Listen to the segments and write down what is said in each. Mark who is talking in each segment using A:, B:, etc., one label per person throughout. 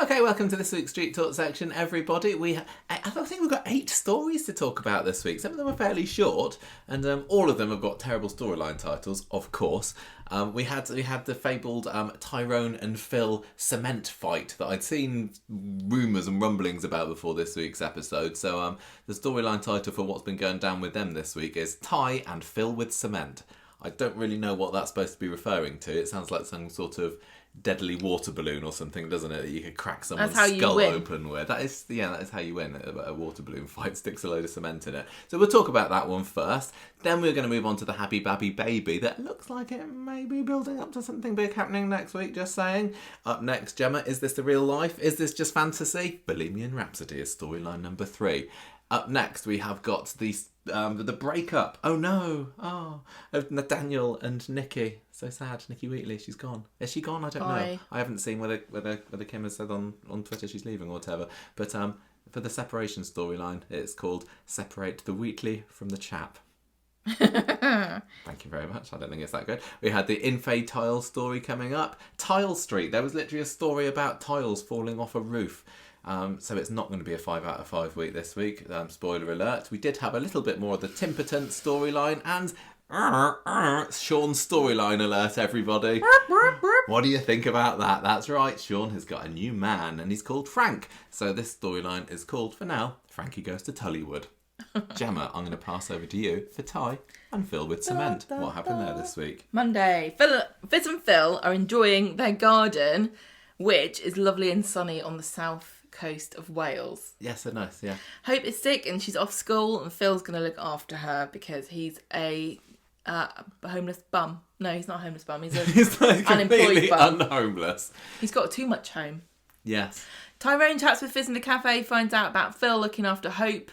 A: Okay, welcome to this week's Street Talk section, everybody. I think we've got 8 stories to talk about this week. Some of them are fairly short, and all of them have got terrible storyline titles, of course. We had the fabled Tyrone and Phill cement fight that I'd seen rumours and rumblings about before this week's episode. So the storyline title for what's been going down with them this week is Ty and Phill with cement. I don't really know what that's supposed to be referring to. It sounds like some sort of deadly water balloon or something, doesn't it? That you could crack someone's skull open with. That is how you win. A water balloon fight sticks a load of cement in it. So we'll talk about that one first. Then we're going to move on to the Happy Babby Baby. That looks like it may be building up to something big happening next week, just saying. Up next, Gemma, is this the real life? Is this just fantasy? Bohemian Rhapsody is storyline number 3. Up next, we have got the breakup. Oh no! Of Nathaniel and Nikki. So sad. Nikki Wheatley, she's gone. Is she gone? I don't know. I haven't seen whether Kim has said on Twitter she's leaving or whatever. But for the separation storyline, it's called "Separate the Wheatley from the Chap." Thank you very much. I don't think it's that good. We had the Infade Tile story coming up. Tile Street. There was literally a story about tiles falling off a roof. So it's not going to be a 5 out of 5 week this week. Spoiler alert. We did have a little bit more of the Timperton storyline and Sean's storyline alert, everybody. What do you think about that? That's right. Sean has got a new man and he's called Frank. So this storyline is called, for now, Frankie Goes to Tullywood. Gemma, I'm going to pass over to you for Ty and Phill with cement. What happened there this week?
B: Monday. Fizz and Phill are enjoying their garden, which is lovely and sunny on the south coast of Wales.
A: Yes, so nice, yeah.
B: Hope is sick and she's off school and Phil's going to look after her because he's a homeless bum. No, he's not a homeless bum. He's an unemployed bum.
A: Unhomeless.
B: He's got too much home.
A: Yes.
B: Tyrone chats with Fizz in the cafe, finds out about Phill looking after Hope,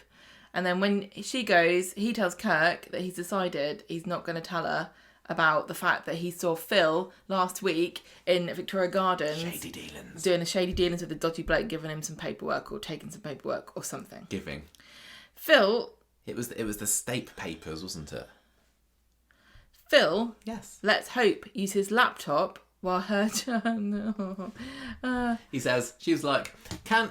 B: and then when she goes, he tells Kirk that he's decided he's not going to tell her about the fact that he saw Phill last week in Victoria Gardens.
A: Shady dealings.
B: Doing a shady dealings with a dodgy bloke, giving him some paperwork or taking some paperwork or something.
A: Giving.
B: Phill.
A: It was the Stape papers, wasn't it?
B: Phill.
A: Yes.
B: Lets Hope use his laptop while her.
A: He says, she was like, can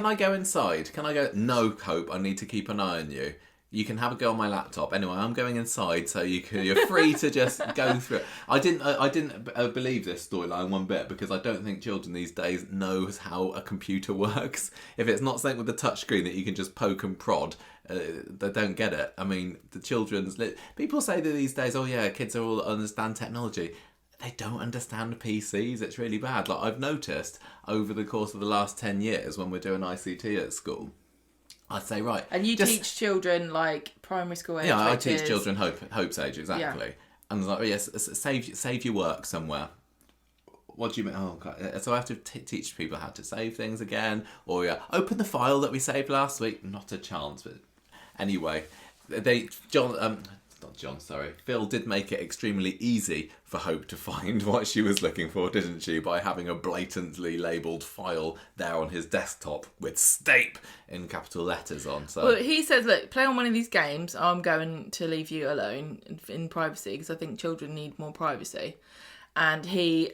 A: I go inside? Can I go? No, Hope, I need to keep an eye on you. You can have a go on my laptop. Anyway, I'm going inside, so you're free to just go through it. I didn't believe this storyline one bit because I don't think children these days knows how a computer works. If it's not something with a touchscreen that you can just poke and prod, they don't get it. I mean, people say that these days, oh yeah, kids are all understand technology. They don't understand PCs. It's really bad. Like I've noticed over the course of the last 10 years when we're doing ICT at school. I'd say, right.
B: And you teach children like primary school age.
A: Yeah, I teach children Hope's age, exactly. Yeah. And I was like, yes, save your work somewhere. What do you mean? Oh, God. So I have to teach people how to save things again. Or open the file that we saved last week. Not a chance. But anyway, Phill did make it extremely easy for Hope to find what she was looking for, didn't she? By having a blatantly labelled file there on his desktop with Stape in capital letters on. So
B: well, he says, look, play on one of these games. I'm going to leave you alone in privacy because I think children need more privacy. And he,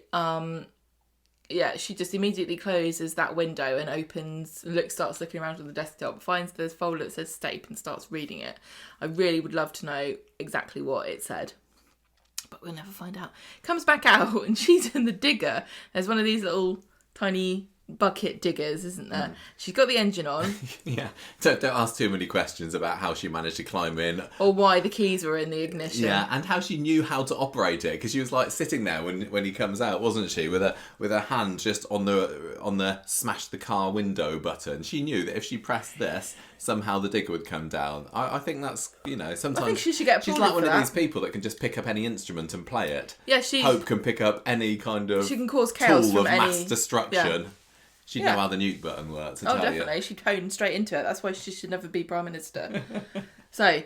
B: she just immediately closes that window and starts looking around on the desktop, finds the folder that says Stape and starts reading it. I really would love to know exactly what it said, but we'll never find out. Comes back out and she's in the digger. There's one of these little tiny bucket diggers, isn't there? She's got the engine on.
A: Yeah, don't ask too many questions about how she managed to climb in
B: or why the keys were in the ignition.
A: Yeah, and how she knew how to operate it, because she was like sitting there when he comes out, wasn't she, with her hand just on the smash the car window button. She knew that if she pressed this, somehow the digger would come down. I think that's, sometimes
B: I think she should get
A: she's like one of these people that can just pick up any instrument and play it.
B: Yeah,
A: Hope can pick up any kind of
B: she can cause chaos
A: tool
B: from
A: of mass destruction.
B: Yeah.
A: She'd know how the nuke button works.
B: Definitely. She'd hone straight into it. That's why she should never be Prime Minister. So,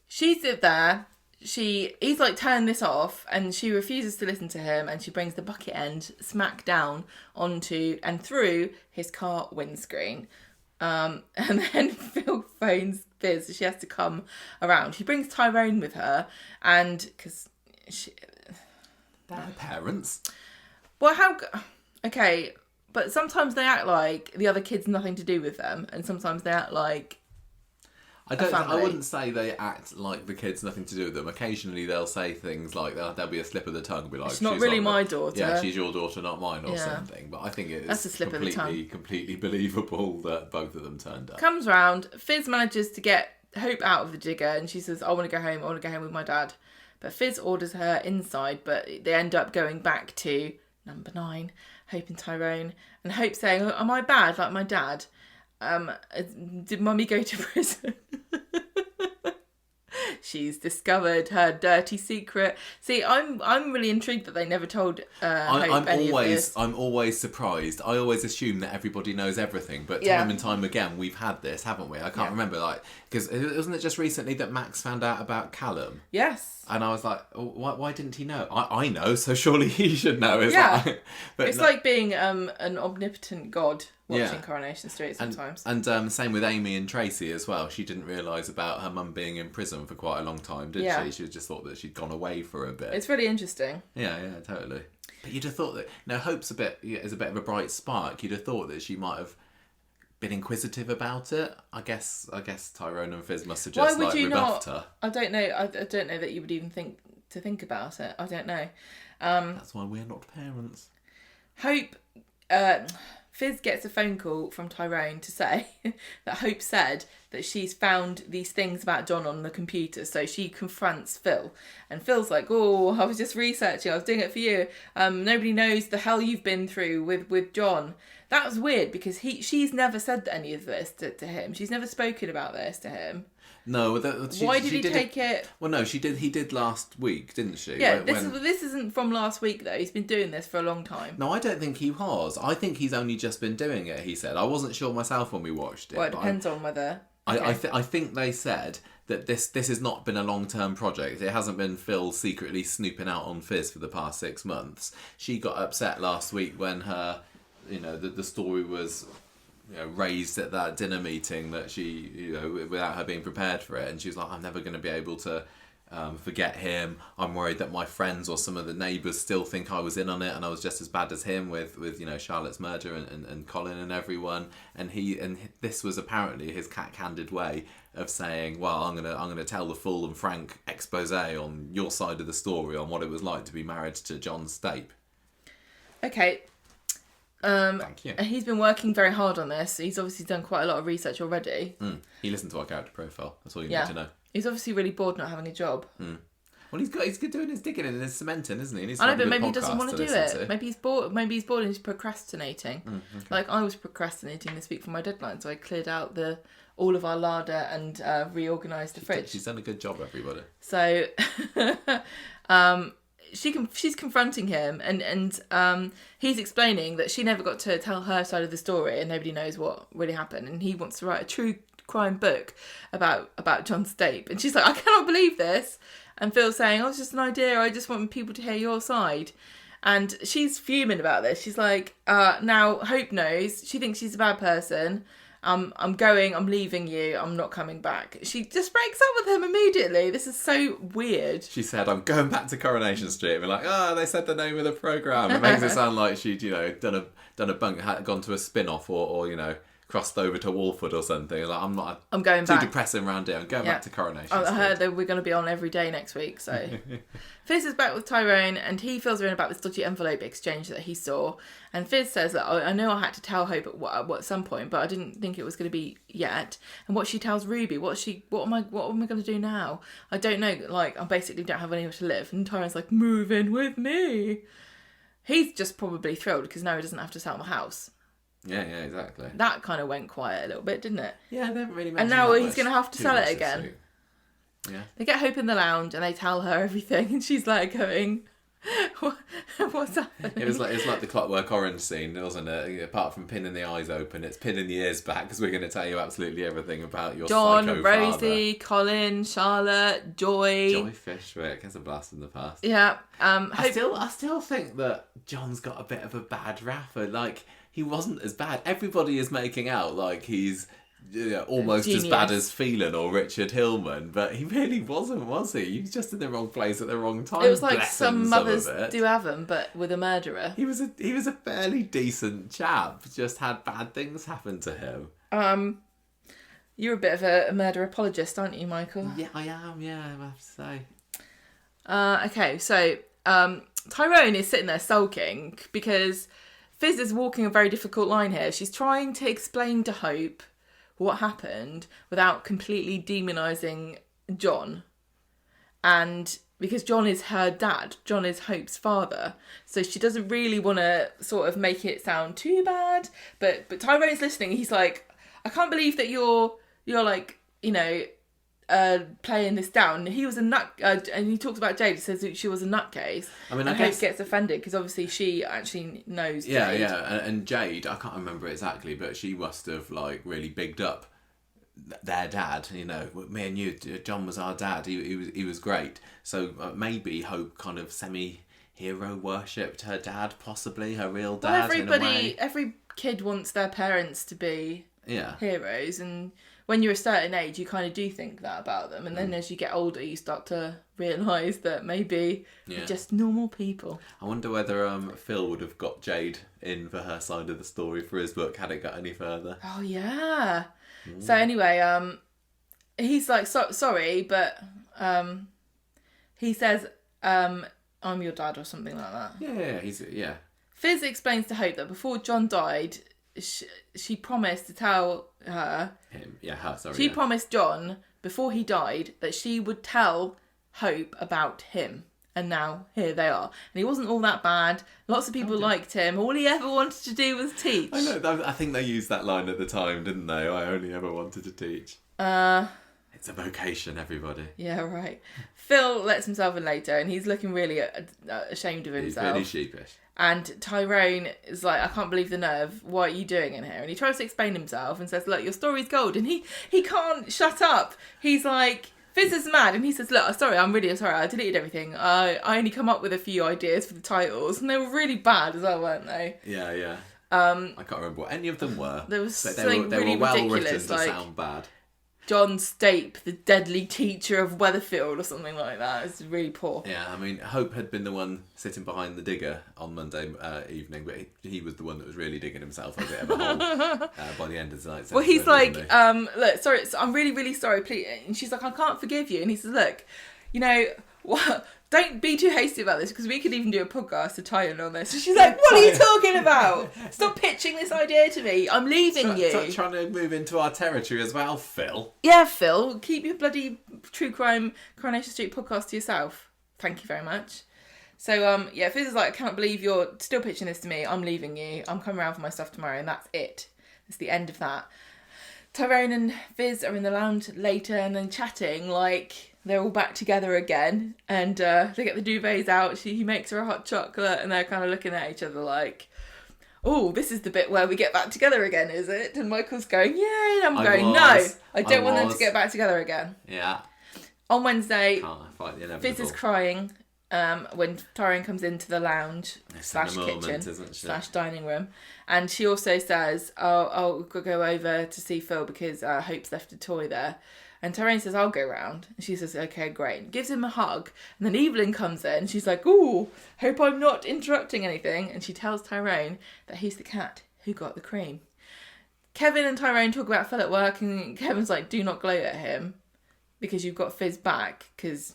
B: she's there. He's like, turn this off. And she refuses to listen to him. And she brings the bucket end smack down onto and through his car windscreen. And then Phill phones Fizz. She has to come around. He brings Tyrone with her. And because
A: they're her parents.
B: Well, okay. But sometimes they act like the other kid's nothing to do with them, and sometimes they act like
A: I wouldn't say they act like the kid's nothing to do with them. Occasionally they'll say things like, there'll be a slip of the tongue, be like,
B: it's not really my daughter.
A: Yeah, she's your daughter, not mine, or something. But I think
B: That's a slip of the tongue.
A: Completely believable that both of them turned up.
B: Comes round, Fizz manages to get Hope out of the digger, and she says, I want to go home with my dad. But Fizz orders her inside, but they end up going back to number 9, Hope and Tyrone. And Hope saying, am I bad like my dad? Did Mummy go to prison? She's discovered her dirty secret. See, I'm really intrigued that they never told Hope any of this.
A: I'm always surprised. I always assume that everybody knows everything, but time and time again we've had this, haven't we? I can't remember, because wasn't it just recently that Max found out about Callum?
B: Yes.
A: And I was like, why didn't he know? I know, so surely he should know.
B: It's like being an omnipotent god watching Coronation Street sometimes.
A: And same with Amy and Tracy as well. She didn't realise about her mum being in prison for quite a long time, did she? She just thought that she'd gone away for a bit.
B: It's really interesting.
A: Yeah, totally. But you'd have thought that Hope's is a bit of a bright spark. You'd have thought that she might have been inquisitive about it. I guess Tyrone and Fizz must have just rebuffed her.
B: I don't know. I don't know that you would even think about it. I don't know.
A: That's why we're not parents.
B: Hope. Fizz gets a phone call from Tyrone to say that Hope said that she's found these things about John on the computer. So she confronts Phill. And Phil's like, I was just researching. I was doing it for you. Nobody knows the hell you've been through with John. That was weird because she's never said any of this to him. She's never spoken about this to him.
A: No,
B: why did he take it?
A: Well, no, she did. He did last week, didn't she?
B: Yeah, this isn't from last week though. He's been doing this for a long time.
A: No, I don't think he was. I think he's only just been doing it. He said. I wasn't sure myself when we watched it.
B: Well, it depends on whether.
A: Okay. I think they said that this has not been a long-term project. It hasn't been Phill secretly snooping out on Fizz for the past 6 months. She got upset last week when her, the story was raised at that dinner meeting that she, without her being prepared for it, and she was like, I'm never going to be able to forget him. I'm worried that my friends or some of the neighbours still think I was in on it, and I was just as bad as him with Charlotte's murder and Colin and everyone. And this was apparently his cat-candid way of saying, well, I'm gonna tell the full and frank expose on your side of the story on what it was like to be married to John Stape.
B: Okay.
A: Thank you.
B: He's been working very hard on this. He's obviously done quite a lot of research already.
A: He listened to our character profile. That's all you need to know.
B: He's obviously really bored not having a job.
A: Well, he's good doing his digging and his cementing, isn't he?
B: I know, but maybe he doesn't want to do it. Maybe he's bored. Maybe he's bored and he's procrastinating. Okay. Like I was procrastinating this week for my deadline, so I cleared out all of our larder and reorganised the fridge.
A: She's done a good job, everybody.
B: So, she's confronting him, and he's explaining that she never got to tell her side of the story, and nobody knows what really happened. And he wants to write a true crime book about John Stape, and she's like, I cannot believe this. And Phil's saying, it's just an idea. I just want people to hear your side. And she's fuming about this. She's like, now Hope knows. She thinks she's a bad person. I'm leaving you. I'm not coming back. She just breaks up with him immediately. This is so weird.
A: She said, I'm going back to Coronation Street. And we're like, they said the name of the programme. It makes it sound like she'd, done a bunk, gone to a spin-off or crossed over to Walford or something. Like, I'm going back. Too depressing around here. I'm going back to Coronation Street.
B: I heard that we're going to be on every day next week, so... Fizz is back with Tyrone, and he fills her in about this dodgy envelope exchange that he saw. And Fizz says that, I know I had to tell Hope at some point, but I didn't think it was going to be yet. And what she tells Ruby, what am I going to do now? I don't know, I basically don't have anywhere to live. And Tyrone's like, move in with me. He's just probably thrilled, because now he doesn't have to sell the house.
A: Yeah, exactly.
B: That kind of went quiet a little bit, didn't it?
A: Yeah, they haven't really mentioned
B: and now
A: that
B: he's going to have to sell it again.
A: Yeah.
B: They get Hope in the lounge and they tell her everything, and she's like going, what's happening?
A: It's like the Clockwork Orange scene, wasn't it? Apart from pinning the eyes open, it's pinning the ears back, because we're going to tell you absolutely everything about your
B: John,
A: psycho
B: Rosie,
A: father.
B: Colin, Charlotte, Joy.
A: Joy Fishwick has a blast in the past.
B: Yeah.
A: I still think that John's got a bit of a bad rap. Like, he wasn't as bad. Everybody is making out like he's almost
B: Genius.
A: as bad as Phelan or Richard Hillman, but he really wasn't, was he? He was just in the wrong place at the wrong time.
B: It was like
A: bless
B: some
A: him,
B: mothers
A: of it.
B: do have them, but with a murderer.
A: He was a fairly decent chap, just had bad things happen to him.
B: You're a bit of a murder apologist, aren't you, Michael?
A: Yeah, I am, I have to say.
B: Okay, so Tyrone is sitting there sulking because Fizz is walking a very difficult line here. She's trying to explain to Hope what happened without completely demonising John. And because John is her dad, John is Hope's father, so she doesn't really want to sort of make it sound too bad. But Tyrone's listening. He's like, I can't believe that you're like, playing this down. He was a nut, and he talks about Jade. He says that she was a nutcase. I mean, I guess Hope gets offended because obviously she actually knows.
A: Yeah,
B: Jade.
A: and Jade, I can't remember exactly, but she must have like really bigged up their dad. Me and you, John was our dad. He was great. So maybe Hope kind of semi-hero worshipped her dad, possibly her real dad.
B: Well, every kid wants their parents to be heroes, and when you're a certain age, you kind of do think that about them. And then as you get older, you start to realise that maybe they're just normal people.
A: I wonder whether Phill would have got Jade in for her side of the story for his book had it got any further.
B: Oh, yeah. So anyway, he's like, sorry, but he says, I'm your dad or something like that.
A: Yeah.
B: Fizz explains to Hope that before John died, she promised to tell her...
A: Him. Yeah, her, sorry.
B: She promised John, before he died, that she would tell Hope about him. And now, here they are. And he wasn't all that bad. Lots of people liked him. All he ever wanted to do was teach.
A: I know. I think they used that line at the time, didn't they? I only ever wanted to teach. It's a vocation, everybody.
B: Yeah, right. Phill lets himself in later, and he's looking really ashamed of himself.
A: He's really sheepish.
B: And Tyrone is like, I can't believe the nerve. What are you doing in here? And he tries to explain himself and says, look, your story's gold. And he can't shut up. He's like... Fizz is mad, and he says, look, sorry, I'm really sorry, I deleted everything. I only come up with a few ideas for the titles, and they were really bad as well, weren't they?
A: Yeah. I can't remember what any of them were.
B: There was something
A: they
B: really
A: were well
B: ridiculous,
A: written to sound bad.
B: John Stape, the deadly teacher of Weatherfield, or something like that. It's really poor.
A: Yeah, I mean, Hope had been the one sitting behind the digger on Monday evening, but he was the one that was really digging himself a bit of a hole by the end of the night.
B: Well, he's like, look, sorry, I'm really, really sorry, please. And she's like, I can't forgive you. And he says, look, what? Don't be too hasty about this, because we could even do a podcast to tie in on this. And she's like, what are you talking about? Stop pitching this idea to me. I'm leaving you.
A: Trying to move into our territory as well, Phill.
B: Yeah, Phill. Keep your bloody true crime Coronation Street podcast to yourself. Thank you very much. So, Fizz is like, I can't believe you're still pitching this to me. I'm leaving you. I'm coming around for my stuff tomorrow, and that's it. That's the end of that. Tyrone and Fizz are in the lounge later and then chatting like... They're all back together again, and they get the duvets out. He makes her a hot chocolate, and they're kind of looking at each other like, oh, this is the bit where we get back together again, is it? And Michael's going, yeah, and I'm going, no, I don't want them to get back together again.
A: Yeah.
B: On Wednesday,
A: Fizz
B: is crying when Tyrone comes into the lounge / kitchen / dining room, and she also says, I'll go over to see Phill because Hope's left a toy there. And Tyrone says, I'll go round. And she says, okay, great. Gives him a hug. And then Evelyn comes in. She's like, ooh, hope I'm not interrupting anything. And she tells Tyrone that he's the cat who got the cream. Kevin and Tyrone talk about Phill at work. And Kevin's like, do not gloat at him because you've got Fizz back. Because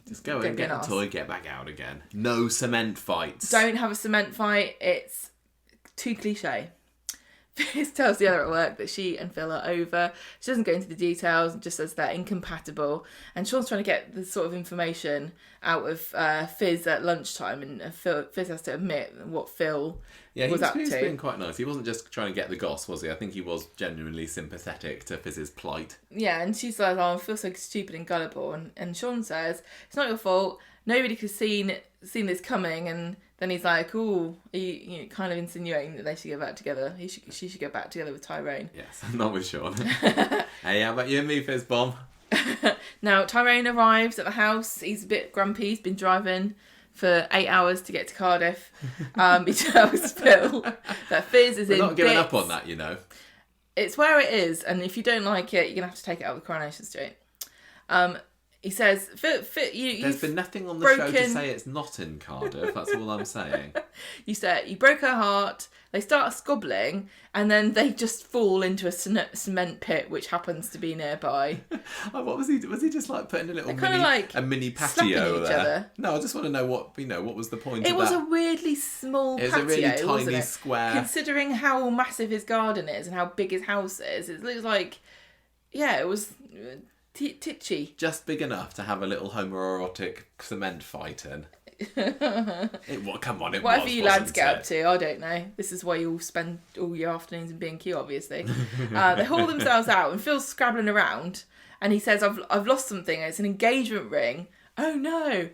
A: just go and get the toy, get back out again. No cement fights.
B: Don't have a cement fight. It's too cliche. Fizz tells the other at work that she and Phill are over. She doesn't go into the details, just says they're incompatible. And Sean's trying to get the sort of information out of Fizz at lunchtime, and Fizz has to admit what Phill was up to.
A: He's been quite nice. He wasn't just trying to get the goss, was he? I think he was genuinely sympathetic to Fizz's plight.
B: Yeah, and she's like, oh, I feel so stupid and gullible. And Sean says, it's not your fault. Nobody could have seen this coming. And then he's like, "Ooh, you kind of insinuating that they should get back together. She should get back together with Tyrone."
A: Yes, not with Sean. Hey, how about you and me, Fizz Bomb?
B: Now Tyrone arrives at the house. He's a bit grumpy. He's been driving for 8 hours to get to Cardiff. He tells Phill that Fizz is in
A: not giving
B: bits.
A: up on that, you know.
B: it's where it is, and if you don't like it, you're going to have to take it out of the Coronation Street. He says,
A: There's been nothing on the show to say it's not in Cardiff. That's all I'm saying.
B: You broke her heart. They start squabbling, and then they just fall into a cement pit, which happens to be nearby.
A: Oh, what was he? Was he just like putting a little mini patio there?
B: Other.
A: No, I just want to know what was the point.
B: It
A: of
B: was
A: that?
B: a weirdly small patio.
A: It was a really tiny square.
B: Considering how massive his garden is and how big his house is, it looks like, it was titchy.
A: Just big enough to have a little homoerotic cement fight in. Come on,
B: whatever you lads get up to, I don't know. This is why you all spend all your afternoons in B&Q, obviously. They haul themselves out, and Phil's scrabbling around, and he says, I've lost something. It's an engagement ring. Oh no.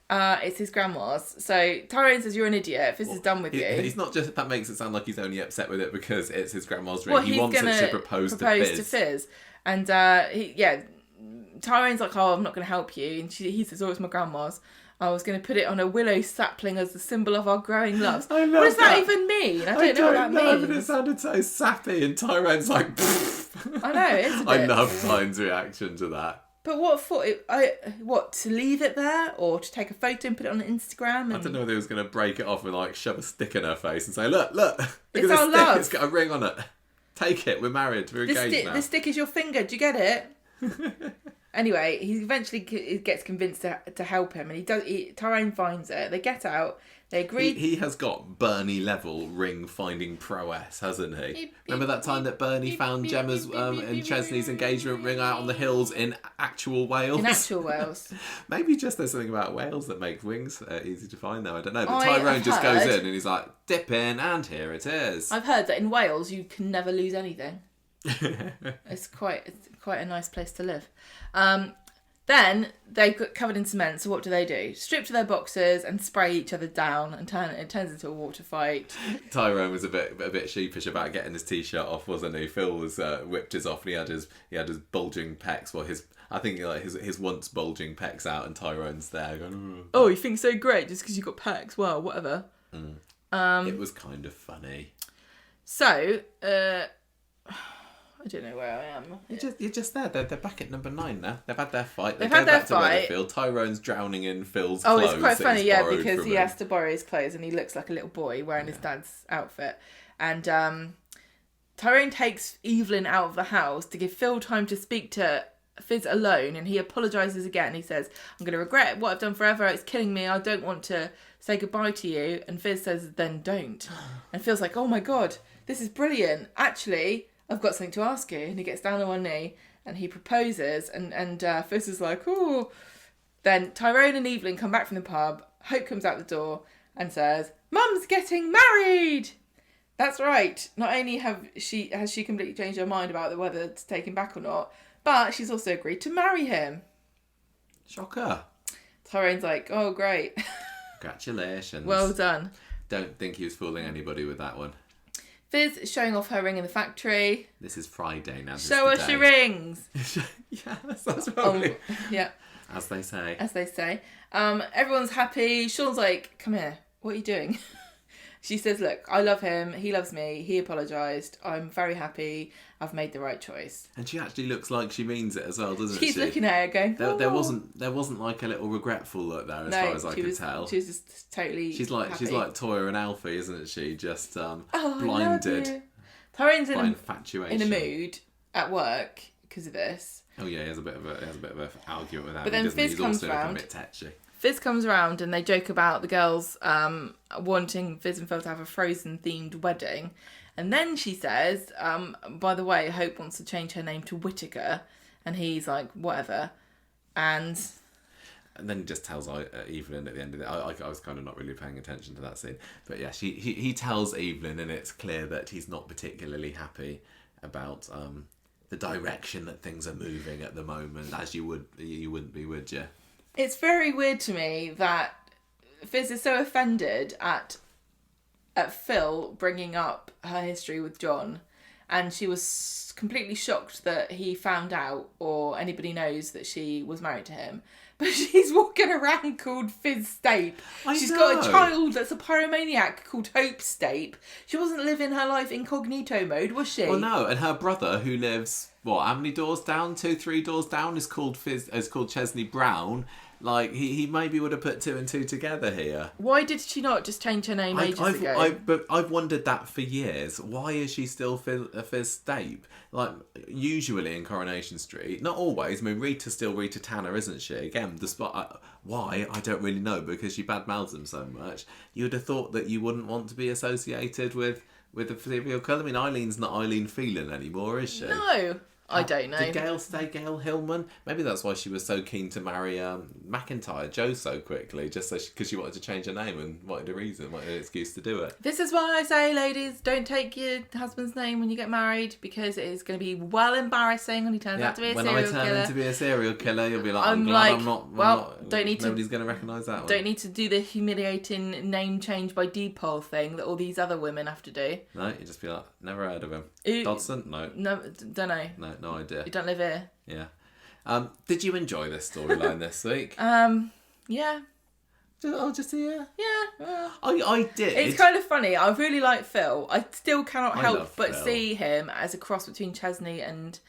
B: It's his grandma's. So Tyrone says, you're an idiot. This is done with you.
A: He's not just, that makes it sound like he's only upset with it because it's his grandma's ring. He wants it to propose to Fizz.
B: And Tyrone's like, I'm not going to help you. And he says, it's my grandma's. I was going to put it on a willow sapling as the symbol of our growing loves.
A: I love
B: what does that
A: that
B: even mean? I don't know what that means.
A: But it sounded so sappy, and Tyrone's like,
B: I know, it is a bit.
A: I love Tyrone's reaction to that.
B: But what for? To leave it there, or to take a photo and put it on Instagram? And...
A: I don't know whether he was going to break it off and like shove a stick in her face and say, look
B: it's
A: at
B: our
A: this
B: love.
A: stick, it's got a ring on it. Take it, we're married, we're engaged now.
B: The stick is your finger, do you get it? Anyway, he eventually gets convinced to help him, and he does. Tyrone finds it. They get out. They agree.
A: He has got Bernie level ring finding prowess, hasn't he? Remember that time that Bernie found Gemma's and Chesley's engagement ring out on the hills in actual Wales?
B: In actual Wales.
A: Maybe just there's something about Wales that makes rings easy to find, though. I don't know. But Tyrone just goes in and he's like, dip in, and here it is.
B: I've heard that in Wales you can never lose anything. It's quite a nice place to live. Then they got covered in cement, so what do? Strip to their boxers and spray each other down, and it turns into a water fight.
A: Tyrone was a bit sheepish about getting his t-shirt off, wasn't he? Phill was whipped his off, and he had his bulging pecs. Well, his once bulging pecs out, and Tyrone's there going,
B: oh, you think so great just because you got pecs? Well, whatever.
A: It was kind of funny.
B: So, I don't know where I am.
A: You're just there. They're back at number 9 now. They've had their fight.
B: They've had their fight.
A: To Tyrone's drowning in Phil's clothes.
B: Oh, it's quite funny, because he has to borrow his clothes, and he looks like a little boy wearing his dad's outfit. And Tyrone takes Evelyn out of the house to give Phill time to speak to Fizz alone, and he apologises again. He says, I'm going to regret what I've done forever. It's killing me. I don't want to say goodbye to you. And Fizz says, then don't. And Phil's like, oh my God, this is brilliant. Actually, I've got something to ask you. And he gets down on one knee and he proposes, and Fizz is like, oh. Then Tyrone and Evelyn come back from the pub. Hope comes out the door and says, Mum's getting married. That's right. Not only has she completely changed her mind about whether to take him back or not, but she's also agreed to marry him.
A: Shocker.
B: Tyrone's like, oh, great.
A: Congratulations.
B: Well done. Don't
A: think he was fooling anybody with that one.
B: Fizz is showing off her ring in the factory.
A: This is Friday now.
B: Show us your rings.
A: Yes, that's probably.
B: Yeah.
A: As they say.
B: Everyone's happy. Sean's like, come here. What are you doing? She says, look, I love him. He loves me. He apologised. I'm very happy. I've made the right choice. And
A: she actually looks like she means it as well, doesn't she?
B: She's looking at her going, oh.
A: There wasn't like a little regretful look there, as far as I could tell.
B: She was just totally
A: She's like Toya and Alfie, isn't she? Just blinded.
B: Tyrone's
A: by infatuation.
B: in a mood at work because of this.
A: Oh yeah, he has a bit of an argument with that.
B: But then Fizz comes round. Fizz comes around and they joke about the girls wanting Fizz and Phill to have a Frozen-themed wedding. And then she says, by the way, Hope wants to change her name to Whittaker. And he's like, whatever. And
A: then he just tells Evelyn at the end of it. I was kind of not really paying attention to that scene. But yeah, he tells Evelyn, and it's clear that he's not particularly happy about the direction that things are moving at the moment, as you wouldn't be, would you?
B: It's very weird to me that Fizz is so offended at Phill bringing up her history with John, and she was completely shocked that he found out or anybody knows that she was married to him. But she's walking around called Fizz Stape. She's got a child that's a pyromaniac called Hope Stape. She wasn't living her life incognito mode, was she?
A: Well, no, and her brother, who lives, how many doors down? 2-3 doors down, is called Chesney Brown. Like, he maybe would have put 2 and 2 together here.
B: Why did she not just change her name ages ago?
A: But I've wondered that for years. Why is she still Fizz Stape? Like, usually in Coronation Street, not always. I mean, Rita's still Rita Tanner, isn't she? Again, despite why, I don't really know, because she badmouths them so much. You would have thought that you wouldn't want to be associated with the serial killer. I mean, Eileen's not Eileen Phelan anymore, is she?
B: No. I don't know.
A: Did Gail stay Gail Hillman? Maybe that's why she was so keen to marry McIntyre, Joe, so quickly, just because she wanted to change her name and wanted an excuse to do it.
B: This is why I say, ladies, don't take your husband's name when you get married, because it is going to be well embarrassing when he turns out to be a serial killer.
A: When I turn into be a serial killer, you'll be like, nobody's going to recognise that one.
B: Don't need to do the humiliating name change by depol thing that all these other women have to do.
A: No, you just be like, never heard of him. Dodson? No.
B: No, don't know.
A: No idea.
B: You don't live here.
A: Yeah. Did you enjoy this storyline this week?
B: Yeah.
A: Just yeah.
B: Yeah.
A: I did.
B: It's kind of funny. I really like Phill. I still cannot
A: I
B: help
A: love
B: but
A: Phill.
B: see him as a cross between Chesney and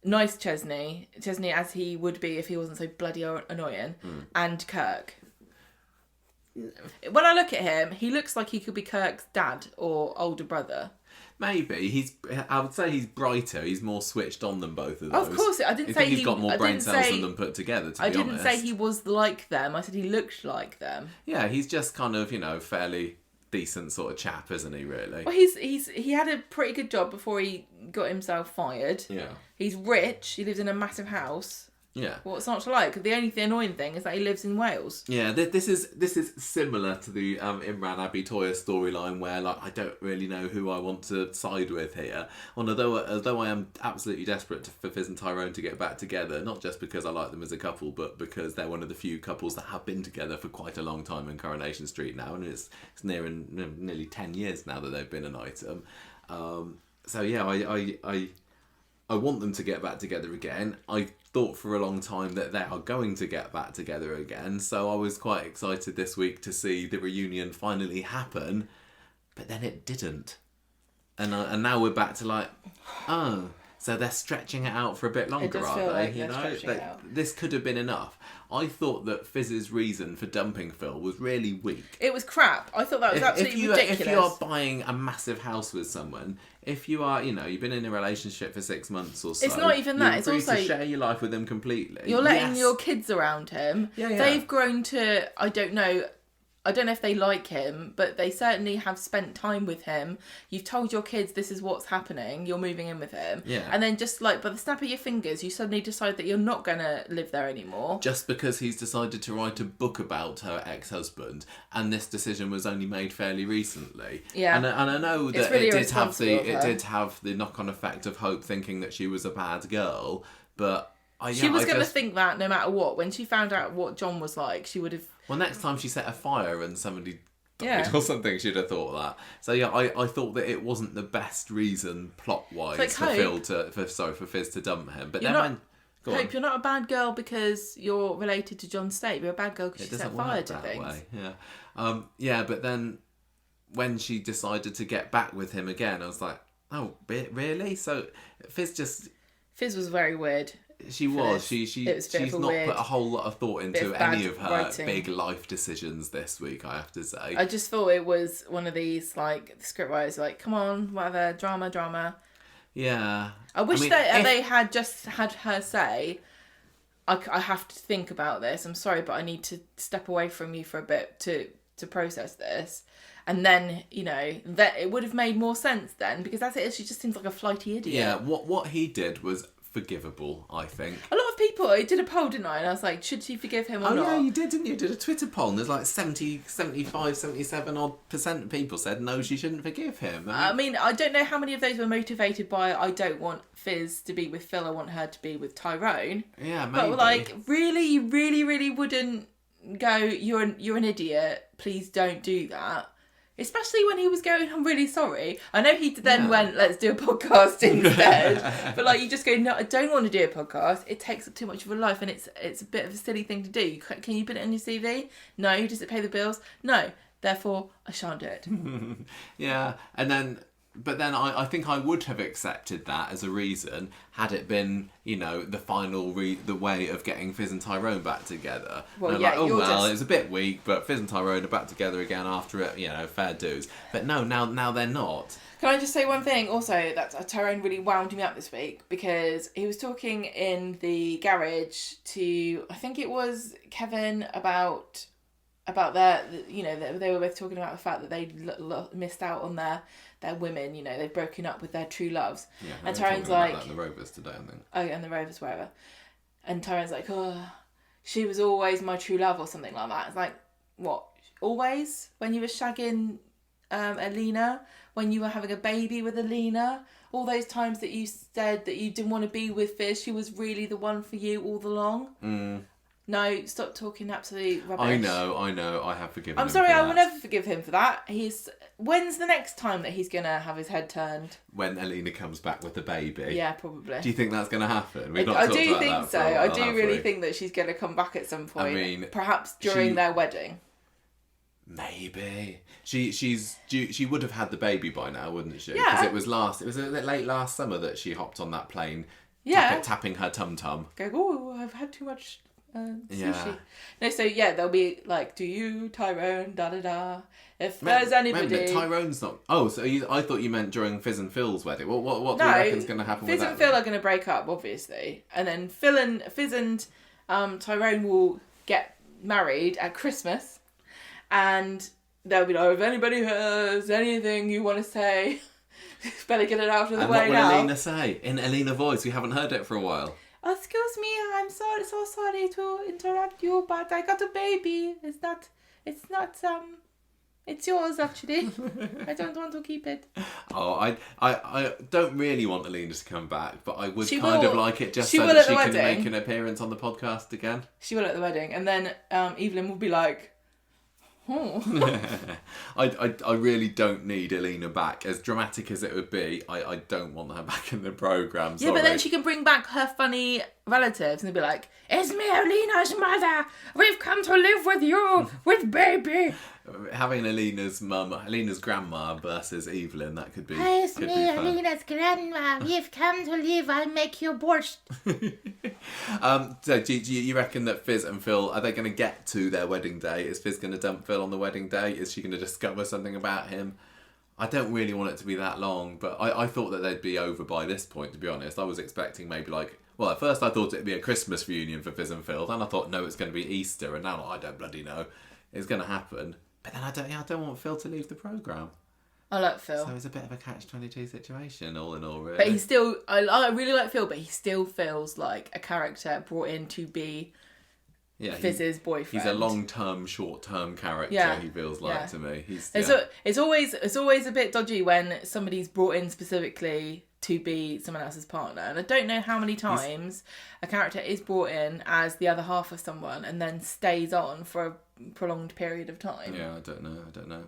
B: nice Chesney as he would be if he wasn't so bloody annoying, and Kirk. When I look at him, he looks like he could be Kirk's dad or older brother.
A: Maybe I would say he's brighter. He's more switched on than both of those.
B: Of course, I didn't say
A: he's got more brain cells than them put together. To be honest,
B: I didn't say he was like them. I said he looked like them.
A: Yeah, he's just kind of fairly decent sort of chap, isn't he? Really.
B: Well, he had a pretty good job before he got himself fired.
A: Yeah. He's
B: rich. He lives in a massive house.
A: Yeah.
B: What's not to like? The only annoying thing is that he lives in Wales.
A: Yeah, this is similar to the Imran Abi Toya storyline, where I don't really know who I want to side with here. And although I am absolutely desperate for Fizz and Tyrone to get back together, not just because I like them as a couple, but because they're one of the few couples that have been together for quite a long time in Coronation Street now, and it's nearly 10 years now that they've been an item. So yeah, I want them to get back together again. I thought for a long time that they are going to get back together again, so I was quite excited this week to see the reunion finally happen, but then it didn't. And now we're back to so they're stretching it out for a bit longer, are they?
B: Like
A: this could have been enough. I thought that Fizz's reason for dumping Phill was really weak.
B: It was crap. I thought that was absolutely ridiculous.
A: If you are buying a massive house with someone, if you are, you've been in a relationship for 6 months or so,
B: it's not even that. It's also
A: to share your life with them completely.
B: You're letting your kids around him.
A: Yeah.
B: They've grown to, I don't know if they like him, but they certainly have spent time with him. You've told your kids this is what's happening. You're moving in with him.
A: Yeah.
B: And then just by the snap of your fingers, you suddenly decide that you're not going to live there anymore.
A: Just because he's decided to write a book about her ex-husband, and this decision was only made fairly recently.
B: Yeah.
A: And I know that
B: really
A: it did have the knock-on effect of Hope thinking that she was a bad girl, but
B: she was going to think that no matter what. When she found out what John was like, she would have...
A: Well, next time she set a fire and somebody died or something, she'd have thought that. So yeah, I thought that it wasn't the best reason plot-wise for Fizz to dump him. But
B: Hope, you're not a bad girl because you're related to John Stape. You're a bad girl because she set fire to things.
A: Way. Yeah, but then when she decided to get back with him again, I was like, oh, really? So Fizz
B: was very weird.
A: She was. She's not put a whole lot of thought into any of her
B: writing.
A: Big life decisions this week, I have to say.
B: I just thought it was one of these, the script writers come on, whatever, drama.
A: Yeah.
B: I wish they had just had her say, I have to think about this. I'm sorry, but I need to step away from you for a bit to process this. And then, that it would have made more sense then, because that's it. She just seems like a flighty idiot.
A: Yeah, what he did was forgivable, I think.
B: A lot of people, I did a poll, didn't I? And I was like, should she forgive him or not?
A: Oh yeah, you did, didn't you? You did a Twitter poll, and there's 70, 75, 77 odd % of people said no, she shouldn't forgive him.
B: I mean, I don't know how many of those were motivated by, I don't want Fizz to be with Phill, I want her to be with Tyrone.
A: Yeah, maybe.
B: But really, you really, really wouldn't go, you're an idiot, please don't do that. Especially when he was going, I'm really sorry. I know he then went, let's do a podcast instead. But like, you just go, no, I don't want to do a podcast. It takes up too much of a life, and it's a bit of a silly thing to do. Can you put it on your CV? No. Does it pay the bills? No. Therefore, I shan't do it.
A: Yeah, but then I think I would have accepted that as a reason had it been, you know, the final the way of getting Fizz and Tyrone back together.
B: Well,
A: yeah, like, it was a bit weak, but Fizz and Tyrone are back together again after it, you know, fair dues. But no, now they're not.
B: Can I just say one thing also, that Tyrone really wound me up this week, because he was talking in the garage to, I think it was Kevin, about their, you know, they were both talking about the fact that they missed out on their women, you know, they've broken up with their true loves.
A: Yeah,
B: and Tyrone's like...
A: That in the Rovers today, I think.
B: Oh, and the Rovers, wherever. And Tyrone's like, oh, she was always my true love, or something like that. It's like, what? Always? When you were shagging Alina? When you were having a baby with Alina? All those times that you said that you didn't want to be with Fizz, she was really the one for you all along? No, stop talking absolute rubbish.
A: I know, I have forgiven him.
B: I'm sorry,
A: for
B: I
A: that.
B: will never forgive him for that. When's the next time that he's going to have his head turned?
A: When Alina comes back with the baby.
B: Yeah, probably.
A: Do you think that's going to happen?
B: I do think so. I do really think that she's going to come back at some point.
A: I mean,
B: perhaps during their wedding.
A: Maybe. She would have had the baby by now, wouldn't she?
B: Yeah.
A: Because it was a bit late last summer that she hopped on that plane, tapping her tum-tum.
B: Go, oh, I've had too much sushi.
A: Yeah.
B: No, so yeah, they'll be like, do you, Tyrone, da-da-da. If there's anybody...
A: Remember, Tyrone's not... Oh, so I thought you meant during Fizz and Phil's wedding. What do you reckon's going to happen with that?
B: Fizz and Phill are going to break up, obviously. And then Fizz and Tyrone will get married at Christmas. And they'll be like, if anybody has anything you want to say, better get it out of the way now.
A: And what will Alina say? In Alina voice, we haven't heard it for a while.
B: Excuse me, I'm so sorry to interrupt you, but I got a baby. It's yours, actually. I don't want to keep it.
A: Oh, I don't really want Alina to come back, but I would
B: She
A: kind
B: will.
A: of like it just
B: She
A: so
B: will
A: that
B: at
A: she
B: the
A: can
B: wedding.
A: make an appearance on the podcast again.
B: She will at the wedding. And then Evelyn will be like, oh.
A: I really don't need Alina back. As dramatic as it would be, I don't want her back in the programme.
B: Yeah, but then she can bring back her funny relatives and they'll be like, it's me, Alina's mother. We've come to live with you, with baby.
A: Having Alina's grandma versus Evelyn, that could be
C: It's
A: could
C: me,
A: be fun.
C: Alina's grandma. We've come to live. I'll make you borscht.
A: So do you reckon that Fizz and Phill, are they going to get to their wedding day? Is Fizz going to dump Phill on the wedding day? Is she going to discover something about him? I don't really want it to be that long, but I thought that they'd be over by this point, to be honest. I was expecting maybe at first I thought it'd be a Christmas reunion for Fizz and Phill, then I thought, no, it's going to be Easter, and now I don't bloody know. It's going to happen. But then I don't want Phill to leave the programme.
B: I like Phill.
A: So it's a bit of a catch-22 situation, all in all, really.
B: But he's still... I really like Phill, but he still feels like a character brought in to be Fizz's boyfriend.
A: He's a long-term, short-term character, he feels like to me.
B: It's always a bit dodgy when somebody's brought in specifically to be someone else's partner. And I don't know how many times a character is brought in as the other half of someone and then stays on for a prolonged period of time.
A: Yeah, I don't know.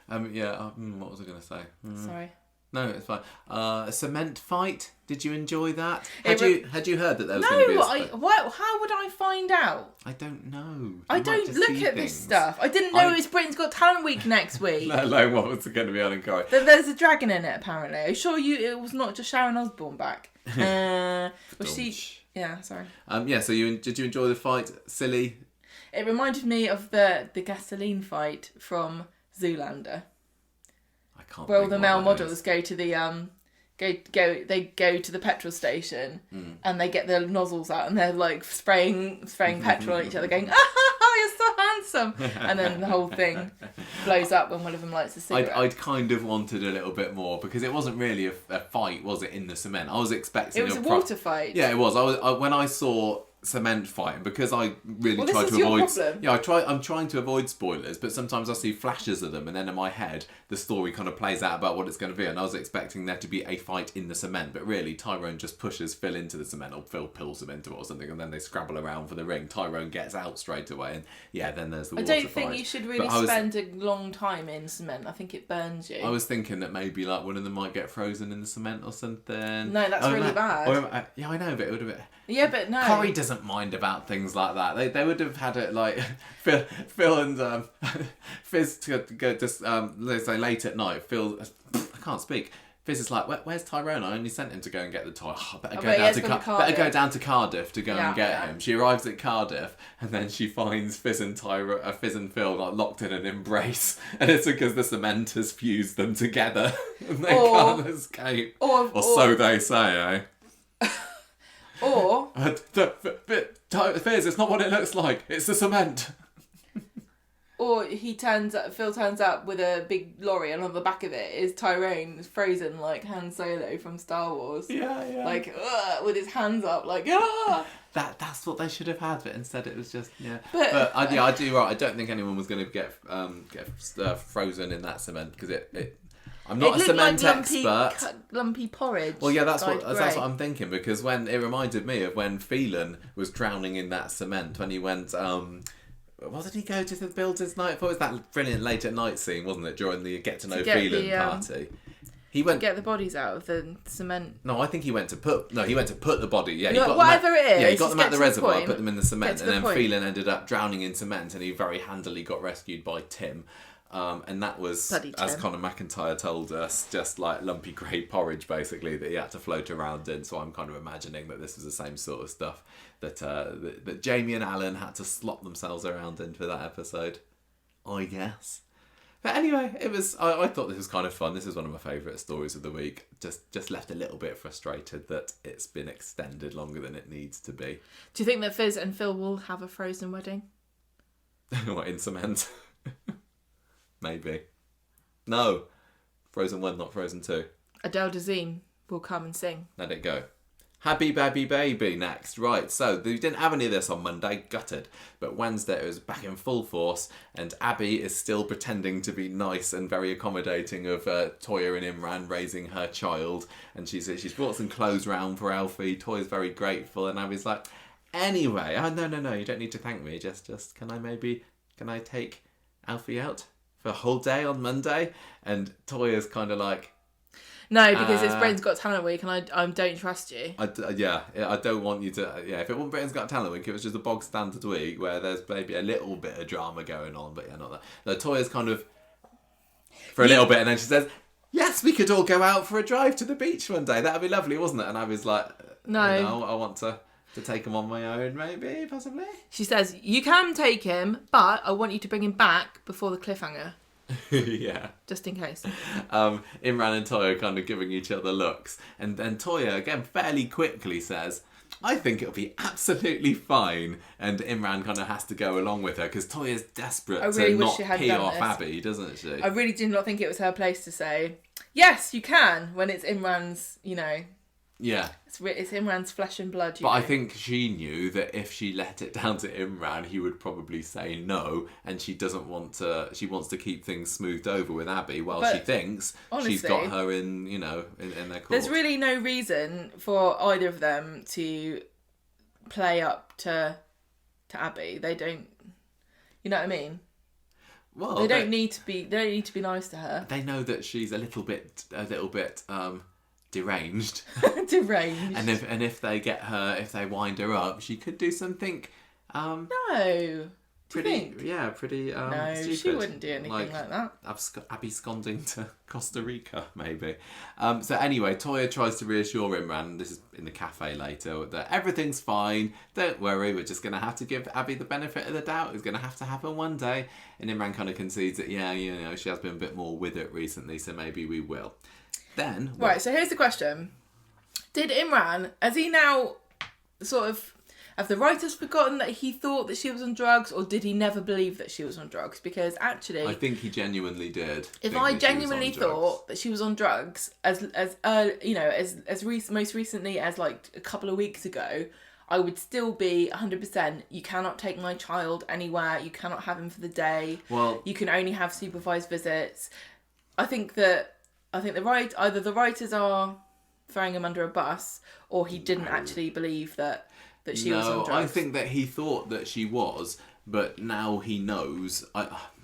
A: What was I going to say?
B: Sorry.
A: No, it's fine. A cement fight. Did you enjoy that? Had you heard that there was going to be
B: how would I find out?
A: I don't know.
B: I don't look at this stuff. I didn't know it was Britain's Got Talent Week next week.
A: Let alone what was going to be on Corrie.
B: There's a dragon in it, apparently. Are you sure it was not just Sharon Osbourne back? Was she... Yeah, sorry.
A: So did you enjoy the fight? Silly?
B: It reminded me of the gasoline fight from Zoolander.
A: I can't.
B: Where all the male models go to the they go to the petrol station and they get their nozzles out and they're like spraying petrol on each other, going, "Oh, you're so handsome!" And then the whole thing blows up when one of them lights a cigarette.
A: I'd kind of wanted a little bit more because it wasn't really a fight, was it? In the cement, I was expecting
B: it was a water fight.
A: Yeah, it was. When I saw cement fight, and because I really
B: Well,
A: try
B: this
A: to
B: is your
A: avoid
B: problem.
A: yeah I'm trying to avoid spoilers, but sometimes I see flashes of them and then in my head the story kind of plays out about what it's going to be, and I was expecting there to be a fight in the cement, but really Tyrone just pushes Phill into the cement, or Phill pulls him into it or something, and then they scrabble around for the ring. Tyrone gets out straight away, and then there's the
B: I
A: water
B: don't think
A: fight.
B: you should really spend a long time in cement. I think it burns you.
A: I was thinking that maybe like one of them might get frozen in the cement or something.
B: No, that's really bad.
A: Yeah, I know, but it would have been...
B: Yeah, but no.
A: Corrie doesn't mind about things like that. They would have had it like Phill and Fizz to go just let's say late at night. Phill, I can't speak. Fizz is like, where's Tyrone? I only sent him to go and get the toy. Oh, better go down to Cardiff to go and get him. She arrives at Cardiff and then she finds Fizz and Phill like locked in an embrace, and it's because the cement has fused them together and they can't escape. Or so they say, eh?
B: Or
A: Fizz, it's not what it looks like. It's the cement.
B: Or Phill turns up with a big lorry, and on the back of it is Tyrone frozen like Han Solo from Star Wars.
A: Yeah.
B: Like with his hands up, like ah.
A: That's what they should have had, but instead it was just
B: But
A: I do right. I don't think anyone was going to get frozen in that cement, because it. I'm not a cement expert.
B: Lumpy porridge.
A: Well, yeah, that's what I'm thinking, because when it reminded me of when Phelan was drowning in that cement when he went. What did he go to the builder's night for? It was that brilliant late at night scene, wasn't it? During the get to know Phelan party. He went
B: to get the bodies out of the cement.
A: No, I think he went to put the body. Yeah,
B: whatever it is.
A: Yeah, he got them out the reservoir, put them in the cement, and then
B: Phelan
A: ended up drowning in cement, and he very handily got rescued by Tim. And that was, as Conor McIntyre told us, just like lumpy grey porridge, basically, that he had to float around in. So I'm kind of imagining that this was the same sort of stuff that Jamie and Alan had to slop themselves around in for that episode, I guess. But anyway, it was. I thought this was kind of fun. This is one of my favourite stories of the week. Just left a little bit frustrated that it's been extended longer than it needs to be.
B: Do you think that Fizz and Phill will have a frozen wedding?
A: What, in cement? Maybe. No. Frozen 1, not Frozen 2.
B: Adele Dazeem will come and sing.
A: Let it go. Happy Baby Baby next. Right, so we didn't have any of this on Monday, gutted. But Wednesday it was back in full force, and Abby is still pretending to be nice and very accommodating of Toya and Imran raising her child. And she's brought some clothes round for Alfie. Toya's very grateful, and Abby's like, anyway, no, you don't need to thank me. Just can I take Alfie out for a whole day on Monday? And Toya's kind of like,
B: no, because it's Britain's Got Talent Week, and I don't trust you.
A: I don't want you to. Yeah, if it wasn't Britain's Got Talent Week, it was just a bog standard week where there's maybe a little bit of drama going on, but yeah, not that. No, Toya's kind of for a little bit, and then she says, "Yes, we could all go out for a drive to the beach one day. That'd be lovely, wasn't it?" And I was like, "No, I want to take him on my own, maybe, possibly."
B: She says, "You can take him, but I want you to bring him back before the cliffhanger."
A: Yeah.
B: Just in case.
A: Imran and Toya kind of giving each other looks. And then Toya, again, fairly quickly says, I think it'll be absolutely fine. And Imran kind of has to go along with her, because Toya's desperate to not pee off Abby, doesn't she?
B: I really did not think it was her place to say, yes, you can, when it's Imran's,
A: Yeah.
B: It's Imran's flesh and blood.
A: But I think she knew that if she let it down to Imran, he would probably say no, and she doesn't want to. She wants to keep things smoothed over with Abby, while she thinks she's got her in their court.
B: There's really no reason for either of them to play up to Abby. They don't. You know what I mean?
A: Well,
B: they don't need to be. They don't need to be nice to her.
A: They know that she's a little bit. Deranged.
B: Deranged.
A: And if they get her, if they wind her up, she could do something.
B: No.
A: Pretty.
B: No,
A: stupid.
B: she wouldn't do anything like that.
A: Absconding to Costa Rica, maybe. So anyway, Toya tries to reassure Imran. This is in the cafe later, that everything's fine. Don't worry. We're just going to have to give Abby the benefit of the doubt. It's going to have to happen one day. And Imran kind of concedes that she has been a bit more with it recently, so maybe we will. Then
B: right, so here's the question. Did Imran, has he now sort of, have the writers forgotten that he thought that she was on drugs, or did he never believe that she was on drugs? Because actually,
A: I think he genuinely did.
B: If I genuinely thought that she was on drugs, most recently as like a couple of weeks ago, I would still be 100%, you cannot take my child anywhere, you cannot have him for the day,
A: Well,
B: you can only have supervised visits. I think the either the writers are throwing him under a bus, or he didn't actually believe that she was on drugs.
A: I think that he thought that she was, but now he knows.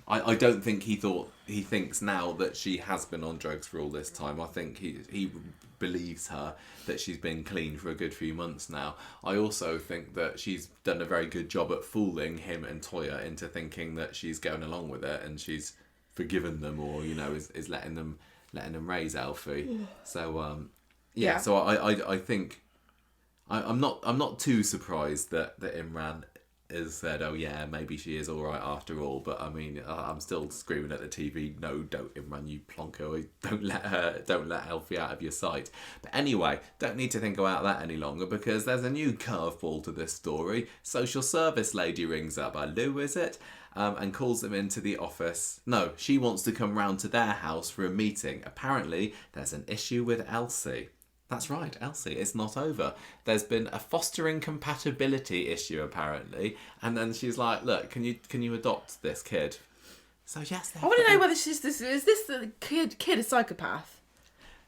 A: I don't think he thinks now that she has been on drugs for all this time. I think he believes her that she's been clean for a good few months now. I also think that she's done a very good job at fooling him and Toya into thinking that she's going along with it and she's forgiven them, or is letting them raise Alfie. So so I think I'm not too surprised that Imran has said, oh yeah, maybe she is all right after all. But I mean, I'm still screaming at the TV, no, don't, Imran, you plonker, don't let Alfie out of your sight. But anyway, don't need to think about that any longer, because there's a new curveball to this story. Social service lady rings up, Lou, is it? And calls them into the office. No, she wants to come round to their house for a meeting. Apparently, there's an issue with Elsie. That's right, Elsie. It's not over. There's been a fostering compatibility issue, apparently. And then she's like, look, can you adopt this kid? So yes.
B: I want to know whether is this the kid a psychopath?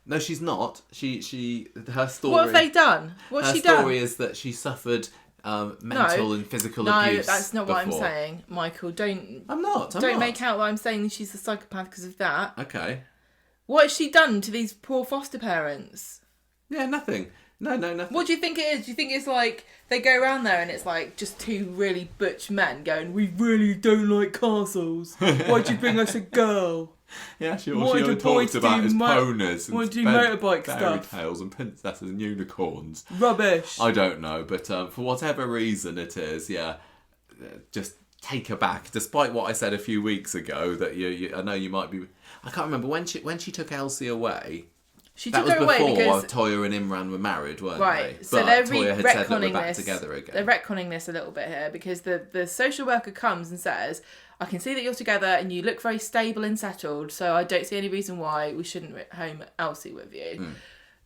A: No, she's not. Her story.
B: What have they done? What's she done?
A: Her story is that she suffered mental and physical abuse.
B: No, that's not
A: before.
B: what I'm saying, Michael. Don't make out that I'm saying she's a psychopath because of that.
A: Okay.
B: What has she done to these poor foster parents?
A: Yeah, nothing. No, nothing.
B: What do you think it is? Do you think it's like they go around there and it's like just two really butch men going, we really don't like castles. Why'd you bring us a girl?
A: Yeah, she talks about his ponies and
B: do motorbike stuff.
A: Fairy tales and princesses and unicorns.
B: Rubbish.
A: I don't know, but for whatever reason it is, just take her back. Despite what I said a few weeks ago, that I know you might be. I can't remember when she took Elsie away.
B: She took her away because
A: Toya and Imran were married, weren't they?
B: Right, so
A: but
B: they're
A: Toya had said that we're back
B: this.
A: Together again.
B: They're retconning this a little bit here because the social worker comes and says, I can see that you're together and you look very stable and settled, so I don't see any reason why we shouldn't home Elsie with you.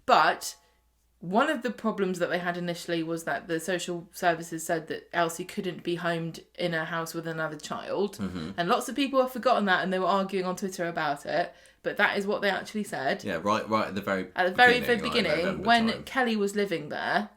B: But one of the problems that they had initially was that the social services said that Elsie couldn't be homed in a house with another child. And lots of people have forgotten that and they were arguing on Twitter about it. But that is what they actually said.
A: Yeah, right at the very
B: beginning,
A: like
B: when
A: time.
B: Kelly was living there.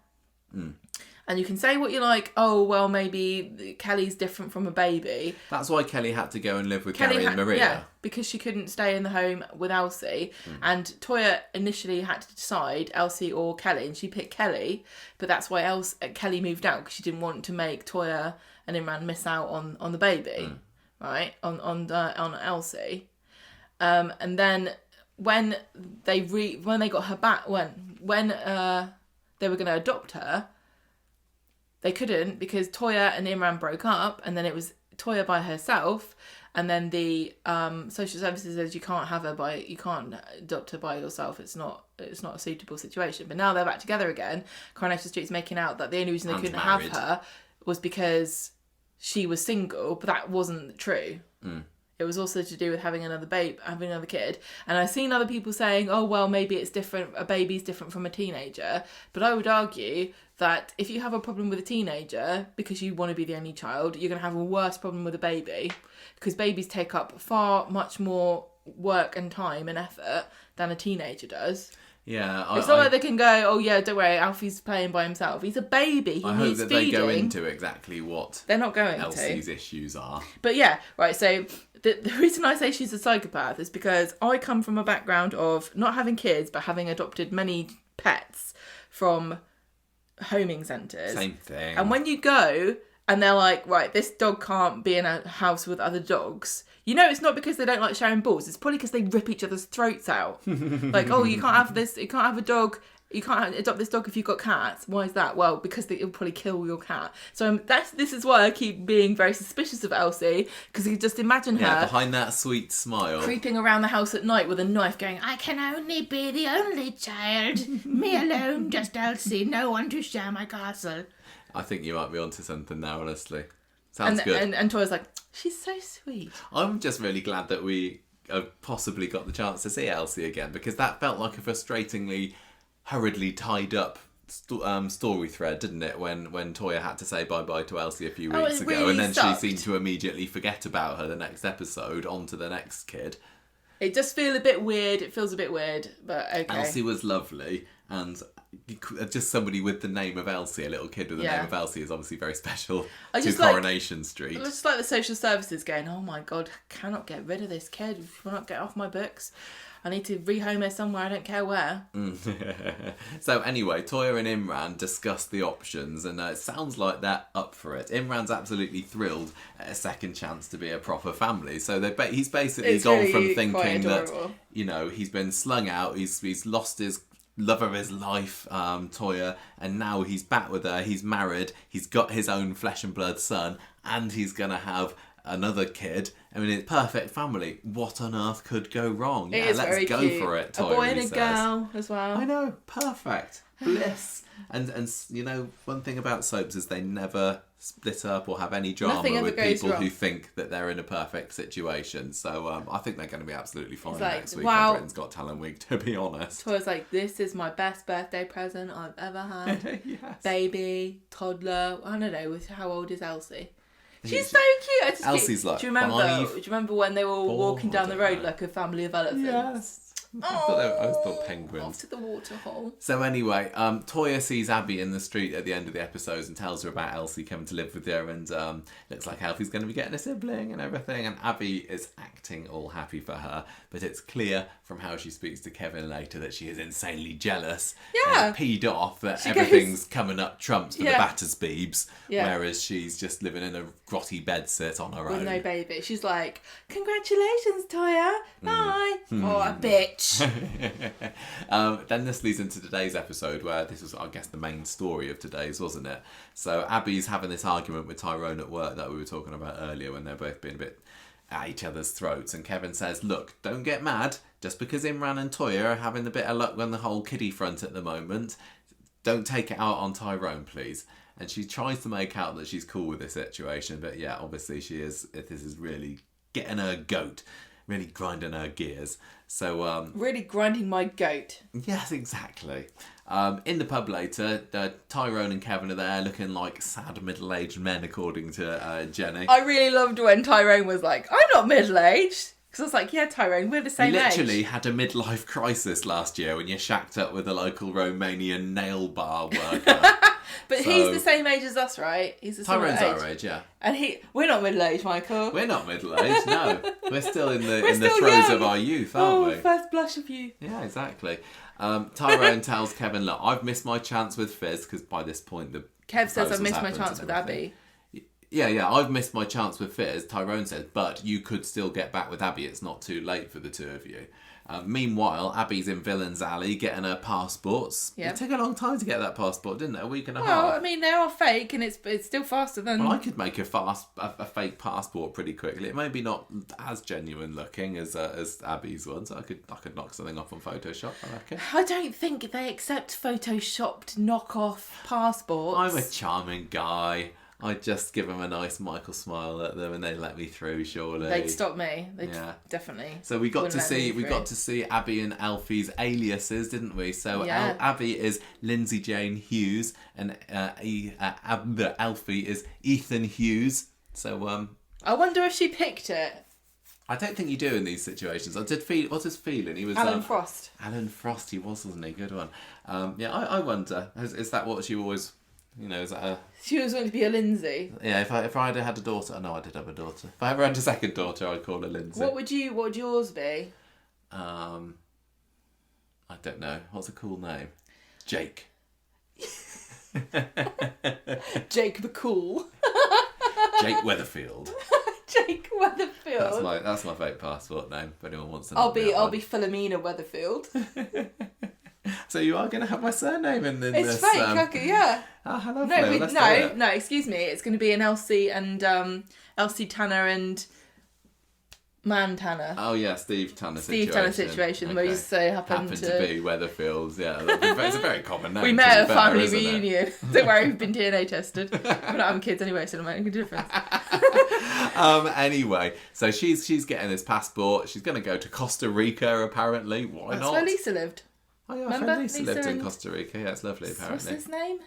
B: And you can say what you like, oh, well, maybe Kelly's different from a baby.
A: That's why Kelly had to go and live with Gary and Maria.
B: Yeah, because she couldn't stay in the home with Elsie. And Toya initially had to decide Elsie or Kelly, and she picked Kelly. But that's why Kelly moved out, because she didn't want to make Toya and Imran miss out on the baby, right? On Elsie. And then when they got her back, when they were going to adopt her, they couldn't because Toya and Imran broke up, and then it was Toya by herself, and then the social services says you can't adopt her by yourself. It's not a suitable situation. But now they're back together again. Coronation Street's making out that the only reason they couldn't have her was because she was single, but that wasn't true. It was also to do with having another kid. And I've seen other people saying, oh, well, maybe it's different. A baby's different from a teenager. But I would argue that if you have a problem with a teenager because you want to be the only child, you're going to have a worse problem with a baby, because babies take up much more work and time and effort than a teenager does.
A: Yeah,
B: it's not like they can go, oh yeah, don't worry, Alfie's playing by himself. He's a baby. He needs feeding.
A: They go into exactly what
B: they're not going
A: Elsie's issues are.
B: But yeah, right. So the reason I say she's a psychopath is because I come from a background of not having kids, but having adopted many pets from homing centres.
A: Same thing.
B: And when you go and they're like, right, this dog can't be in a house with other dogs. You know, it's not because they don't like sharing balls. It's probably because they rip each other's throats out. Like, oh, you can't have this. You can't have a dog. You can't adopt this dog if you've got cats. Why is that? Well, because it'll probably kill your cat. So this is why I keep being very suspicious of Elsie, because you just imagine her
A: behind that sweet smile,
B: creeping around the house at night with a knife, going,
C: I can only be the only child. Me alone, just Elsie. No one to share my castle.
A: I think you might be onto something now, honestly. Sounds good.
B: And Toya's like, she's so sweet.
A: I'm just really glad that we possibly got the chance to see Elsie again, because that felt like a frustratingly, hurriedly tied up story thread, didn't it, when Toya had to say bye-bye to Elsie a few
B: Oh,
A: weeks
B: it
A: ago,
B: really
A: and then
B: sucked.
A: she seemed to immediately forget about her the next episode, on to the next kid.
B: It does feel a bit weird. It feels a bit weird, but okay.
A: Elsie was lovely, and just somebody with the name of Elsie, a little kid with the name of Elsie, is obviously very special to Coronation Street.
B: It's just like the social services going, oh my god, I cannot get rid of this kid. If you will not get off my books, I need to rehome her somewhere, I don't care where.
A: So anyway, Toya and Imran discuss the options, and it sounds like they're up for it. Imran's absolutely thrilled at a second chance to be a proper family. So he's basically gone
B: really
A: from
B: quite
A: thinking that,
B: adorable.
A: you know, he's been slung out, he's lost his love of his life, Toya, and now he's back with her, he's married, he's got his own flesh and blood son, and he's gonna have another kid. I mean, it's perfect family. What on earth could go wrong?
B: It is
A: let's
B: very
A: go
B: cute.
A: for it, Toya,
B: A boy and
A: he
B: a
A: says.
B: girl as well.
A: I know, perfect, bliss. And you know, one thing about soaps is they never split up or have any drama
B: Nothing ever
A: with
B: goes
A: people
B: wrong.
A: who think that they're in a perfect situation. So I think they're going to be absolutely fine
B: It's like,
A: next week
B: wow.
A: on Britain's Got Talent Week, to be honest.
B: Toya's like, this is my best birthday present I've ever had.
A: Yes.
B: Baby, toddler, I don't know, how old is Elsie? She's
A: She's-
B: so cute. I just
A: Elsie's
B: keep-
A: like
B: do you remember?
A: 5,
B: Do you remember when they were all
A: 4,
B: walking down
A: I
B: the
A: don't
B: road
A: know.
B: like a family of elephants?
A: Yes. I was
B: Oh,
A: thought penguins.
B: off to the waterhole.
A: So anyway, Toya sees Abby in the street at the end of the episodes and tells her about Elsie coming to live with her, and looks like Alfie's going to be getting a sibling and everything, and Abby is acting all happy for her, but it's clear from how she speaks to Kevin later that she is insanely jealous
B: Yeah.
A: and peed off that
B: She
A: everything's coming up trumps for the
B: Yeah.
A: Battersbeebs,
B: Yeah.
A: whereas she's just living in a grotty bedsit on her
B: With
A: own.
B: no baby. She's like, congratulations, Toya. Bye.
A: Hmm.
B: Oh, a bitch.
A: Then this leads into today's episode, where this was, I guess, the main story of today's, wasn't it? So Abby's having this argument with Tyrone at work that we were talking about earlier, when they're both being a bit at each other's throats, and Kevin says, look, don't get mad, just because Imran and Toya are having a bit of luck on the whole kiddie front at the moment, don't take it out on Tyrone, please. And she tries to make out that she's cool with this situation, but yeah, obviously she is. This is really getting her goat, really grinding her gears. So
B: Really grinding my goat.
A: yes, exactly. In the pub later, Tyrone and Kevin are there looking like sad middle-aged men, according to Jenny.
B: I really loved when Tyrone was like, I'm not middle-aged. Because I was like, yeah, Tyrone, we're the same
A: You
B: age.
A: literally had a midlife crisis last year when you shacked up with a local Romanian nail bar worker.
B: But
A: So-
B: he's the same age as us, right? He's the same
A: Tyrone's
B: age.
A: our age, yeah.
B: And we're not middle-aged, Michael.
A: We're not middle-aged, no. We're still in the
B: We're
A: in the
B: still
A: throes
B: young.
A: of our youth, aren't we?
B: First blush of you.
A: Yeah, exactly. Tyrone tells Kevin, look, I've missed my chance with Fizz, because by this point the
B: Kev says I've
A: proposal's
B: missed my
A: happened
B: chance
A: and
B: with
A: everything.
B: Abby.
A: Yeah, I've missed my chance with Fizz, Tyrone says, but you could still get back with Abby. It's not too late for the two of you. Meanwhile, Abby's in Villain's Alley getting her passports.
B: Yep.
A: It took a long time to get that passport, didn't it? A week and a
B: Well,
A: half.
B: I mean, they are fake, and it's still faster than...
A: Well, I could make a fake passport pretty quickly. It may be not as genuine looking as Abby's one, so I could knock something off on Photoshop, I reckon.
B: I don't think they accept photoshopped knockoff passports.
A: I'm a charming guy. I'd just give them a nice Michael smile at them, and they'd let me through. Surely
B: They'd stop me. They'd
A: Yeah.
B: definitely.
A: So we got
B: wouldn't
A: to
B: let
A: see
B: me through.
A: Abby and Alfie's aliases, didn't we? So
B: Yeah.
A: Abby is Lindsay Jane Hughes, and Alfie is Ethan Hughes. So
B: I wonder if she picked it.
A: I don't think you do in these situations. What's his feeling? He was
B: Alan Frost.
A: Alan Frost. He wasn't he? Good one. Yeah, I wonder. Is that what she always? You know, is that a...
B: She was going to be a Lindsay.
A: Yeah, if I had a daughter... No, I did have a daughter. If I ever had a second daughter, I'd call her Lindsay.
B: What would yours be?
A: I don't know. What's a cool name? Jake.
B: Jake McCool.
A: Jake Weatherfield.
B: Jake Weatherfield.
A: That's my fake passport name, if anyone wants to know.
B: I'll be Philomena Weatherfield.
A: So you are going to have my surname in this...
B: It's fake, okay, yeah.
A: Oh, hello,
B: No,
A: Phil. Let's do it.
B: no, excuse me. It's going to be an Elsie and Elsie Tanner and Man Tanner.
A: Oh yeah, Steve Tanner situation.
B: Steve Tanner situation where you so happen
A: to be Weatherfields. Yeah, it's a very common name.
B: We
A: to
B: met at
A: be
B: a
A: fair,
B: family
A: isn't it?
B: reunion. Don't worry, we've been DNA tested. We're not having kids anyway, so it don't make a difference.
A: Anyway, so she's getting this passport. She's going to go to Costa Rica, apparently. Why
B: That's
A: not?
B: where Lisa lived.
A: Oh yeah,
B: Remember?
A: my friend Lisa lived
B: Lisa
A: in
B: and-
A: Costa Rica. Yeah, it's lovely apparently.
B: What's his name?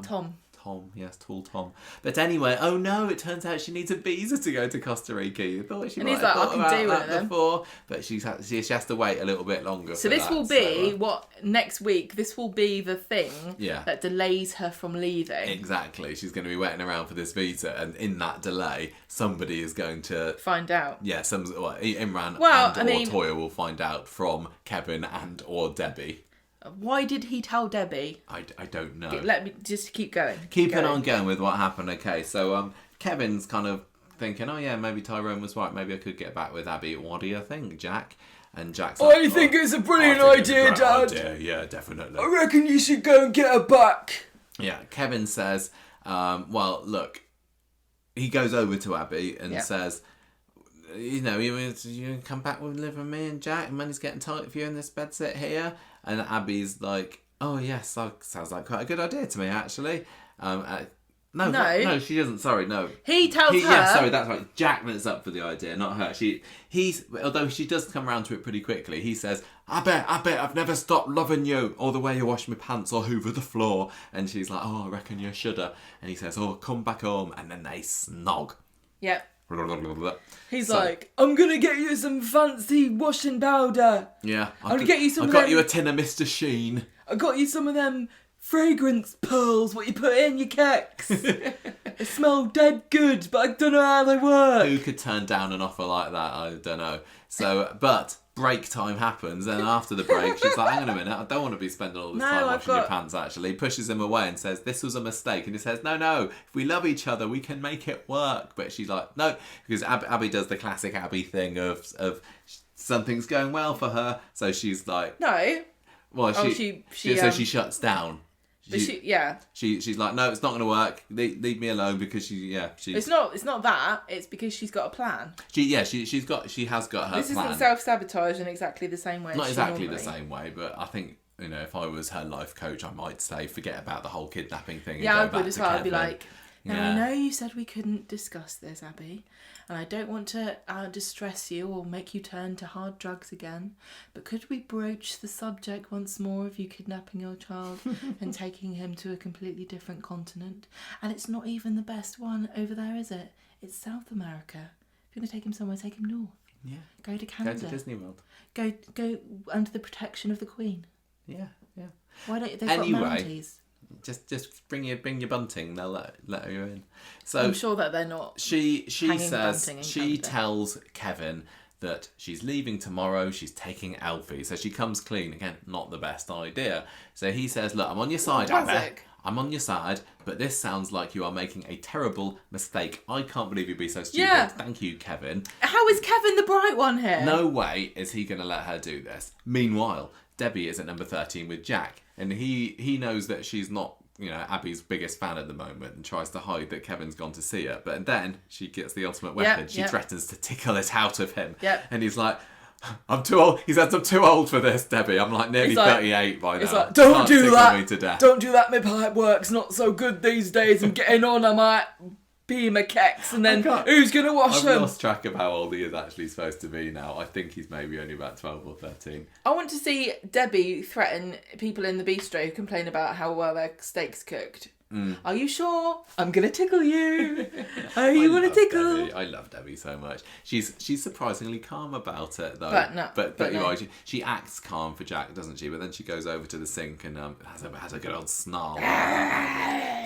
B: Tom.
A: Tom, yes, tall Tom. But anyway, oh no, it turns out she needs a visa to go to Costa Rica. You thought she
B: And
A: might
B: he's
A: have
B: like,
A: thought
B: I can
A: about
B: do
A: that
B: it then.
A: before, but she has to wait a little bit longer.
B: So
A: for
B: this
A: that,
B: will be
A: so,
B: next week. This will be the thing
A: Yeah.
B: that delays her from leaving.
A: Exactly. She's going to be waiting around for this visa, and in that delay, somebody is going to
B: Find out.
A: Yeah, Imran
B: Well,
A: and
B: I
A: or
B: mean-
A: Toya will find out from Kevin and or Debbie.
B: Why did he tell Debbie?
A: I don't know.
B: Let me just keep going.
A: Keeping on going with what happened. Okay, so Kevin's kind of thinking, oh yeah, maybe Tyrone was right. Maybe I could get back with Abby. What do you think, Jack? And Jack's like,
D: I think it's a brilliant
A: I think it's a
D: idea,
A: great
D: Dad.
A: idea. Yeah, definitely.
D: I reckon you should go and get her back.
A: Yeah, Kevin says, well, look, he goes over to Abby and says, you know, you come back with live with me and Jack, money's getting tight for you in this bedsit here. And Abby's like, oh yes, that sounds like quite a good idea to me, actually. No, she doesn't. Sorry, no.
B: He tells her.
A: Yeah, sorry, that's right. Jack that's up for the idea, not her. Although she does come around to it pretty quickly. He says, I bet I've never stopped loving you, or the way you wash my pants or hoover the floor. And she's like, oh, I reckon you shoulda. And he says, oh, come back home. And then they snog.
B: Yep. He's
A: So-
B: like,
D: I'm gonna get you some fancy washing powder.
A: Yeah,
D: I'll get you some
A: I
D: of
A: got
D: them-
A: you a tin of Mr. Sheen.
D: I got you some of them fragrance pearls, what you put in your keks. They smell dead good, but I don't know how they work.
A: Who could turn down an offer like that? I don't know. So, but break time happens, and after the break, she's like, hang on a minute, I don't want to be spending all this
B: No,
A: time
B: I've
A: washing your
B: got-
A: pants, actually. Pushes him away and says, this was a mistake. And he says, no, if we love each other, we can make it work. But she's like, no, because Abby does the classic Abby thing of something's going well for her. So she's like,
B: no.
A: well,
B: Oh,
A: she
B: she
A: shuts down.
B: But
A: She's like, no, it's not going to work. Leave me alone because
B: It's not that. It's because she's got a plan.
A: she has got her
B: This
A: plan.
B: isn't self-sabotage in exactly the same way.
A: Not
B: as
A: exactly
B: she
A: the
B: normally-
A: same way, but I think, you know, if I was her life coach, I might say forget about the whole kidnapping thing.
B: Yeah, I
A: and go
B: would
A: back
B: as
A: to
B: well. I'd be
A: Kevin.
B: like, now
A: Yeah.
B: I know you said we couldn't discuss this, Abby, and I don't want to distress you or make you turn to hard drugs again, but could we broach the subject once more of you kidnapping your child and taking him to a completely different continent? And it's not even the best one over there, is it? It's South America. If you're going to take him somewhere, take him north.
A: Yeah.
B: Go to
A: Go
B: Canada.
A: to Disney World.
B: Go under the protection of the Queen.
A: Yeah.
B: Why don't they've
A: Anyway.
B: got Mounties?
A: Just bring your bunting. They'll let you in. So
B: I'm sure that they're not.
A: she
B: hanging
A: says
B: bunting in
A: she
B: Canada.
A: tells Kevin that she's leaving tomorrow. She's taking Alfie. So she comes clean again. Not the best idea. So he says, look, I'm on your side, Abby.
B: Classic.
A: I'm on your side, but this sounds like you are making a terrible mistake. I can't believe you'd be so stupid.
B: Yeah.
A: Thank you, Kevin.
B: How is Kevin the bright one here?
A: No way is he going to let her do this. Meanwhile, Debbie is at number 13 with Jack, and he knows that she's not, you know, Abby's biggest fan at the moment and tries to hide that Kevin's gone to see her. But then she gets the ultimate weapon. She threatens to tickle it out of him.
B: Yep.
A: And he's like, I'm too old. He says, I'm too old for this, Debbie. I'm like nearly
B: It's like-
A: 38 by now.
D: It's like, don't
A: Can't
D: do
A: tickle
D: that.
A: me to death.
D: Don't do that. My pipework's not so good these days. I'm getting on. I might pee my keks, and then
A: can't-
D: who's gonna wash
A: I've
D: them?
A: lost track of how old he is actually supposed to be now. I think he's maybe only about 12 or 13.
B: I want to see Debbie threaten people in the bistro who complain about how well their steak's cooked. Are you sure? I'm gonna tickle you. Are you gonna
A: love
B: tickle?
A: Debbie. I love Debbie so much. She's surprisingly calm about it though.
B: But
A: you're
B: no.
A: right. She acts calm for Jack, doesn't she? But then she goes over to the sink and has a good old snarl.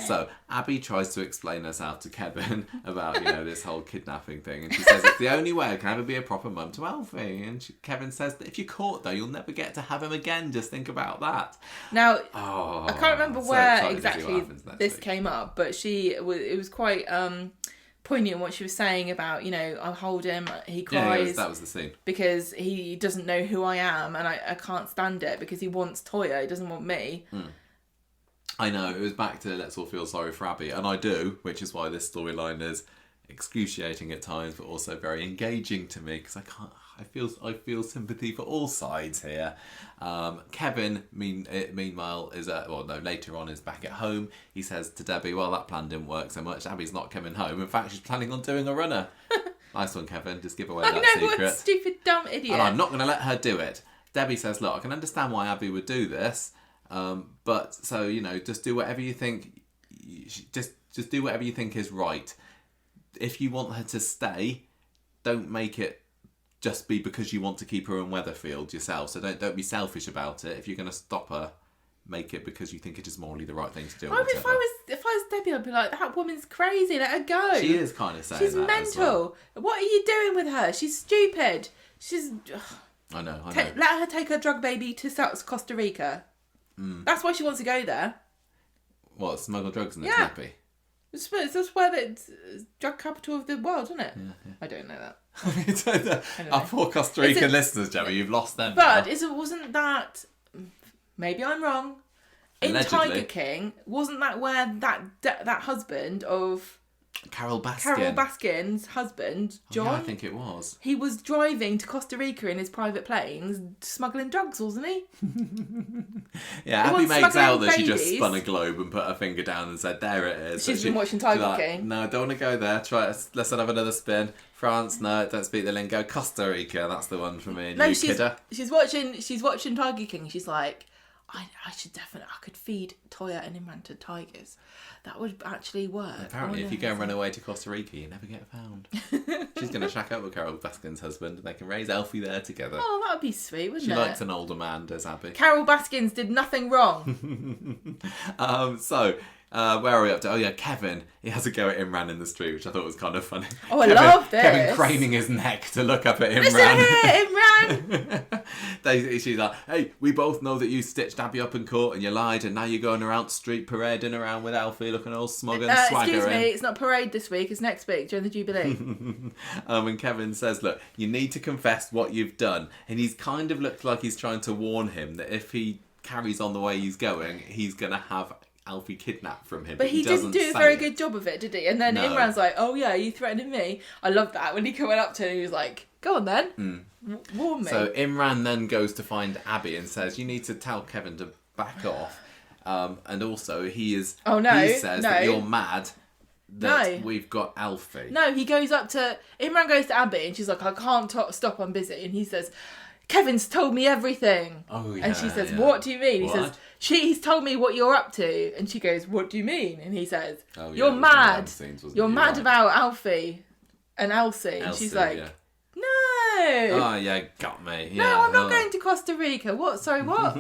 A: So Abby tries to explain herself to Kevin about this whole kidnapping thing, and she says it's the only way I can ever be a proper mum to Alfie. And Kevin says that if you're caught though, you'll never get to have him again. Just think about that.
B: Now,
A: Oh,
B: I can't remember
A: so
B: where
A: excited to see what
B: exactly
A: happens next
B: this
A: week.
B: came up, but it was quite poignant what she was saying about, I hold him, he cries
A: that was the scene.
B: because he doesn't know who I am, and I can't stand it because he wants Toya, he doesn't want me.
A: I know, it was back to let's all feel sorry for Abby, and I do, which is why this storyline is excruciating at times, but also very engaging to me because I feel sympathy for all sides here. Kevin, meanwhile, later on is back at home. He says to Debbie, well, that plan didn't work so much. Abby's not coming home. In fact, she's planning on doing a runner. Nice one, Kevin. Just give away
B: I
A: that
B: know,
A: secret.
B: what a stupid, dumb idiot.
A: And I'm not going to let her do it. Debbie says, look, I can understand why Abby would do this, but so, just do whatever you think. Just do whatever you think is right. If you want her to stay, don't make it just be because you want to keep her in Weatherfield yourself. So don't be selfish about it. If you're going to stop her, make it because you think it is morally the right thing to do.
B: If I was Debbie, I'd be like, that woman's crazy. Let her go.
A: She is kind of saying
B: she's
A: that.
B: mental.
A: As well.
B: What are you doing with her? She's stupid. She's.
A: I know.
B: Let her take her drug baby to Costa Rica. That's why she wants to go there.
A: What, smuggle drugs in the
B: Yeah.
A: Snappy?
B: That's where the drug capital of the world, isn't it?
A: Yeah.
B: I don't know that. I don't
A: Our
B: know.
A: poor Costa Rican listeners, Gemma, you've lost them.
B: But
A: now.
B: wasn't that... Maybe I'm wrong. In
A: Allegedly.
B: Tiger King, wasn't that where that husband of...
A: Carol Baskin.
B: Carol Baskin's husband, John?
A: Yeah, I think it was.
B: He was driving to Costa Rica in his private planes, smuggling drugs, wasn't he?
A: Yeah,
B: He
A: Abby
B: was
A: makes out
B: smuggling
A: that she just
B: babies.
A: spun a globe and put her finger down and said, there it is.
B: She's
A: But
B: been watching Tiger
A: she's like,
B: King.
A: No, I don't want to go there. Let's have another spin. France, no, don't speak the lingo. Costa Rica, that's the one for me.
B: No,
A: You
B: she's
A: kidder.
B: watching Tiger King. She's like, I could feed Toya and Imran to tigers. That would actually work.
A: Apparently, if you go and run away to Costa Rica, you never get found. She's going to shack up with Carol Baskin's husband and they can raise Alfie there together.
B: Oh, that would be sweet, wouldn't
A: She
B: it?
A: likes an older man, does Abby.
B: Carol Baskins did nothing wrong.
A: Where are we up to? Oh yeah, Kevin. He has a go at Imran in the street, which I thought was kind of funny.
B: Oh, I love this.
A: Kevin craning his neck to look up at Imran.
B: Listen here, Imran.
A: She's like, hey, we both know that you stitched Abby up in court and you lied and now you're going around street parading around with Alfie looking all smug and swaggering.
B: Excuse me, it's not parade this week, it's next week during the Jubilee.
A: And Kevin says, look, you need to confess what you've done. And he's kind of looked like he's trying to warn him that if he carries on the way he's going, he's going to have Alfie kidnapped from him.
B: But he didn't do a very good job of it, did he? And then
A: No.
B: Imran's like, oh yeah, you threatening me? I love that. When he went up to him, he was like, go on then. Warn me.
A: So Imran then goes to find Abby and says, you need to tell Kevin to back off. And also, he says that you're mad that we've got Alfie.
B: No, Imran goes to Abby and she's like, I can't stop, I'm busy. And he says, Kevin's told me everything.
A: Oh, yeah.
B: And she says,
A: yeah.
B: what do you mean?
A: What?
B: He says, he's told me what you're up to. And she goes, what do you mean? And he says,
A: Oh, yeah,
B: you're
A: it was one of
B: mad.
A: them scenes, wasn't
B: You're
A: it?
B: mad
A: right.
B: about Alfie and Elsie. And she's like,
A: yeah.
B: no.
A: Oh, yeah, got me. Yeah,
B: No, I'm not going to Costa Rica. What? Sorry, what?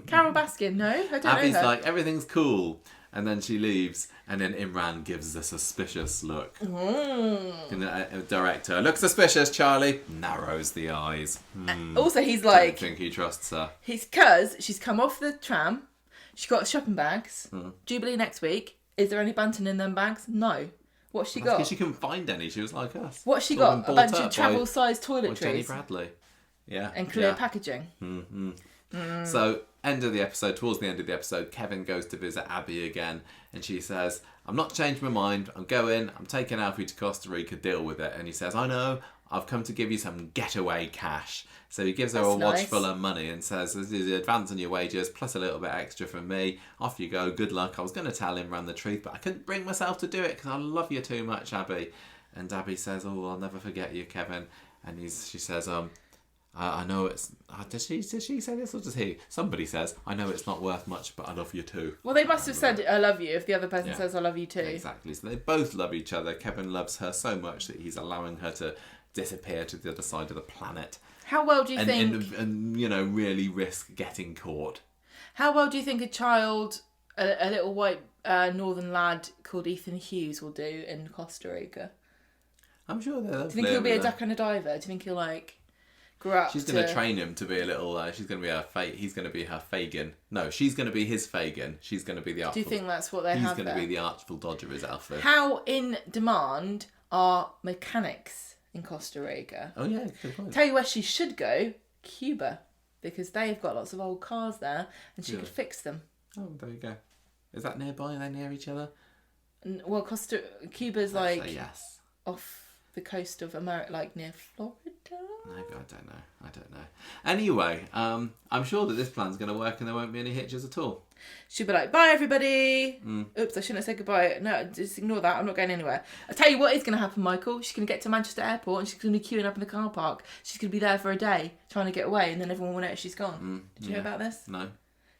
B: Carol Baskin, no? I don't
A: Abby's
B: know her.
A: like, everything's cool. And then she leaves, and then Imran gives a suspicious look. And the director, look suspicious, Charlie. Narrows the eyes.
B: Also, he's
A: Don't
B: like,
A: think he trusts her.
B: because she's come off the tram, she's got shopping bags, Jubilee next week. Is there any bunting in them bags? No. What's she got?
A: Because she couldn't find any. She was like us.
B: What's she
A: It's all
B: got?
A: been
B: A bunch
A: bought
B: of
A: up
B: travel-sized
A: by Jenny
B: toiletries
A: Bradley. Yeah.
B: and clear
A: yeah.
B: packaging.
A: So, towards the end of the episode, Kevin goes to visit Abby again, and she says, I'm not changed my mind, I'm taking Alfie to Costa Rica, deal with it. And he says, I know, I've come to give you some getaway cash. So he gives her
B: That's
A: a wad
B: nice.
A: full of money and says, this is the advance on your wages, plus a little bit extra from me. Off you go, good luck. I was going to tell Imran the truth, but I couldn't bring myself to do it because I love you too much, Abby. And Abby says, oh, I'll never forget you, Kevin. And she says, I know it's... Did she say this or just he? Somebody says, I know it's not worth much, but I love you too.
B: Well, they must have said, I love you, if the other person
A: Yeah.
B: says, I love you too.
A: Exactly. So they both love each other. Kevin loves her so much that he's allowing her to disappear to the other side of the planet.
B: How well do you think...
A: And really risk getting caught.
B: How well do you think a child, a little white northern lad called Ethan Hughes will do in Costa Rica?
A: I'm sure they're lovely.
B: Do you think he'll be a
A: over there.
B: duck and a diver? Do you think he'll grow up
A: She's going to train him to be a little... she's going to be he's going to be her Fagin. No, she's going to be his Fagin. She's going to be the artful...
B: Do you think that's what they
A: He's
B: have
A: going to
B: there?
A: be the artful dodger, is Alfie.
B: How in demand are mechanics in Costa Rica?
A: Oh, yeah, good point.
B: Tell you where she should go, Cuba. Because they've got lots of old cars there and she
A: Yeah.
B: could fix them.
A: Oh, there you go. Is that nearby? Are they near each other?
B: Well, Cuba's
A: Actually,
B: like
A: yes.
B: off the coast of America, like near Florida.
A: Maybe, I don't know. Anyway, I'm sure that this plan's going to work and there won't be any hitches at all.
B: She'll be like, bye everybody. Oops, I shouldn't have said goodbye. No, just ignore that. I'm not going anywhere. I tell you what is going to happen, Michael. She's going to get to Manchester Airport and she's going to be queuing up in the car park. She's going to be there for a day trying to get away, and then everyone will notice she's gone. Did you hear about this?
A: No.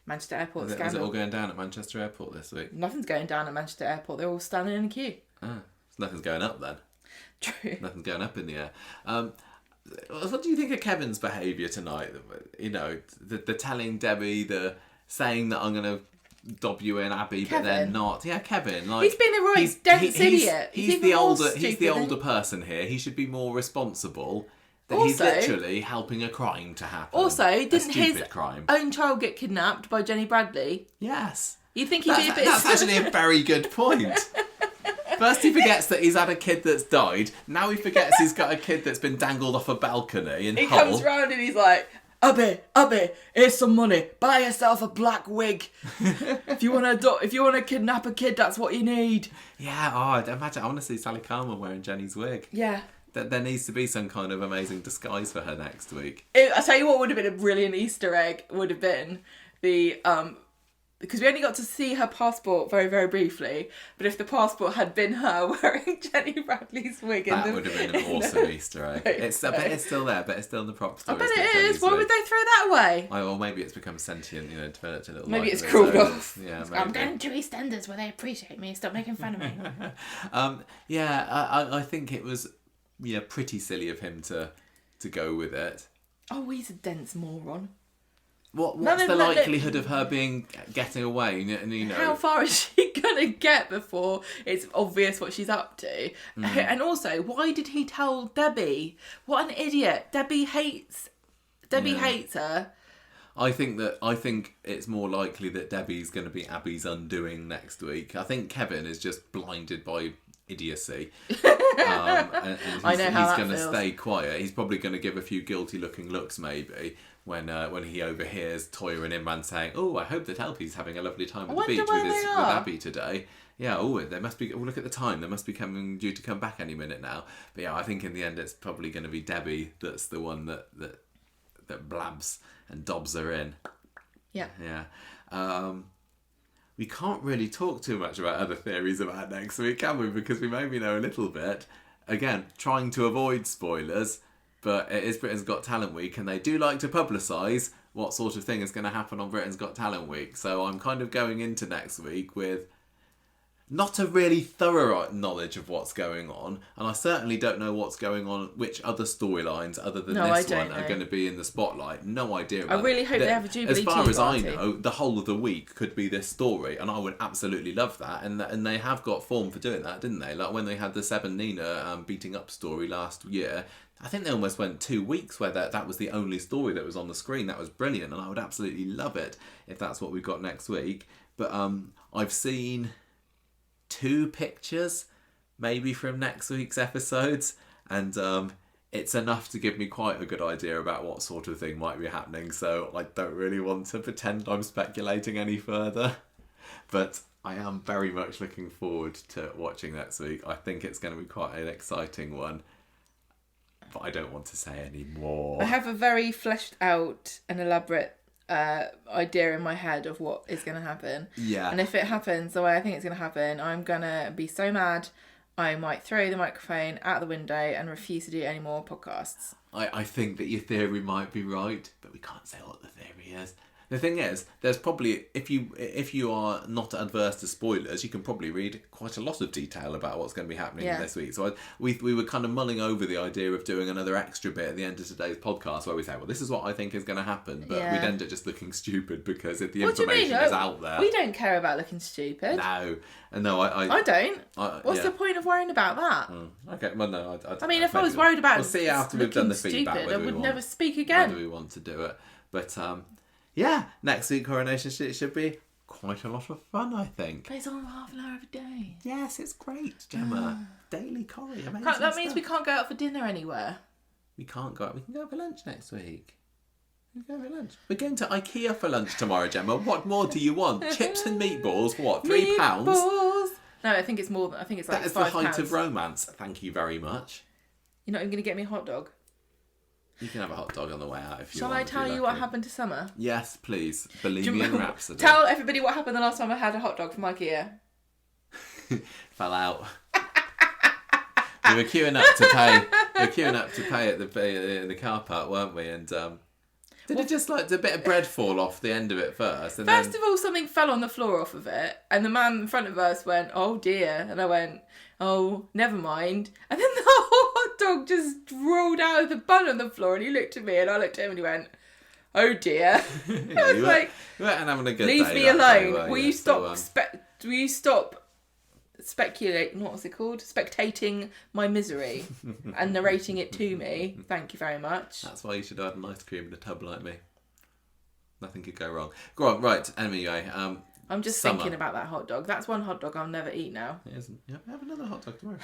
B: Manchester Airport
A: Is it
B: scandal.
A: all going down at Manchester Airport this week?
B: Nothing's going down at Manchester Airport. They're all standing in a queue.
A: So nothing's going up then.
B: True.
A: Nothing's going up in the air. What do you think of Kevin's behaviour tonight? You know, the telling Debbie, the saying that I'm going to dob you in, Abby, but then not. Yeah, Kevin. Like,
B: He's been a right dense idiot.
A: He's the older person here. He should be more responsible. That he's literally helping a crime to happen.
B: Also, didn't his
A: crime.
B: own child get kidnapped by Jenny Bradley?
A: Yes.
B: You think he'd be a bit...
A: That's actually a very good point. First he forgets that he's had a kid that's died. Now he forgets he's got a kid that's been dangled off a balcony in
B: He
A: Hull.
B: comes round and he's like,
D: Abby, here's some money. Buy yourself a black wig. if you want to kidnap a kid, that's what you need.
A: Yeah, I want to see Sally Carman wearing Jenny's wig.
B: yeah.
A: There needs to be some kind of amazing disguise for her next week.
B: I tell you what would have been a brilliant Easter egg would have been the because we only got to see her passport very, very briefly, but if the passport had been her wearing Jenny Bradley's wig,
A: That would have been an awesome Easter egg. I bet it's still there, but it's still in the prop store.
B: I bet it is. Why would they throw that away?
A: Or maybe it's become sentient, developed a little.
B: Maybe
A: life
B: it's
A: of its
B: crawled
A: own.
B: off.
A: Yeah,
C: I'm
A: maybe.
C: going to EastEnders where they appreciate me. Stop making fun of me.
A: I think it was pretty silly of him to go with it.
B: Oh, he's a dense moron.
A: What's the likelihood of her getting away? And
B: How far is she gonna get before it's obvious what she's up to? And also, why did he tell Debbie? What an idiot! Debbie hates her.
A: I think it's more likely that Debbie's going to be Abby's undoing next week. I think Kevin is just blinded by idiocy. And
B: I know how
A: he's
B: that
A: going to
B: feels.
A: stay quiet. He's probably going to give a few guilty-looking looks, maybe, when he overhears Toya and Imran saying, "Oh, I hope that Alfie's having a lovely time at the beach with Abby today." Yeah, they must be. Oh, look at the time. They must be due to come back any minute now. But yeah, I think in the end it's probably going to be Debbie that's the one that blabs and dobs her in.
B: Yeah.
A: Yeah. We can't really talk too much about other theories about next week, can we? Because we maybe know a little bit. Again, trying to avoid spoilers, but it is Britain's Got Talent Week, and they do like to publicise what sort of thing is going to happen on Britain's Got Talent Week. So I'm kind of going into next week with not a really thorough knowledge of what's going on, and I certainly don't know what's going on, which other storylines other than this one are going to be in the spotlight. No idea about
B: I really hope they have a Jubilee
A: As far
B: tea
A: as I
B: party.
A: know, the whole of the week could be this story, and I would absolutely love that, and they have got form for doing that, didn't they? Like when they had the Seven Nina beating up story last year, I think they almost went 2 weeks where that was the only story that was on the screen. That was brilliant, and I would absolutely love it if that's what we've got next week. But I've seen 2 pictures maybe from next week's episodes, and it's enough to give me quite a good idea about what sort of thing might be happening, so I don't really want to pretend I'm speculating any further, but I am very much looking forward to watching next week. I think it's going to be quite an exciting one, but I don't want to say any more.
B: I have a very fleshed out and elaborate idea in my head of what is going to happen.
A: Yeah.
B: And if it happens the way I think it's going to happen, I'm going to be so mad I might throw the microphone out the window and refuse to do any more podcasts.
A: I think that your theory might be right, but we can't say what the theory is. The thing is, there's probably, if you are not adverse to spoilers, you can probably read quite a lot of detail about what's going to be happening this week. So we were kind of mulling over the idea of doing another extra bit at the end of today's podcast where we say, well, this is what I think is going to happen, but we'd end up just looking stupid because if the information is out there.
B: We don't care about looking stupid.
A: No,
B: I don't. What's the point of worrying about that?
A: Okay, well, no.
B: I mean, if I was worried about
A: we'll see after we've done the feedback
B: stupid, I
A: whether
B: would never speak again.
A: Whether we want to do it. But yeah, next week Coronation Street should be quite a lot of fun, I think.
B: But it's on half an hour of a day.
A: Yes, it's great, Gemma. Daily Corrie, amazing
B: That means
A: stuff.
B: we can't go out for dinner anywhere.
A: We can't go out. We can go out for lunch next week. We can go out for lunch. We're going to IKEA for lunch tomorrow, Gemma. What more do you want? Chips and meatballs, what, £3?
B: Meatballs. No, I think it's more. I think it's like
A: That is
B: £5.
A: the height of romance. Thank you very much.
B: You're not even going to get me a hot dog?
A: You can have a hot dog on the way out if you
B: Shall
A: want.
B: I tell you what happened to Summer?
A: Yes, please. Bohemian Rhapsody.
B: Tell everybody what happened the last time I had a hot dog from IKEA.
A: Fell out. We were queuing up to pay. At the car park, weren't we? And did it just like, did a bit of bread fall off the end of it first? And
B: First of all, something fell on the floor off of it, and the man in front of us went, "Oh dear," and I went, "Oh, never mind." And then the whole hot dog just rolled out of the bun on the floor, and he looked at me, and I looked at him, and he went, "Oh dear."
A: yeah,
B: I was like,
A: you weren't having a good
B: "Leave
A: day
B: me
A: that day,
B: alone.
A: were
B: Will
A: you?
B: you stop?
A: So,
B: Will you stop?" Speculating, what was it called? Spectating my misery and narrating it to me. Thank you very much.
A: That's why you should have had an ice cream in a tub like me. Nothing could go wrong. Go on, right. Anyway,
B: I'm just
A: Summer.
B: thinking about that hot dog. That's one hot dog I'll never eat now.
A: It isn't. Yeah, have another hot dog tomorrow.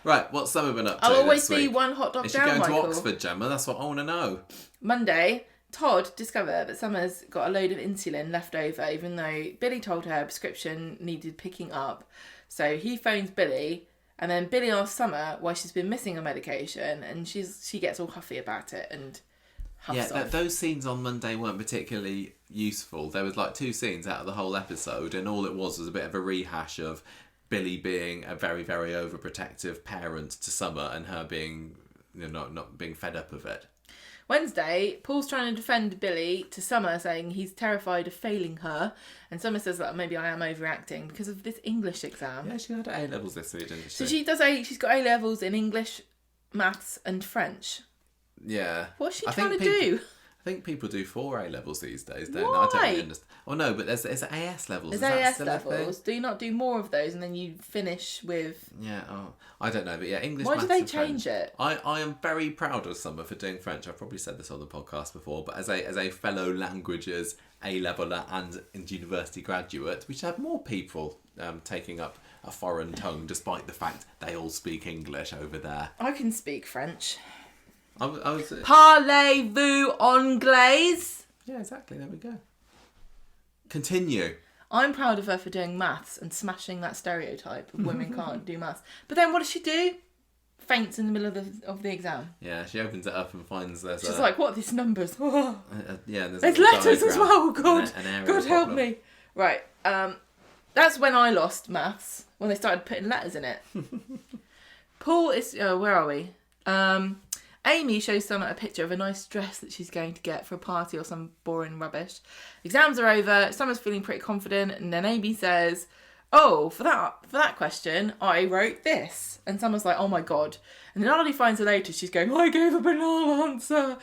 A: Right, what's Summer been up to?
B: I'll always
A: this
B: be
A: week?
B: one hot dog
A: Is she
B: down,
A: going
B: Michael.
A: to Oxford, Gemma? That's what I want to know.
B: Monday, Todd discovered that Summer's got a load of insulin left over, even though Billy told her her prescription needed picking up. So he phones Billy, and then Billy asks Summer why she's been missing her medication, and she gets all huffy about it and huffs off.
A: Those scenes on Monday weren't particularly useful. There was like 2 scenes out of the whole episode, and all it was a bit of a rehash of Billy being a very, very overprotective parent to Summer, and her being, not being fed up of it.
B: Wednesday, Paul's trying to defend Billy to Summer, saying he's terrified of failing her. And Summer says that maybe I am overacting because of this English exam.
A: Yeah, she had A-levels this week, didn't she?
B: So she's got A-levels in English, maths and French.
A: Yeah.
B: What's she trying to do?
A: I think people do 4 A-levels these days, don't they?
B: Why?
A: I don't really understand. Oh no, but there's AS levels.
B: There's
A: Is that
B: AS
A: still a thing?
B: levels. Do you not do more of those and then you finish with...
A: Yeah, I don't know, but yeah, English,
B: Why
A: maths
B: do they
A: and
B: change
A: French.
B: it?
A: I am very proud of Summer for doing French. I've probably said this on the podcast before, but as a fellow languages A-leveler and university graduate, we should have more people taking up a foreign tongue, despite the fact they all speak English over there.
B: I can speak French.
A: I was
B: Parlez-vous anglais?
A: yeah, exactly. There we go. Continue.
B: I'm proud of her for doing maths and smashing that stereotype of women can't do maths. But then what does she do? Faints in the middle of the exam.
A: Yeah, she opens it up and finds there's
B: She's like, what are these numbers?
A: yeah, there's
B: There's
A: a
B: letters as
A: diagram
B: well. God,
A: and an area
B: God help
A: problem.
B: me. Right. That's when I lost maths, when they started putting letters in it. Paul is... where are we? Amy shows Summer a picture of a nice dress that she's going to get for a party or some boring rubbish. Exams are over. Summer's feeling pretty confident, and then Amy says, "Oh, for that question, I wrote this." And Summer's like, "Oh my god!" And then Arlie finds her later. She's going, "I gave a banal answer.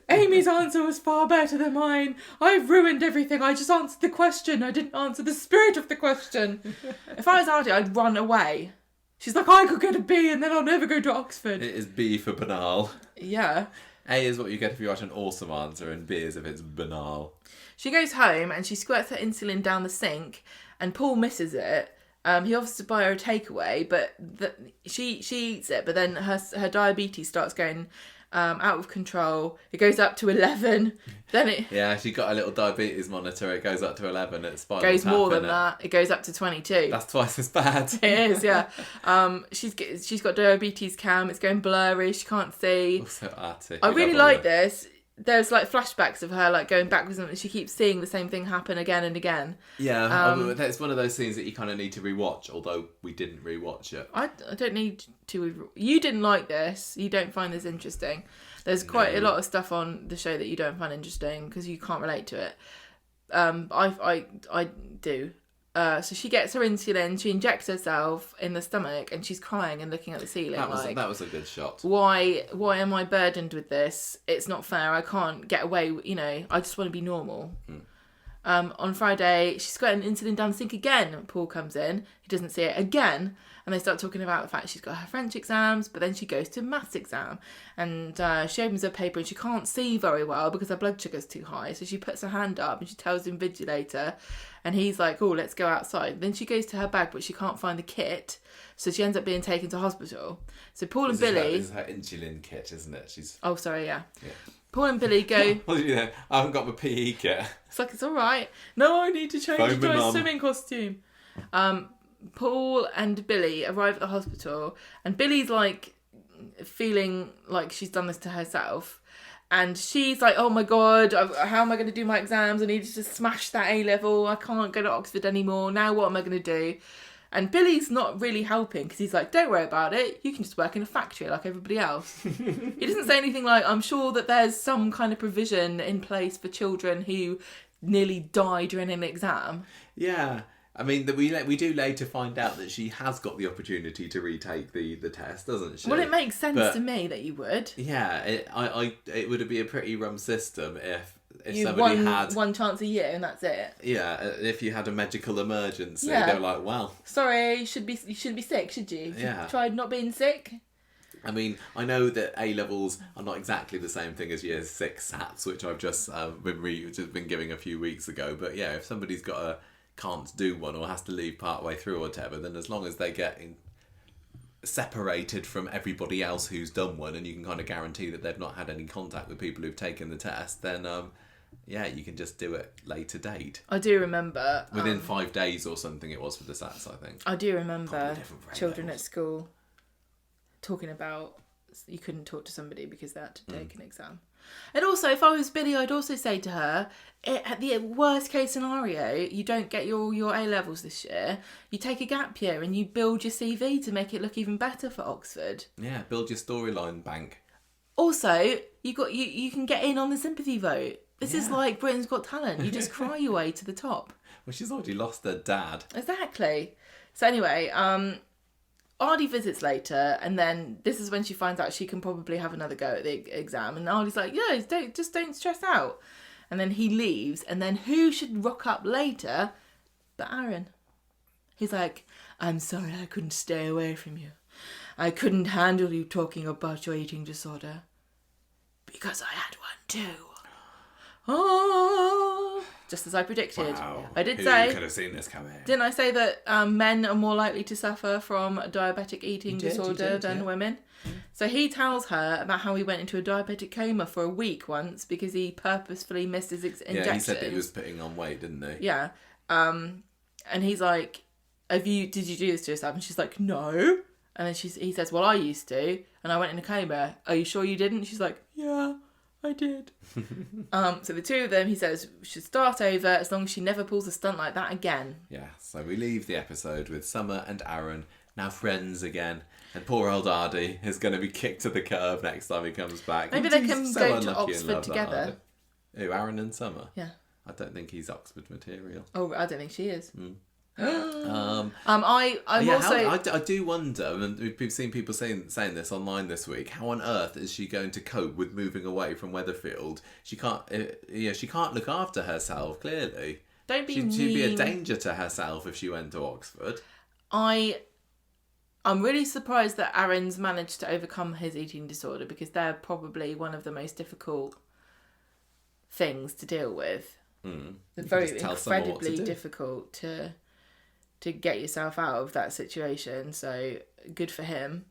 B: Amy's answer was far better than mine. I've ruined everything. I just answered the question. I didn't answer the spirit of the question." If I was Arlie, I'd run away. She's like, "I could get a B and then I'll never go to Oxford."
A: It is B for banal.
B: Yeah.
A: A is what you get if you write an awesome answer, and B is if it's banal.
B: She goes home and she squirts her insulin down the sink, and Paul misses it. He offers to buy her a takeaway, but she eats it, but then her diabetes starts going out of control. It goes up to 11. Then it
A: Yeah, she got a little diabetes monitor. It goes up to 11. It's spinal
B: goes
A: tap,
B: more than
A: innit?
B: that. It goes up to 22.
A: That's twice as bad.
B: It is, yeah. She's got diabetes cam. It's going blurry. She can't see.
A: Also arty.
B: I really like this. There's like flashbacks of her like going backwards, and she keeps seeing the same thing happen again and again.
A: Yeah, it's one of those scenes that you kind of need to rewatch, although we didn't rewatch it.
B: I don't need to. You didn't like this. You don't find this interesting. There's quite a lot of stuff on the show that you don't find interesting because you can't relate to it. I do. So she gets her insulin. She injects herself in the stomach, and she's crying and looking at the ceiling.
A: That was a good shot.
B: Why am I burdened with this? It's not fair. I can't get away. I just want to be normal. On Friday, she's got an insulin down the sink again. Paul comes in. He doesn't see it again. And they start talking about the fact she's got her French exams, but then she goes to maths exam. And she opens her paper and she can't see very well because her blood sugar's too high. So she puts her hand up and she tells the invigilator. And he's like, "Oh, let's go outside." Then she goes to her bag, but she can't find the kit. So she ends up being taken to hospital. So Paul and Billy...
A: This is her insulin kit, isn't it?
B: Oh, sorry, yeah. Paul and Billy go...
A: I haven't got my PE kit.
B: It's like, it's all right. No, I need to change
A: Phone
B: into
A: my
B: a
A: mum.
B: swimming costume. Paul and Billy arrive at the hospital, and Billy's like feeling like she's done this to herself. And she's like, oh my God, how am I going to do my exams? I need to just smash that A-level. I can't go to Oxford anymore. Now what am I going to do? And Billy's not really helping because he's like, don't worry about it. You can just work in a factory like everybody else. He doesn't say anything like, I'm sure that there's some kind of provision in place for children who nearly die during an exam.
A: Yeah. I mean, we do later find out that she has got the opportunity to retake the test, doesn't she?
B: Well, it makes sense to me that you would.
A: Yeah, it would be a pretty rum system if
B: you
A: somebody had
B: one chance a year and that's it.
A: Yeah, if you had a medical emergency,
B: Yeah.
A: they were like, well,
B: sorry, you shouldn't be sick, should you?
A: Yeah.
B: You tried not being sick.
A: I mean, I know that A-levels are not exactly the same thing as Year 6 SATs, which I've just been giving a few weeks ago. But yeah, if somebody's can't do one or has to leave part way through or whatever, then as long as they get separated from everybody else who's done one, and you can kind of guarantee that they've not had any contact with people who've taken the test, then yeah, you can just do it later date.
B: I do remember
A: within 5 days or something it was for the SATs, I think.
B: I do remember
A: different
B: children at school talking about you couldn't talk to somebody because they had to take an exam. And also, if I was Billy, I'd also say to her, at the worst case scenario, you don't get your A-levels this year, you take a gap year and you build your CV to make it look even better for Oxford.
A: Yeah, build your storyline bank.
B: Also, you can get in on the sympathy vote. This is like Britain's Got Talent. You just cry your way to the top.
A: Well, she's already lost her dad.
B: Exactly. So anyway, Ardy visits later, and then this is when she finds out she can probably have another go at the exam. And Ardy's like, yeah, don't stress out. And then he leaves, and then who should rock up later but Aaron? He's like, I'm sorry I couldn't stay away from you. I couldn't handle you talking about your eating disorder. Because I had one too. Oh, just as I predicted.
A: Wow.
B: I did
A: Who
B: say.
A: could have seen this coming?
B: Didn't I say that men are more likely to suffer from a diabetic eating
A: You
B: disorder
A: did,
B: than
A: yeah.
B: women? So he tells her about how he went into a diabetic coma for a week once because he purposefully missed his injections.
A: Yeah, he said that he was putting on weight, didn't he?
B: Yeah. And he's like, did you do this to yourself? And she's like, no. And then he says, well, I used to, and I went in a coma. Are you sure you didn't? She's like, yeah, I did. So the two of them, he says, should start over as long as she never pulls a stunt like that again.
A: Yeah, so we leave the episode with Summer and Aaron now friends again. And poor old Ardy is going to be kicked to the curb next time he comes back.
B: Maybe they can go to Oxford together.
A: Who, Aaron and Summer?
B: Yeah.
A: I don't think he's Oxford material.
B: Oh, I don't think she is.
A: I'm
B: also.
A: I do wonder, and we've seen people saying this online this week. How on earth is she going to cope with moving away from Weatherfield? She can't. She can't look after herself. Clearly,
B: Don't be mean.
A: She'd be a danger to herself if she went to Oxford.
B: I'm really surprised that Aaron's managed to overcome his eating disorder because they're probably one of the most difficult things to deal with. They're very incredibly difficult to get yourself out of that situation. So good for him.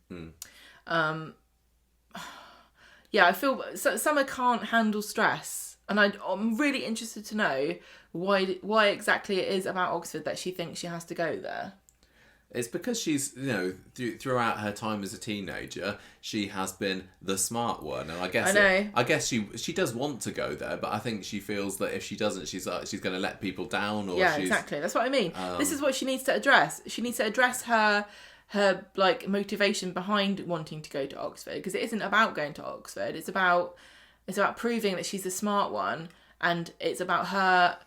B: Yeah, I feel Summer can't handle stress, and I'm really interested to know why exactly it is about Oxford that she thinks she has to go there.
A: It's because she's, throughout her time as a teenager, she has been the smart one, and I guess she does want to go there, but I think she feels that if she doesn't, she's going to let people down. Or
B: yeah, exactly. That's what I mean. This is what she needs to address. She needs to address her like motivation behind wanting to go to Oxford, because it isn't about going to Oxford. It's about proving that she's the smart one, and it's about her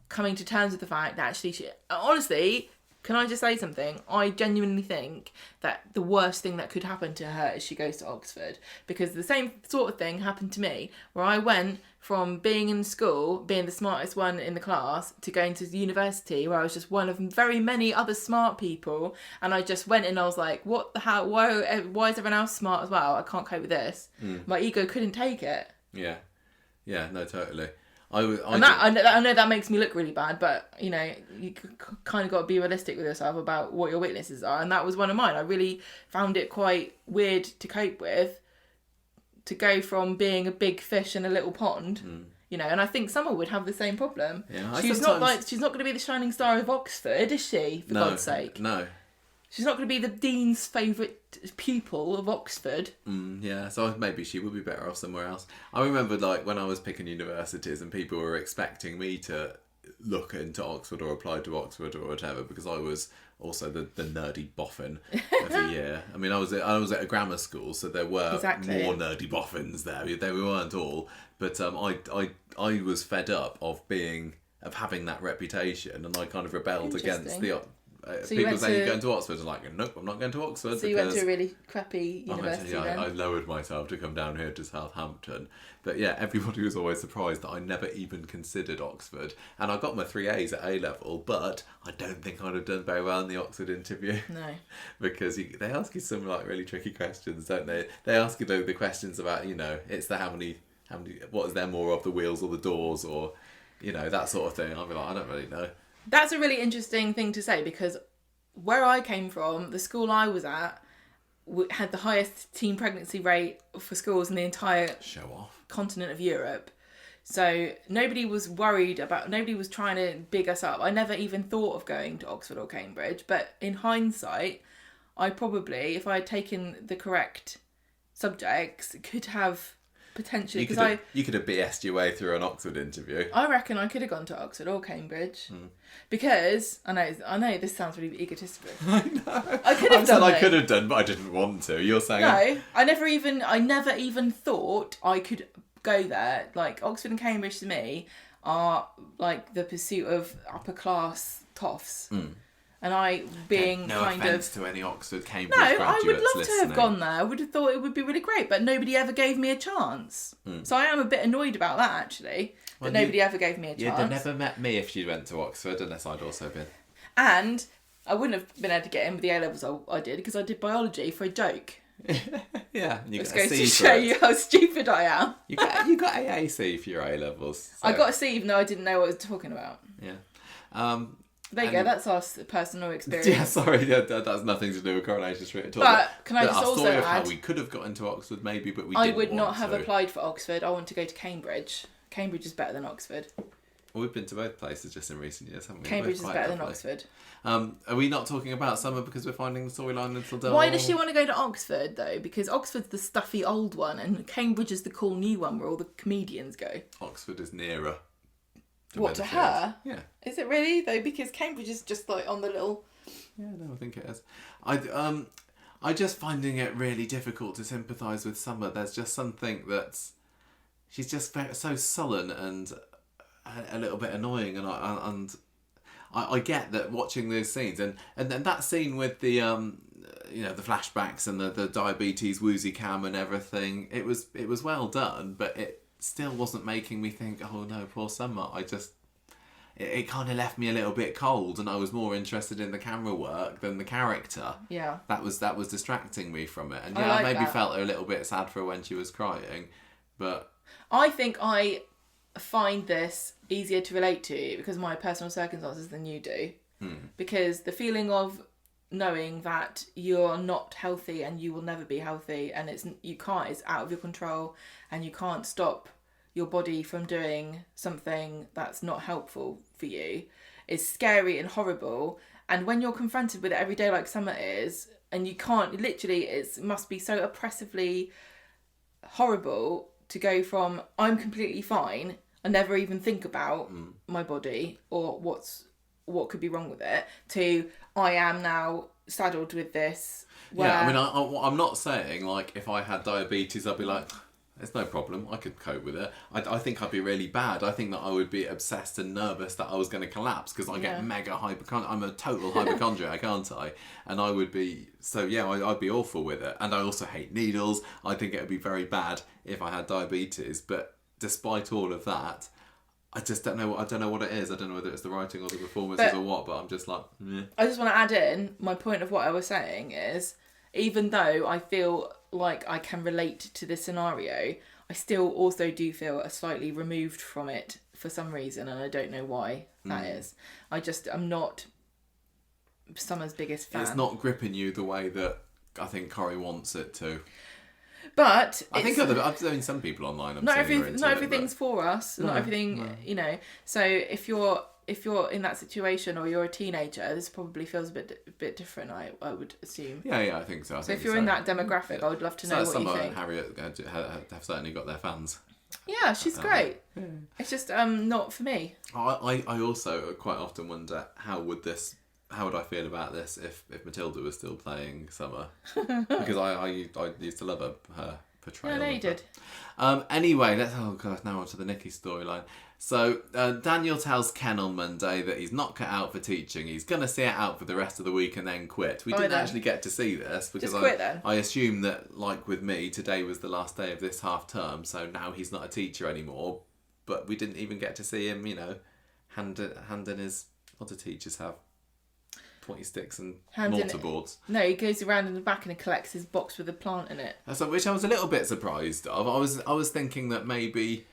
B: coming to terms with the fact that actually honestly. Can I just say something? I genuinely think that the worst thing that could happen to her is she goes to Oxford, because the same sort of thing happened to me, where I went from being in school, being the smartest one in the class, to going to university where I was just one of very many other smart people, and I just went and I was like, what the hell? Why is everyone else smart as well? I can't cope with this. My ego couldn't take it.
A: Yeah, no, totally.
B: I know that makes me look really bad, but you kind of got to be realistic with yourself about what your weaknesses are, and that was one of mine. I really found it quite weird to cope with, to go from being a big fish in a little pond, and I think Summer would have the same problem.
A: Yeah,
B: she's not going to be the shining star of Oxford, is she? For God's sake.
A: No.
B: She's not going to be the dean's favourite pupil of Oxford.
A: Yeah, so maybe she would be better off somewhere else. I remember like when I was picking universities and people were expecting me to look into Oxford or apply to Oxford or whatever, because I was also the nerdy boffin of the year. I mean, I was at a grammar school, so there were more nerdy boffins there. They weren't all, but I was fed up of having that reputation, and I kind of rebelled against the. People saying you're going to Oxford, and like, nope, I'm not going to Oxford.
B: So you went to a really crappy university then?
A: I lowered myself to come down here to Southampton. But yeah, everybody was always surprised that I never even considered Oxford. And I got my 3 A's at A level, but I don't think I'd have done very well in the Oxford interview.
B: No.
A: Because they ask you some like really tricky questions, don't they? They ask you the questions about, it's the how many, what is there more of, the wheels or the doors, or, that sort of thing. I'll be like, I don't really know.
B: That's a really interesting thing to say, because where I came from, the school I was at had the highest teen pregnancy rate for schools in the entire continent of Europe. So nobody was trying to big us up. I never even thought of going to Oxford or Cambridge, but in hindsight, I probably, if I had taken the correct subjects, could have potentially, because
A: you could have BS'd your way through an Oxford interview.
B: I reckon I could have gone to Oxford or Cambridge, because I know this sounds really egotistical.
A: I know.
B: I could have done.
A: I could have done, but I didn't want to. You're saying
B: no. I never even thought I could go there. Like Oxford and Cambridge to me are like the pursuit of upper class toffs. And I being
A: no
B: kind
A: offence
B: of
A: to any Oxford, Cambridge
B: no,
A: graduates
B: I would love
A: listening.
B: to have gone there. I would have thought it would be really great, but nobody ever gave me a chance. So I am a bit annoyed about that actually. That nobody ever gave me a chance.
A: You'd have never met me if you went to Oxford, unless I'd also been.
B: And I wouldn't have been able to get in with the A levels I did, because I did biology for a joke.
A: Yeah, you
B: It's
A: got a
B: going
A: C
B: to
A: for
B: show
A: it.
B: you how stupid I am.
A: You got AAC for your A levels. So.
B: I got a C even though I didn't know what I was talking about.
A: Yeah.
B: There you go, that's our personal experience.
A: Yeah, sorry, that has nothing to do with Coronation Street at all.
B: But can I just
A: our
B: also
A: story of
B: add,
A: how we could have got into Oxford maybe, but we
B: I
A: didn't
B: would not
A: want
B: have
A: to.
B: applied for Oxford. I want to go to Cambridge. Cambridge is better than Oxford.
A: Well, we've been to both places just in recent years, haven't we?
B: Cambridge is better than Oxford.
A: Are we not talking about Summer because we're finding the storyline a little dull?
B: Why does she want to go to Oxford though? Because Oxford's the stuffy old one, and Cambridge is the cool new one where all the comedians go.
A: Oxford is nearer.
B: What, to her?
A: Yeah.
B: Is it really though? Because Cambridge is just like on the little.
A: Yeah, no, I think it is. I just finding it really difficult to sympathise with Summer. There's just something she's just so sullen and a little bit annoying, and I get that watching those scenes and that scene with the the flashbacks and the diabetes woozy cam and everything. It was well done, but it still wasn't making me think, oh no, poor Summer. It kind of left me a little bit cold, and I was more interested in the camera work than the character.
B: Yeah.
A: That was distracting me from it. And
B: I
A: I maybe
B: that.
A: felt a little bit sad for her when she was crying, but
B: I think I find this easier to relate to because of my personal circumstances than you do. Because the feeling of knowing that you're not healthy and you will never be healthy, and it's out of your control, and you can't stop your body from doing something that's not helpful for you, is scary and horrible. And when you're confronted with it every day like Summer is, and you can't, literally, it must be so oppressively horrible to go from I'm completely fine, I never even think about my body or what could be wrong with it, to I am now saddled with this.
A: Yeah, I mean, I'm not saying like if I had diabetes I'd be like, it's no problem, I could cope with it. I think I'd be really bad. I think that I would be obsessed and nervous that I was going to collapse because I get mega hypochondriac. I'm a total hypochondriac, aren't I? And I would be, I'd be awful with it. And I also hate needles. I think it would be very bad if I had diabetes. But despite all of that, I just don't know. I don't know what it is. I don't know whether it's the writing or the performances or what, but I'm just like, meh.
B: I just want to add in, my point of what I was saying is, even though I feel like I can relate to this scenario, I still also do feel slightly removed from it for some reason, and I don't know why that is. I'm not Summer's biggest fan.
A: It's not gripping you the way that I think Corrie wants it to.
B: But
A: I think I've seen some people online.
B: Not everything's for us. Not everything, So if you're if you're in that situation or you're a teenager, this probably feels a bit different. I would assume.
A: Yeah, I think so.
B: So if you're in that demographic, I would love to know what you
A: Summer
B: think.
A: and Harriet have certainly got their fans.
B: Yeah, she's great. It's just not for me.
A: I also quite often wonder how would I feel about this if Matilda was still playing Summer, because I used to love her portrayal.
B: Yeah, no, you did.
A: Anyway, now on to the Nikki storyline. So Daniel tells Ken on Monday that he's not cut out for teaching. He's going to see it out for the rest of the week and then quit. We didn't actually get to see this because
B: Just quit then.
A: I assume that, like with me, today was the last day of this half term, so now he's not a teacher anymore. But we didn't even get to see him, hand in his, what do teachers have? Pointy sticks and mortarboards.
B: No, he goes around in the back and collects his box with a plant in it.
A: So, which I was a little bit surprised of. I was thinking that maybe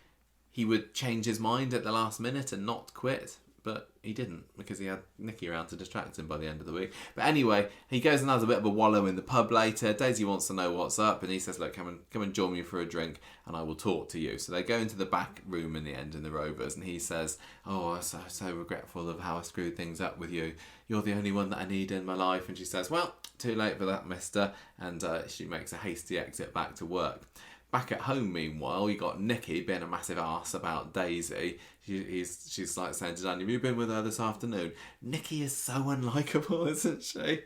A: he would change his mind at the last minute and not quit, but he didn't because he had Nikki around to distract him by the end of the week. But anyway, he goes and has a bit of a wallow in the pub later. Daisy wants to know what's up, and he says, "Look, come and join me for a drink, and I will talk to you." So they go into the back room in the end in the Rovers, and he says, "Oh, I'm so regretful of how I screwed things up with you. You're the only one that I need in my life." And she says, "Well, too late for that, mister," and she makes a hasty exit back to work. Back at home, meanwhile, you got Nikki being a massive arse about Daisy. She's like saying to Daniel, "Have you been with her this afternoon?" Nikki is so unlikable, isn't she?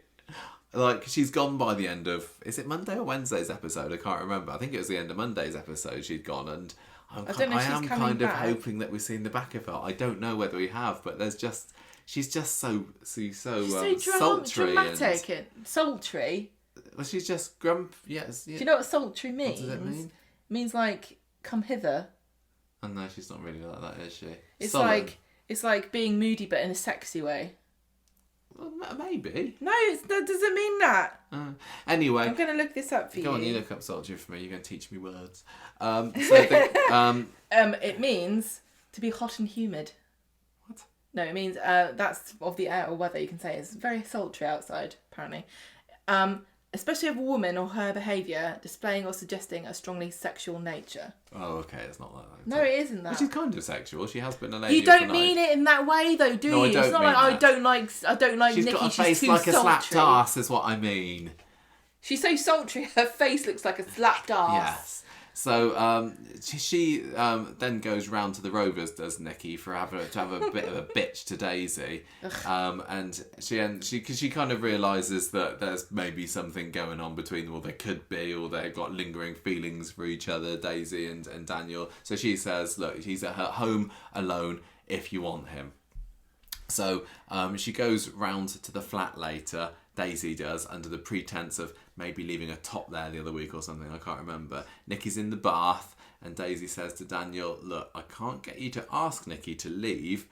A: Like, she's gone by the end of... Is it Monday or Wednesday's episode? I can't remember. I think it was the end of Monday's episode she'd gone, and I am kind of hoping that we've seen the back of her. I don't know whether we have, but she's just so sultry.
B: Dramatic and sultry.
A: Well, she's just grump. Yes. Yeah.
B: Do you know what sultry means?
A: What does it mean?
B: It means like, come hither.
A: Oh no, she's not really like that, is she?
B: It's like being moody, but in a sexy way.
A: Well, maybe.
B: No, that doesn't mean that.
A: Anyway,
B: I'm going to look this up for you.
A: Go on, you look up sultry for me. You're going to teach me words.
B: It means to be hot and humid.
A: What?
B: No, it means that's of the air or weather. You can say it's very sultry outside. Apparently. Especially of a woman or her behaviour displaying or suggesting a strongly sexual nature.
A: Oh, okay, it's not like that.
B: No, it isn't that.
A: Which is kind of sexual. She has been a lady.
B: You don't mean it in that way, though, do you? It's not like I don't like
A: She's
B: Nikki.
A: Got a face
B: too
A: like a
B: sultry.
A: slapped ass, is what I mean.
B: She's so sultry. Her face looks like a slapped ass.
A: Yes. So she then goes round to the Rovers, does Nikki, to have a bit of a bitch to Daisy, and she kind of realises that there's maybe something going on between them, or there could be, or they've got lingering feelings for each other, Daisy and Daniel. So she says, "Look, he's at her home alone if you want him." So she goes round to the flat later. Daisy does, under the pretense of maybe leaving a top there the other week or something, I can't remember. Nikki's in the bath, and Daisy says to Daniel, "Look, I can't get you to ask Nikki to leave.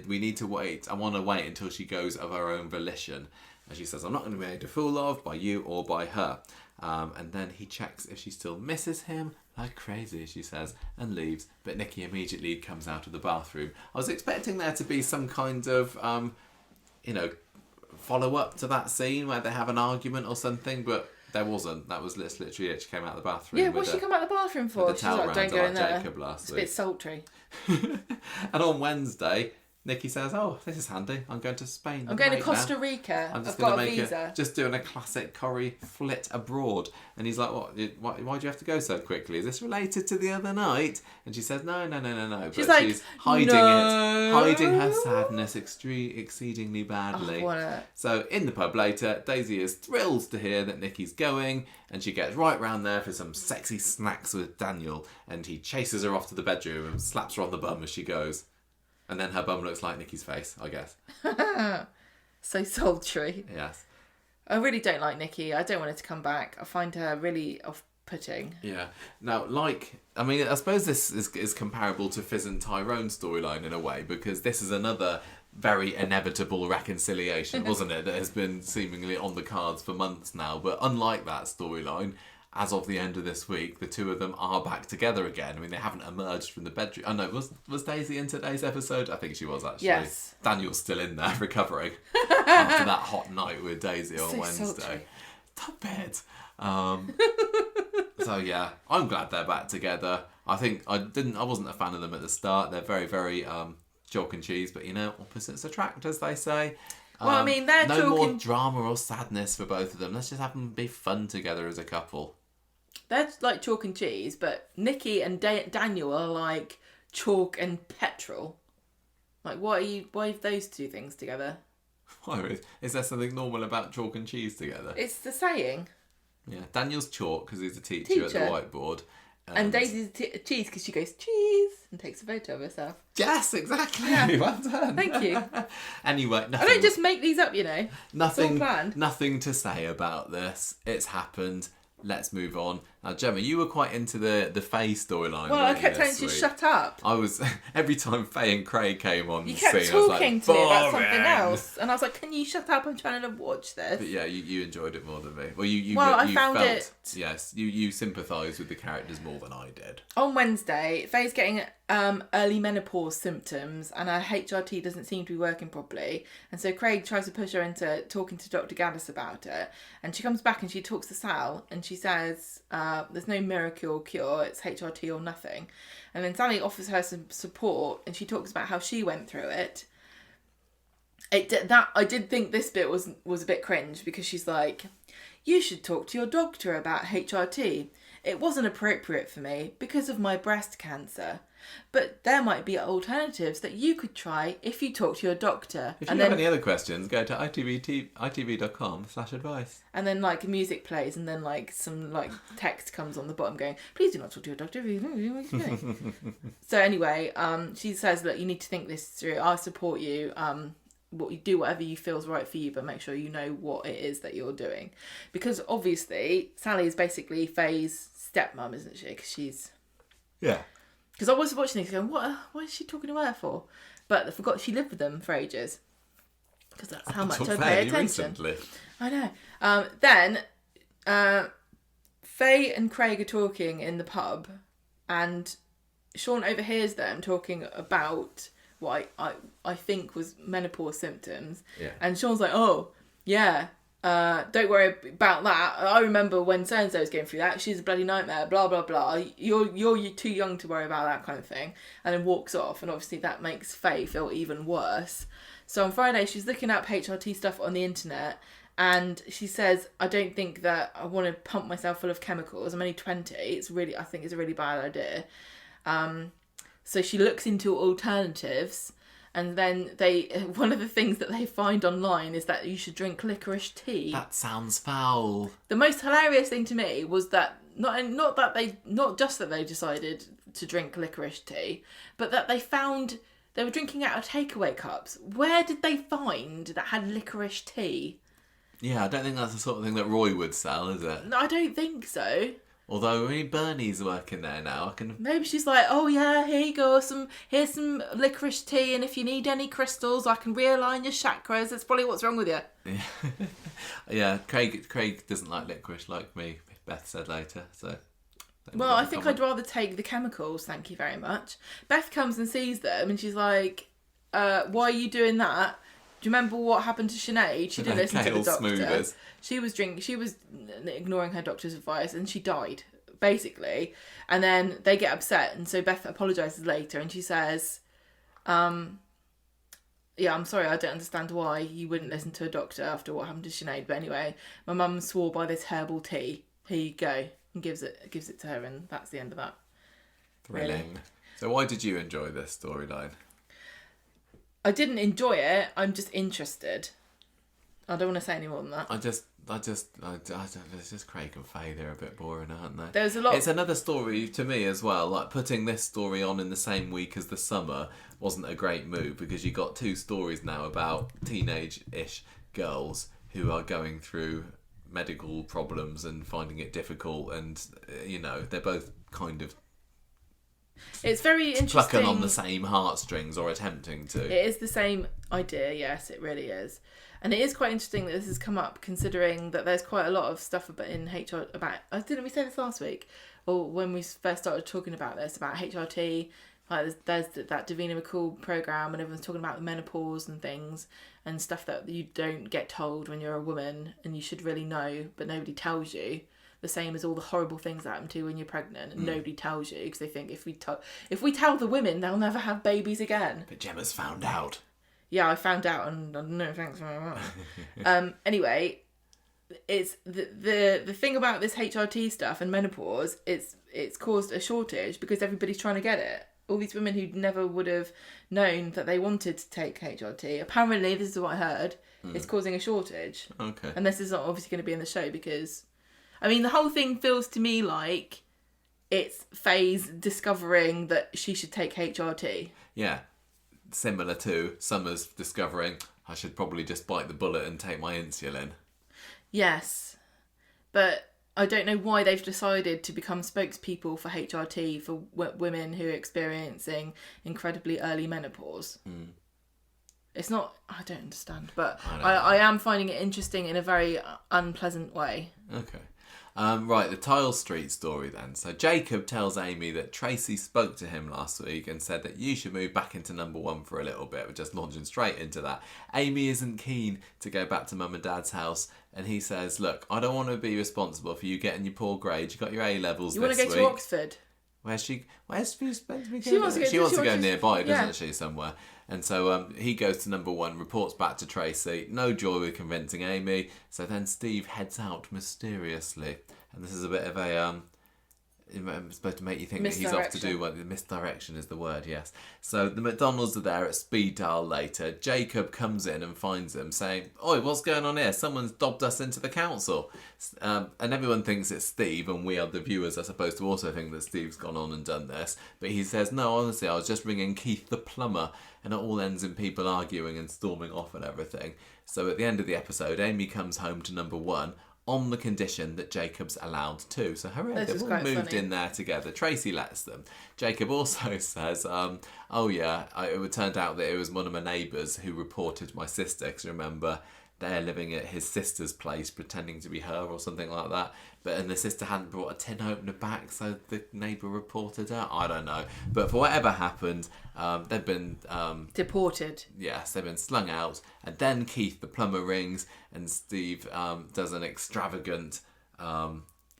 A: We need to wait. I want to wait until she goes of her own volition." And she says, "I'm not going to be made a fool of by you or by her." And then he checks if she still misses him, like crazy, she says, and leaves. But Nikki immediately comes out of the bathroom. I was expecting there to be some kind of, follow up to that scene where they have an argument or something, but there wasn't. That was literally it. She came out of the bathroom.
B: Yeah, what's she come out of the bathroom for?
A: She's like,
B: don't go in there.
A: Jacob last
B: It's a
A: week.
B: bit sultry.
A: And on Wednesday, Nikki says, "Oh, this is handy. I'm going to Spain.
B: I'm going to Costa Rica. I've got a visa."
A: Just doing a classic Corrie flit abroad. And he's like, Why do you have to go so quickly? Is this related to the other night?" And she says, No.
B: She's
A: but
B: like,
A: she's hiding
B: "No."
A: hiding her sadness exceedingly badly. So in the pub later, Daisy is thrilled to hear that Nikki's going, and she gets right round there for some sexy snacks with Daniel, and he chases her off to the bedroom and slaps her on the bum as she goes. And then her bum looks like Nikki's face, I guess.
B: So sultry.
A: Yes.
B: I really don't like Nikki. I don't want her to come back. I find her really off-putting.
A: Yeah. Now, I suppose this is comparable to Fizz and Tyrone's storyline in a way, because this is another very inevitable reconciliation, wasn't it? That has been seemingly on the cards for months now. But unlike that storyline, as of the end of this week, the two of them are back together again. I mean, they haven't emerged from the bedroom. Oh no, was Daisy in today's episode? I think she was, actually.
B: Yes.
A: Daniel's still in there recovering after that hot night with Daisy on Wednesday.
B: Sultry.
A: Stop it. So yeah, I'm glad they're back together. I think I wasn't a fan of them at the start. They're very, very chalk and cheese, but opposites attract, as they say.
B: Well, I mean, they're
A: no more
B: talking...
A: drama or sadness for both of them. Let's just have them be fun together as a couple.
B: They're like chalk and cheese, but Nikki and Daniel are like chalk and petrol. Like, why are those two things together?
A: Why is there something normal about chalk and cheese together?
B: It's the saying.
A: Yeah, Daniel's chalk because he's a teacher at the whiteboard.
B: And Daisy's cheese because she goes, cheese, and takes a photo of herself.
A: Yes, exactly.
B: Yeah.
A: Well done.
B: Thank you.
A: Anyway,
B: I don't just make these up,
A: nothing,
B: it's all planned.
A: Nothing to say about this. It's happened. Let's move on. Now, Gemma, you were quite into the Faye storyline.
B: Well, I kept telling you to shut up.
A: I was, every time Faye and Craig came on
B: You
A: the
B: kept
A: scene, I was like,
B: talking to me about something
A: "Boring."
B: else. And I was like, can you shut up? I'm trying to watch this.
A: But yeah, you enjoyed it more than me. Well, you
B: I
A: you
B: found
A: felt,
B: it...
A: Yes, you sympathised with the characters more than I did.
B: On Wednesday, Faye's getting early menopause symptoms and her HRT doesn't seem to be working properly. And so Craig tries to push her into talking to Dr. Gaddis about it. And she comes back and she talks to Sal and she says, there's no miracle cure, it's HRT or nothing. And then Sally offers her some support and she talks about how she went through it. I did think this bit was a bit cringe because she's like, you should talk to your doctor about HRT. It wasn't appropriate for me because of my breast cancer. But there might be alternatives that you could try if you talk to your doctor.
A: If you have any other questions, go to itv.com/advice.
B: And then like music plays and then like some like text comes on the bottom going, please do not talk to your doctor. So anyway, she says, look, you need to think this through. I support you. What you do, whatever you feel is right for you, but make sure you know what it is that you're doing. Because obviously Sally is basically Faye's stepmom, isn't she? Because she's...
A: Yeah.
B: Because I was watching this going, what is she talking to her for? But I forgot she lived with them for ages. Because that's how much I pay attention.
A: Recently.
B: I know. Then Faye and Craig are talking in the pub and Sean overhears them talking about what I think was menopause symptoms.
A: Yeah.
B: And Sean's like, oh, yeah. Don't worry about that. I remember when so-and-so was going through that. She's a bloody nightmare, blah, blah, blah. You're too young to worry about that kind of thing. And then walks off. And obviously that makes Faye feel even worse. So on Friday, she's looking up HRT stuff on the internet. And she says, I don't think that I want to pump myself full of chemicals. I'm only 20. I think it's a really bad idea. So she looks into alternatives. And then one of the things that they find online is that you should drink licorice tea.
A: That sounds foul.
B: The most hilarious thing to me was that not just that they decided to drink licorice tea, but that they were drinking out of takeaway cups. Where did they find that had licorice tea? Yeah,
A: I don't think that's the sort of thing that Roy would sell, is it?
B: No, I don't think so.
A: Although Bernie's working there now, I can...
B: Maybe she's like, oh yeah, here you go, here's some licorice tea, and if you need any crystals, I can realign your chakras. That's probably what's wrong with you.
A: Yeah, Craig doesn't like licorice like me, Beth said later, so...
B: Well, I think I'd rather take the chemicals, thank you very much. Beth comes and sees them, and she's like, why are you doing that? Do you remember what happened to Sinead? She didn't listen to the doctor.
A: Smoothers.
B: She was ignoring her doctor's advice and she died, basically. And then they get upset and so Beth apologises later and she says, yeah, I'm sorry, I don't understand why you wouldn't listen to a doctor after what happened to Sinead. But anyway, my mum swore by this herbal tea. Here you go. And gives it to her and that's the end of that.
A: Thrilling. Really. So why did you enjoy this storyline?
B: I didn't enjoy it. I'm just interested. I don't want to say any more than that.
A: It's just Craig and Faye. They're a bit boring, aren't they?
B: There's a lot.
A: It's another story to me as well. Like putting this story on in the same week as the summer wasn't a great move because you got two stories now about teenage-ish girls who are going through medical problems and finding it difficult, and they're both kind of.
B: It's very interesting.
A: Plucking on the same heartstrings or attempting to.
B: It is the same idea, yes, it really is. And it is quite interesting that this has come up considering that there's quite a lot of stuff didn't we say this last week? Or when we first started talking about this, about HRT, like there's that Davina McCall programme and everyone's talking about the menopause and things and stuff that you don't get told when you're a woman and you should really know, but nobody tells you. the same as all the horrible things that happen to you when you're pregnant and nobody tells you because they think if we tell the women, they'll never have babies again.
A: But Gemma's found out.
B: Yeah, I found out, and no thanks very much. Anyway, it's the thing about this HRT stuff and menopause. It's caused a shortage because everybody's trying to get it. All these women who never would have known that they wanted to take HRT. Apparently, this is what I heard. It's causing a shortage.
A: Okay.
B: And this is not obviously going to be in the show because, I mean, the whole thing feels to me like it's Faye's discovering that she should take HRT.
A: Yeah. Similar to Summer's discovering I should probably just bite the bullet and take my insulin.
B: Yes. But I don't know why they've decided to become spokespeople for HRT for women who are experiencing incredibly early menopause. It's not... I don't understand. But I am finding it interesting in a very unpleasant way.
A: Okay. Right, the Tile Street story then. So Jacob tells Amy that Tracy spoke to him last week and said that you should move back into number 1 for a little bit. We're just launching straight into that. Amy isn't keen to go back to Mum and Dad's house, and he says, look, I don't want to be responsible for you getting your poor grades. You got your A-levels this week.
B: You want to go to Oxford?
A: Where's she supposed to be going?
B: She wants to go
A: nearby, doesn't she, somewhere? And so he goes to number 1, reports back to Tracy. No joy with convincing Amy. So then Steve heads out mysteriously. And this is a bit of a... it's supposed to make you think that he's off to do what... Misdirection is the word, yes. So the McDonald's are there at speed dial later. Jacob comes in and finds them saying, oi, what's going on here? Someone's dobbed us into the council. And everyone thinks it's Steve, and we are the viewers are supposed to also think that Steve's gone on and done this. But he says, no, honestly, I was just ringing Keith the plumber. And it all ends in people arguing and storming off and everything. So at the end of the episode, Amy comes home to number 1 on the condition that Jacob's allowed to. So hooray, they've all moved in there together. Tracy lets them. Jacob also says, it turned out that it was one of my neighbours who reported my sister, because remember, they're living at his sister's place pretending to be her or something like that. And the sister hadn't brought a tin opener back, so the neighbour reported her. I don't know. But for whatever happened, they've been...
B: deported.
A: Yes, they've been slung out. And then Keith, the plumber, rings, and Steve does an extravagant...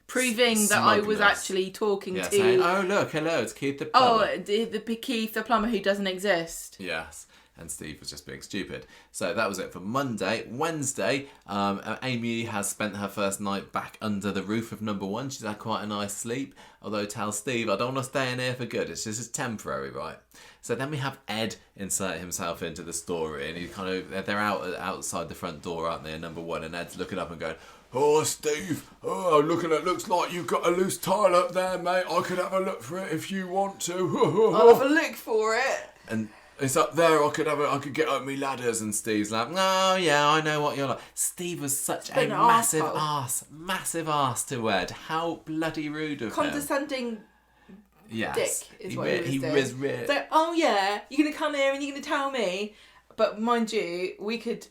B: proving that I was actually talking to...
A: saying, oh, look, hello, it's Keith the plumber.
B: Oh, the Keith the plumber who doesn't exist.
A: Yes. And Steve was just being stupid. So that was it for Monday. Wednesday, Amy has spent her first night back under the roof of number 1. She's had quite a nice sleep. Although tells Steve, I don't want to stay in here for good. It's just temporary, right? So then we have Ed insert himself into the story. And they're outside the front door, aren't they, in number 1. And Ed's looking up and going, oh, Steve, looks like you've got a loose tile up there, mate. I could have a look for it if you want to.
B: I'll have a look for it.
A: And... it's up there, I could get up me ladders. And Steve's like, oh yeah, I know what you're like. Steve was such a massive arse to Ed. How bloody rude of him.
B: Condescending dick is what he was doing.
A: Really...
B: So, oh yeah, you're going to come here and you're going to tell me. But mind you, we could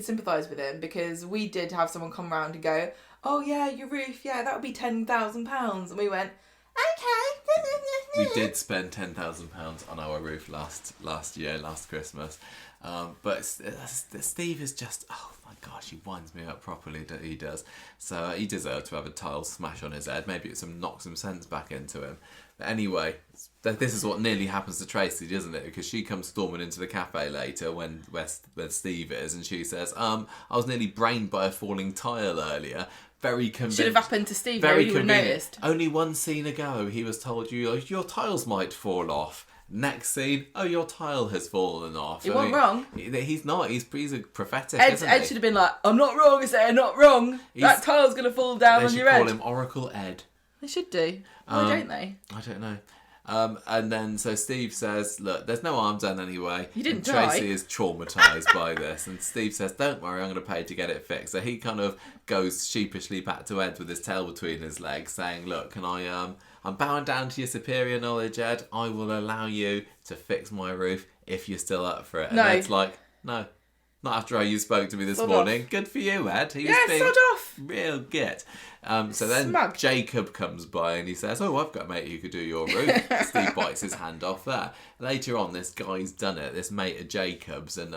B: sympathise with him because we did have someone come round and go, oh yeah, your roof, yeah, that would be £10,000. And we went, okay.
A: We did spend £10,000 on our roof last Christmas. But Steve is just, oh my gosh, he winds me up properly, he does. So he deserved to have a tile smash on his head. Maybe it knock some sense back into him. But anyway, this is what nearly happens to Tracy, doesn't it? Because she comes storming into the cafe later where Steve is, and she says, I was nearly brained by a falling tile earlier. Very convinced.
B: Should have happened to Steve, very convenient. Would have noticed.
A: Only one scene ago, he was told your tiles might fall off. Next scene, your tile has fallen off.
B: He wasn't wrong.
A: He's not. He's prophetic,
B: Ed
A: isn't he?
B: Ed should have been like, I'm not wrong, I say I'm not wrong. That tile's going to fall down on your head.
A: They should call him Oracle Ed.
B: They should do. Why don't they?
A: I don't know. And then so Steve says, look, there's no harm done anyway.
B: You didn't
A: and
B: die.
A: Tracy is traumatised by this. And Steve says, don't worry, I'm going to pay to get it fixed. So he kind of goes sheepishly back to Ed with his tail between his legs saying, look, can I'm bowing down to your superior knowledge, Ed. I will allow you to fix my roof if you're still up for it. And Ed's like, no. Not after how you spoke to me this morning. Good for you, Ed. He was being
B: sod off.
A: Real git. So then
B: Smug.
A: Jacob comes by and he says, oh, I've got a mate who could do your roof. Steve bites his hand off there. Later on, this guy's done it, this mate of Jacob's, and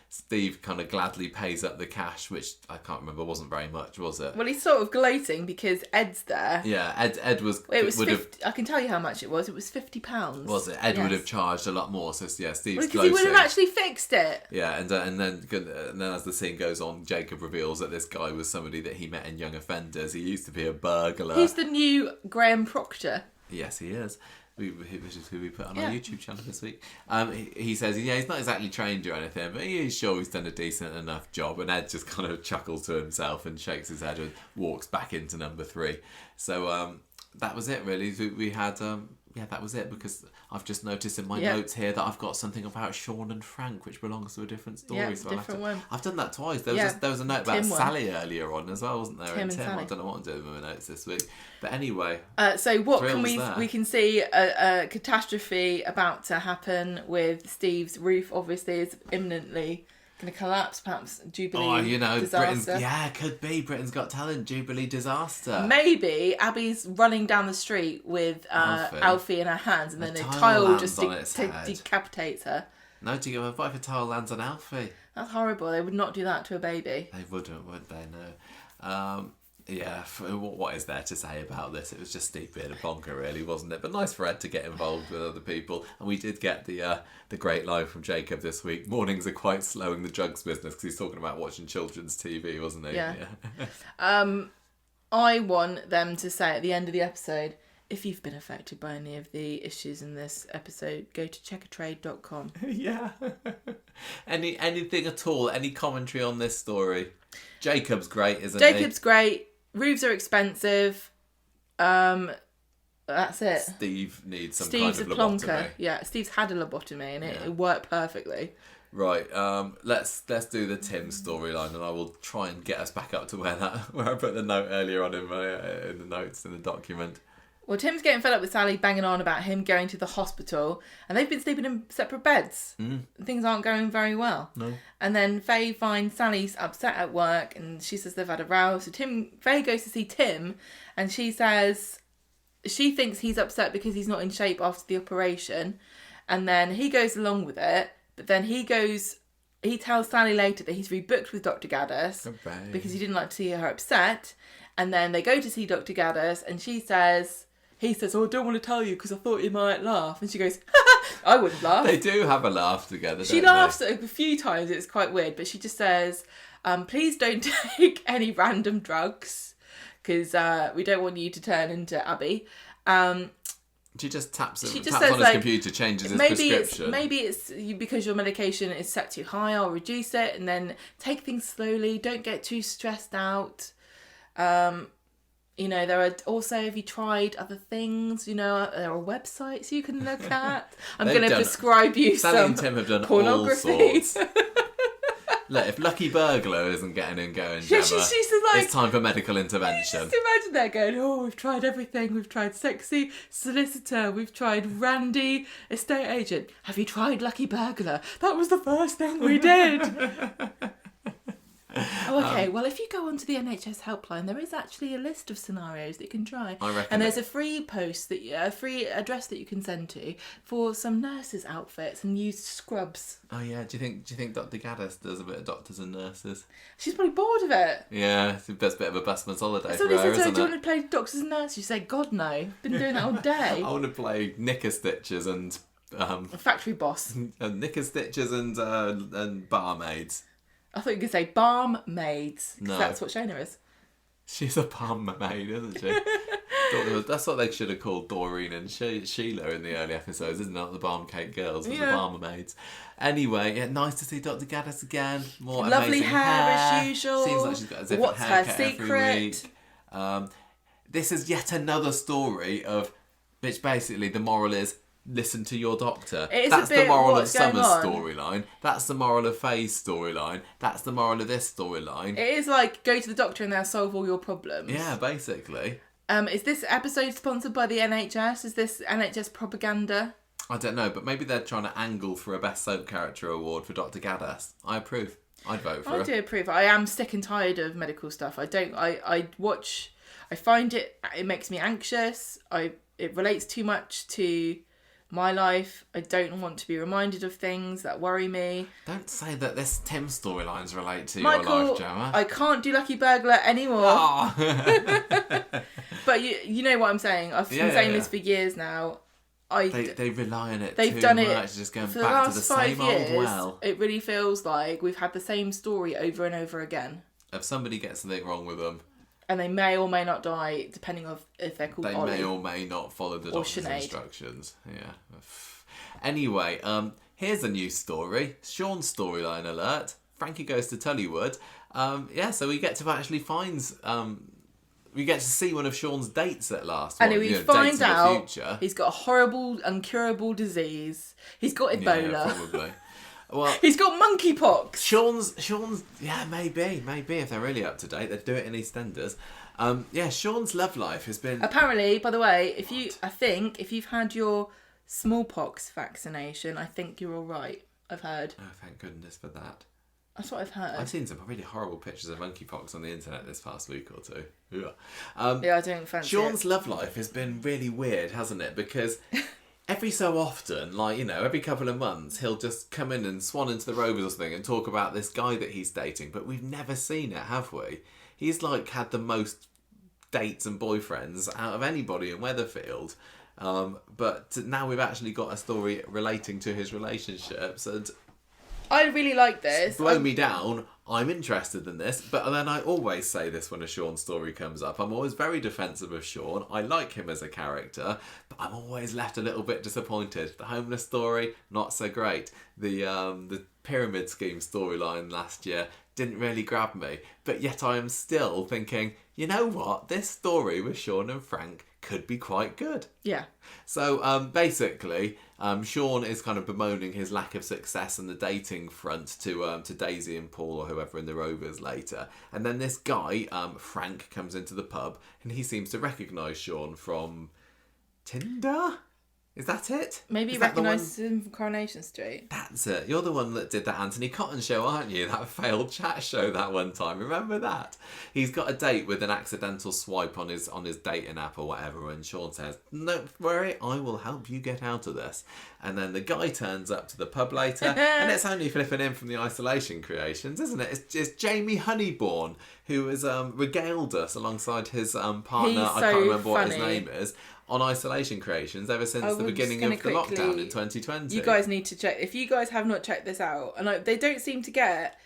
A: Steve kind of gladly pays up the cash, which I can't remember, wasn't very much, was it?
B: Well, he's sort of gloating because Ed's there.
A: Yeah, Ed was...
B: It was 50, I can tell you how much it was. It was £50.
A: Was it? Ed would have charged a lot more, so yeah, Steve's
B: because he would have actually fixed it.
A: Yeah, and then as the scene goes on, Jacob reveals that this guy was somebody that he met in Young Offenders. He used to be a burglar.
B: He's the new Graham Proctor.
A: Yes, he is. Which is who we put on our YouTube channel this week. He says, he's not exactly trained or anything, but he's sure he's done a decent enough job. And Ed just kind of chuckles to himself and shakes his head and walks back into number 3. So that was it, really. We had... that was it, because I've just noticed in my notes here that I've got something about Sean and Frank, which belongs to a different story.
B: Yeah,
A: so
B: different one.
A: I've done that twice. There was a note about Sally earlier on as well, wasn't there?
B: Tim and
A: Tim.
B: Sally.
A: I don't know what I'm doing with my notes this week. But anyway.
B: So what
A: thrills
B: can we can see a catastrophe about to happen with Steve's roof. Obviously, is imminently going to collapse. Perhaps Jubilee disaster.
A: Could be Britain's Got Talent Jubilee disaster.
B: Maybe Abby's running down the street with Alfie in her hands, and then a tile just decapitates her.
A: No, what if a tile lands on Alfie?
B: That's horrible. They would not do that to a baby.
A: They wouldn't, would they? No. What is there to say about this? It was just Steve being a plonker, really, wasn't it? But nice for Ed to get involved with other people. And we did get the great line from Jacob this week. Mornings are quite slow in the drugs business, because he's talking about watching children's TV, wasn't he?
B: Yeah. I want them to say at the end of the episode, if you've been affected by any of the issues in this episode, go to checkatrade.com.
A: Yeah. Anything at all? Any commentary on this story? Jacob's great, isn't he?
B: Jacob's great. Roofs are expensive. That's it.
A: Steve needs some
B: Steve's
A: kind of
B: a plonker.
A: lobotomy.
B: Yeah, Steve's had a lobotomy and it worked perfectly.
A: Right, let's do the Tim storyline, and I will try and get us back up to where I put the note earlier on in the notes in the document.
B: Well, Tim's getting fed up with Sally banging on about him going to the hospital, and they've been sleeping in separate beds. Things aren't going very well.
A: No.
B: And then Faye finds Sally's upset at work, and she says they've had a row. So Faye goes to see Tim, and she says she thinks he's upset because he's not in shape after the operation, and then he goes along with it. But then he tells Sally later that he's rebooked with Dr. Gaddis because he didn't like to see her upset. And then they go to see Dr. Gaddis, and he says, oh, I don't want to tell you because I thought you might laugh. And she goes, I wouldn't laugh.
A: They do have a laugh together,
B: She laughs a few times. It's quite weird. But she just says, please don't take any random drugs because we don't want you to turn into Abby.
A: She just taps
B: says,
A: on his computer, changes his prescription.
B: Maybe it's because your medication is set too high, I'll reduce it, and then take things slowly. Don't get too stressed out. There are also, have you tried other things? There are websites you can look at. I'm going to prescribe you
A: Sally
B: some
A: and Tim have done
B: pornography.
A: All sorts. Look, if Lucky Burglar isn't getting him going, Gemma, it's time for medical intervention.
B: Just imagine that going, we've tried everything. We've tried sexy solicitor. We've tried randy estate agent. Have you tried Lucky Burglar? That was the first thing we did. Okay, well, if you go onto the NHS helpline, there is actually a list of scenarios that you can try.
A: I reckon.
B: And there's a free post, a free address that you can send to for some nurses' outfits and used scrubs.
A: Oh, yeah. Do you think Dr. Gaddis does a bit of doctors and nurses?
B: She's probably bored of it.
A: Yeah, it's the best bit of a busman's holiday
B: for
A: her, isn't it?
B: Do you want to play doctors and nurses? You say, God, no. Been doing that all day.
A: I want to play knicker stitches and...
B: a factory boss.
A: Knicker stitches and barmaids.
B: I thought you could say barmaids, because
A: No.
B: that's what Shona is.
A: She's a barmaid, isn't she? That's what they should have called Doreen and Sheila in the early episodes, isn't it? The Barm Cake Girls, the barmaids. Anyway, nice to see Dr. Gaddis again. More
B: lovely
A: amazing
B: hair as usual.
A: Seems like she's got a different
B: What's her
A: haircut
B: secret?
A: every week. This is yet another story of which basically the moral is listen to your doctor. That's the moral of Summer's storyline. That's the moral of Faye's storyline. That's the moral of this storyline.
B: It is like go to the doctor and they'll solve all your problems.
A: Yeah, basically.
B: Is this episode sponsored by the NHS? Is this NHS propaganda?
A: I don't know, but maybe they're trying to angle for a Best Soap Character award for Dr. Gaddis. I approve. I'd vote for her.
B: I do approve. I am sick and tired of medical stuff. I find it makes me anxious. It relates too much to my life. I don't want to be reminded of things that worry me.
A: Don't say that this Tim storylines relate to
B: Michael,
A: your life, Gemma.
B: I can't do Lucky Burglar anymore.
A: Oh.
B: But you know what I'm saying. I've been saying this for years now.
A: They rely on it
B: they've
A: too
B: done
A: much,
B: it
A: just going
B: for the
A: back to
B: last
A: the
B: 5
A: same
B: years.
A: old well.
B: It really feels like we've had the same story over and over again.
A: If somebody gets something wrong with them,
B: And they may or may not die, depending on if they're called
A: they
B: Ollie.
A: may or may not follow the doctor's
B: Sinead.
A: instructions. Yeah. Anyway, here's a new story. Sean's storyline alert. Frankie goes to Tullywood. So we get to actually we get to see one of Sean's dates at last.
B: And
A: Well,
B: we
A: dates
B: find
A: of the
B: out
A: future.
B: he's got a horrible, incurable disease. He's got Ebola.
A: Yeah, probably. Well,
B: He's got monkeypox.
A: Sean's, maybe if they're really up to date, they'd do it in EastEnders. Sean's love life has been.
B: Apparently, by the way, if you've had your smallpox vaccination, I think you're all right. I've heard.
A: Oh, thank goodness for that.
B: That's what I've heard.
A: I've seen some really horrible pictures of monkeypox on the internet this past week or two.
B: Yeah, I don't fancy
A: Sean's
B: it.
A: love life has been really weird, hasn't it? Because every so often, every couple of months, he'll just come in and swan into the Rovers or something and talk about this guy that he's dating. But we've never seen it, have we? He's had the most dates and boyfriends out of anybody in Weatherfield. But now we've actually got a story relating to his relationships, and
B: I really like this.
A: blow me down. I'm interested in this, but then I always say this when a Sean story comes up. I'm always very defensive of Sean. I like him as a character, but I'm always left a little bit disappointed. The homeless story, not so great. The pyramid scheme storyline last year didn't really grab me, but yet I am still thinking, you know what? This story with Sean and Frank could be quite good.
B: Yeah.
A: So basically, Sean is kind of bemoaning his lack of success in the dating front to Daisy and Paul or whoever in the Rovers later. And then this guy, Frank, comes into the pub and he seems to recognise Sean from Tinder? Is that it?
B: Maybe
A: Is
B: he
A: that the one-
B: recognises him from Coronation Street.
A: That's it. You're the one that did that Anthony Cotton show, aren't you? That failed chat show that one time. Remember that? He's got a date with an accidental swipe on his dating app or whatever, and Sean says, "Don't worry, I will help you get out of this." And then the guy turns up to the pub later, and it's only flipping in from the Isolation Creations, isn't it? It's Jamie Honeyborn, who has regaled us alongside his partner,
B: He's
A: I can't
B: so
A: remember what his
B: funny.
A: name is, on Isolation Creations ever since the
B: we're
A: beginning
B: just
A: of the
B: gonna
A: lockdown
B: quickly-
A: in 2020.
B: You guys need to check. If you guys have not checked this out, and they don't seem to get.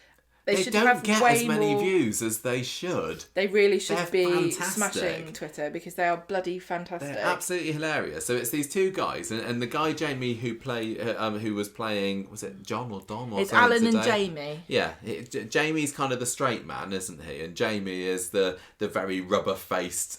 B: They should
A: don't
B: have
A: get
B: way
A: as many
B: more,
A: views as they should.
B: They really should
A: They're
B: be
A: fantastic.
B: smashing Twitter because they are bloody fantastic.
A: They're absolutely hilarious. So it's these two guys, and the guy Jamie who was playing, was it John or Don? Or
B: It's
A: something
B: Alan and
A: today?
B: Jamie.
A: Yeah, Jamie's kind of the straight man, isn't he? And Jamie is the very rubber faced.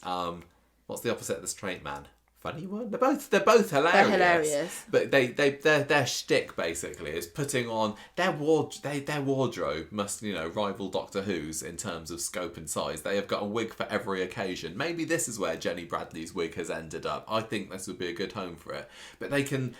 A: What's the opposite of the straight man? Funny one. They're both hilarious.
B: They're hilarious.
A: But their shtick basically is putting on their wardrobe must rival Doctor Who's in terms of scope and size. They have got a wig for every occasion. Maybe this is where Jenny Bradley's wig has ended up. I think this would be a good home for it. But they can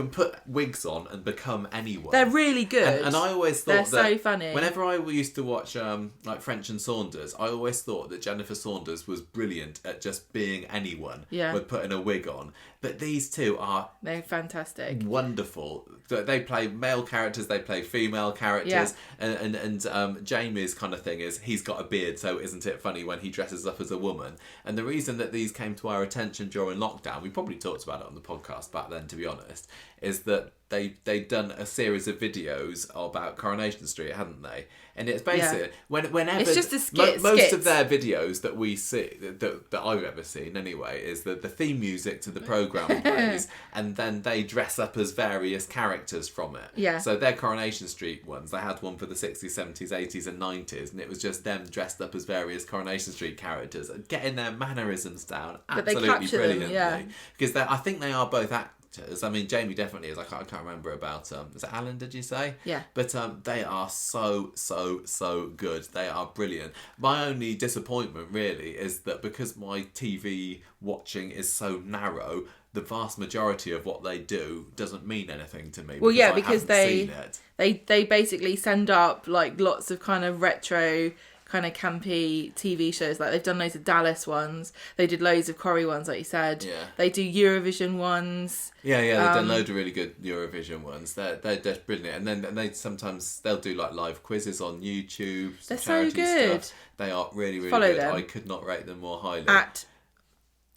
A: put wigs on and become anyone.
B: They're really good.
A: And I always thought
B: They're
A: that
B: so funny.
A: whenever I used to watch like French and Saunders, I always thought that Jennifer Saunders was brilliant at just being anyone with putting a wig on. But these two are
B: They're fantastic.
A: wonderful. They play male characters, they play female characters, and Jamie's kind of thing is he's got a beard, so isn't it funny when he dresses up as a woman? And the reason that these came to our attention during lockdown, we probably talked about it on the podcast back then, to be honest, is that they'd done a series of videos about Coronation Street, hadn't they? And it's basically whenever
B: It's just a skit.
A: most
B: skits.
A: of their videos that we see that I've ever seen anyway is that the theme music to the programme plays, and then they dress up as various characters from it.
B: Yeah.
A: So their Coronation Street ones, they had one for the 60s, 70s, 80s and 90s, and it was just them dressed up as various Coronation Street characters, getting their mannerisms down
B: But they
A: absolutely
B: capture them,
A: brilliantly.
B: yeah.
A: Because I think they are both actors. I mean, Jamie definitely is. I can't remember about is it Alan? Did you say?
B: Yeah.
A: But they are so good. They are brilliant. My only disappointment really is that because my TV watching is so narrow, the vast majority of what they do doesn't mean anything to me.
B: Well, yeah,
A: I
B: because
A: haven't seen it.
B: they basically send up like lots of kind of retro kind of campy TV shows. Like they've done loads of Dallas ones. They did loads of Corrie ones, like you said.
A: Yeah.
B: They do Eurovision ones.
A: Yeah, they've done loads of really good Eurovision ones. They're brilliant, and then they sometimes they'll do like live quizzes on YouTube.
B: They're so good.
A: Stuff. They are really
B: Follow
A: good.
B: them.
A: I could not rate them more highly.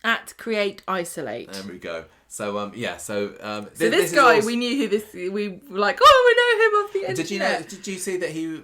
B: At Create Isolate.
A: There we go. So
B: So this
A: this
B: guy,
A: is also...
B: we knew who this. We were like, oh, we know him off the internet.
A: Did you know? Did you see that he?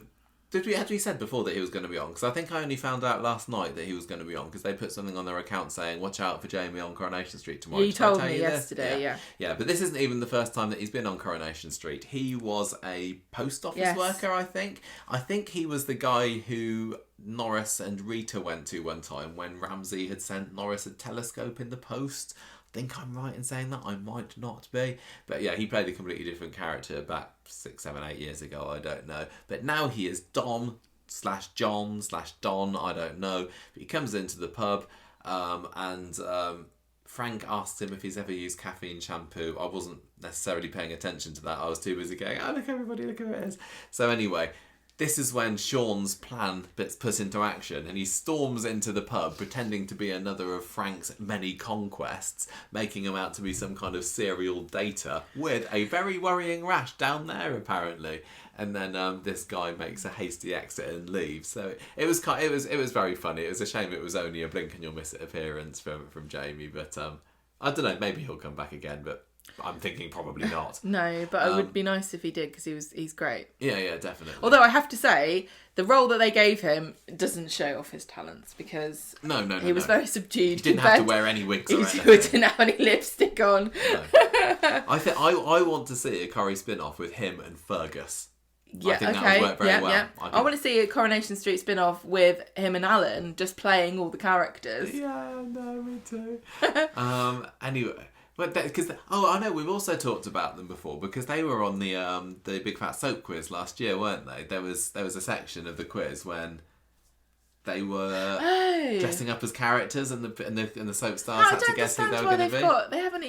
A: Had we said before that he was going to be on? Because I think I only found out last night that he was going to be on because they put something on their account saying, "Watch out for Jamie on Coronation Street tomorrow."
B: You
A: Did I
B: told
A: tell
B: me
A: you this?
B: yesterday,
A: Yeah, but this isn't even the first time that he's been on Coronation Street. He was a post office worker, I think. I think he was the guy who Norris and Rita went to one time when Ramsay had sent Norris a telescope in the post. I think I'm right in saying that. I might not be. But yeah, he played a completely different character back 6, 7, 8 years ago. I don't know. But now he is Dom/John/Don. I don't know. But he comes into the pub and Frank asks him if he's ever used caffeine shampoo. I wasn't necessarily paying attention to that. I was too busy going, oh, look everybody, look who it is. So anyway... This is when Sean's plan gets put into action and he storms into the pub pretending to be another of Frank's many conquests, making him out to be some kind of serial dater with a very worrying rash down there apparently. And then this guy makes a hasty exit and leaves. So it was very funny. It was a shame it was only a blink and you'll miss it appearance from Jamie, but I don't know, maybe he'll come back again, but I'm thinking probably not.
B: No, but it would be nice if he did because he's great.
A: Yeah, definitely.
B: Although I have to say, the role that they gave him doesn't show off his talents because he was very subdued.
A: He didn't have to wear any wigs or anything.
B: He didn't have any lipstick on.
A: No. I want to see a Corrie spin-off with him and Fergus.
B: Yeah,
A: I think
B: okay.
A: that would work very well.
B: Yeah. I want to see a Coronation Street spin-off with him and Alan just playing all the characters.
A: Yeah, no, me too. Anyway, but because I know we've also talked about them before because they were on the Big Fat Soap quiz last year, weren't they? There was a section of the quiz when they were dressing up as characters and the soap stars had to guess who they were going to be.
B: They haven't.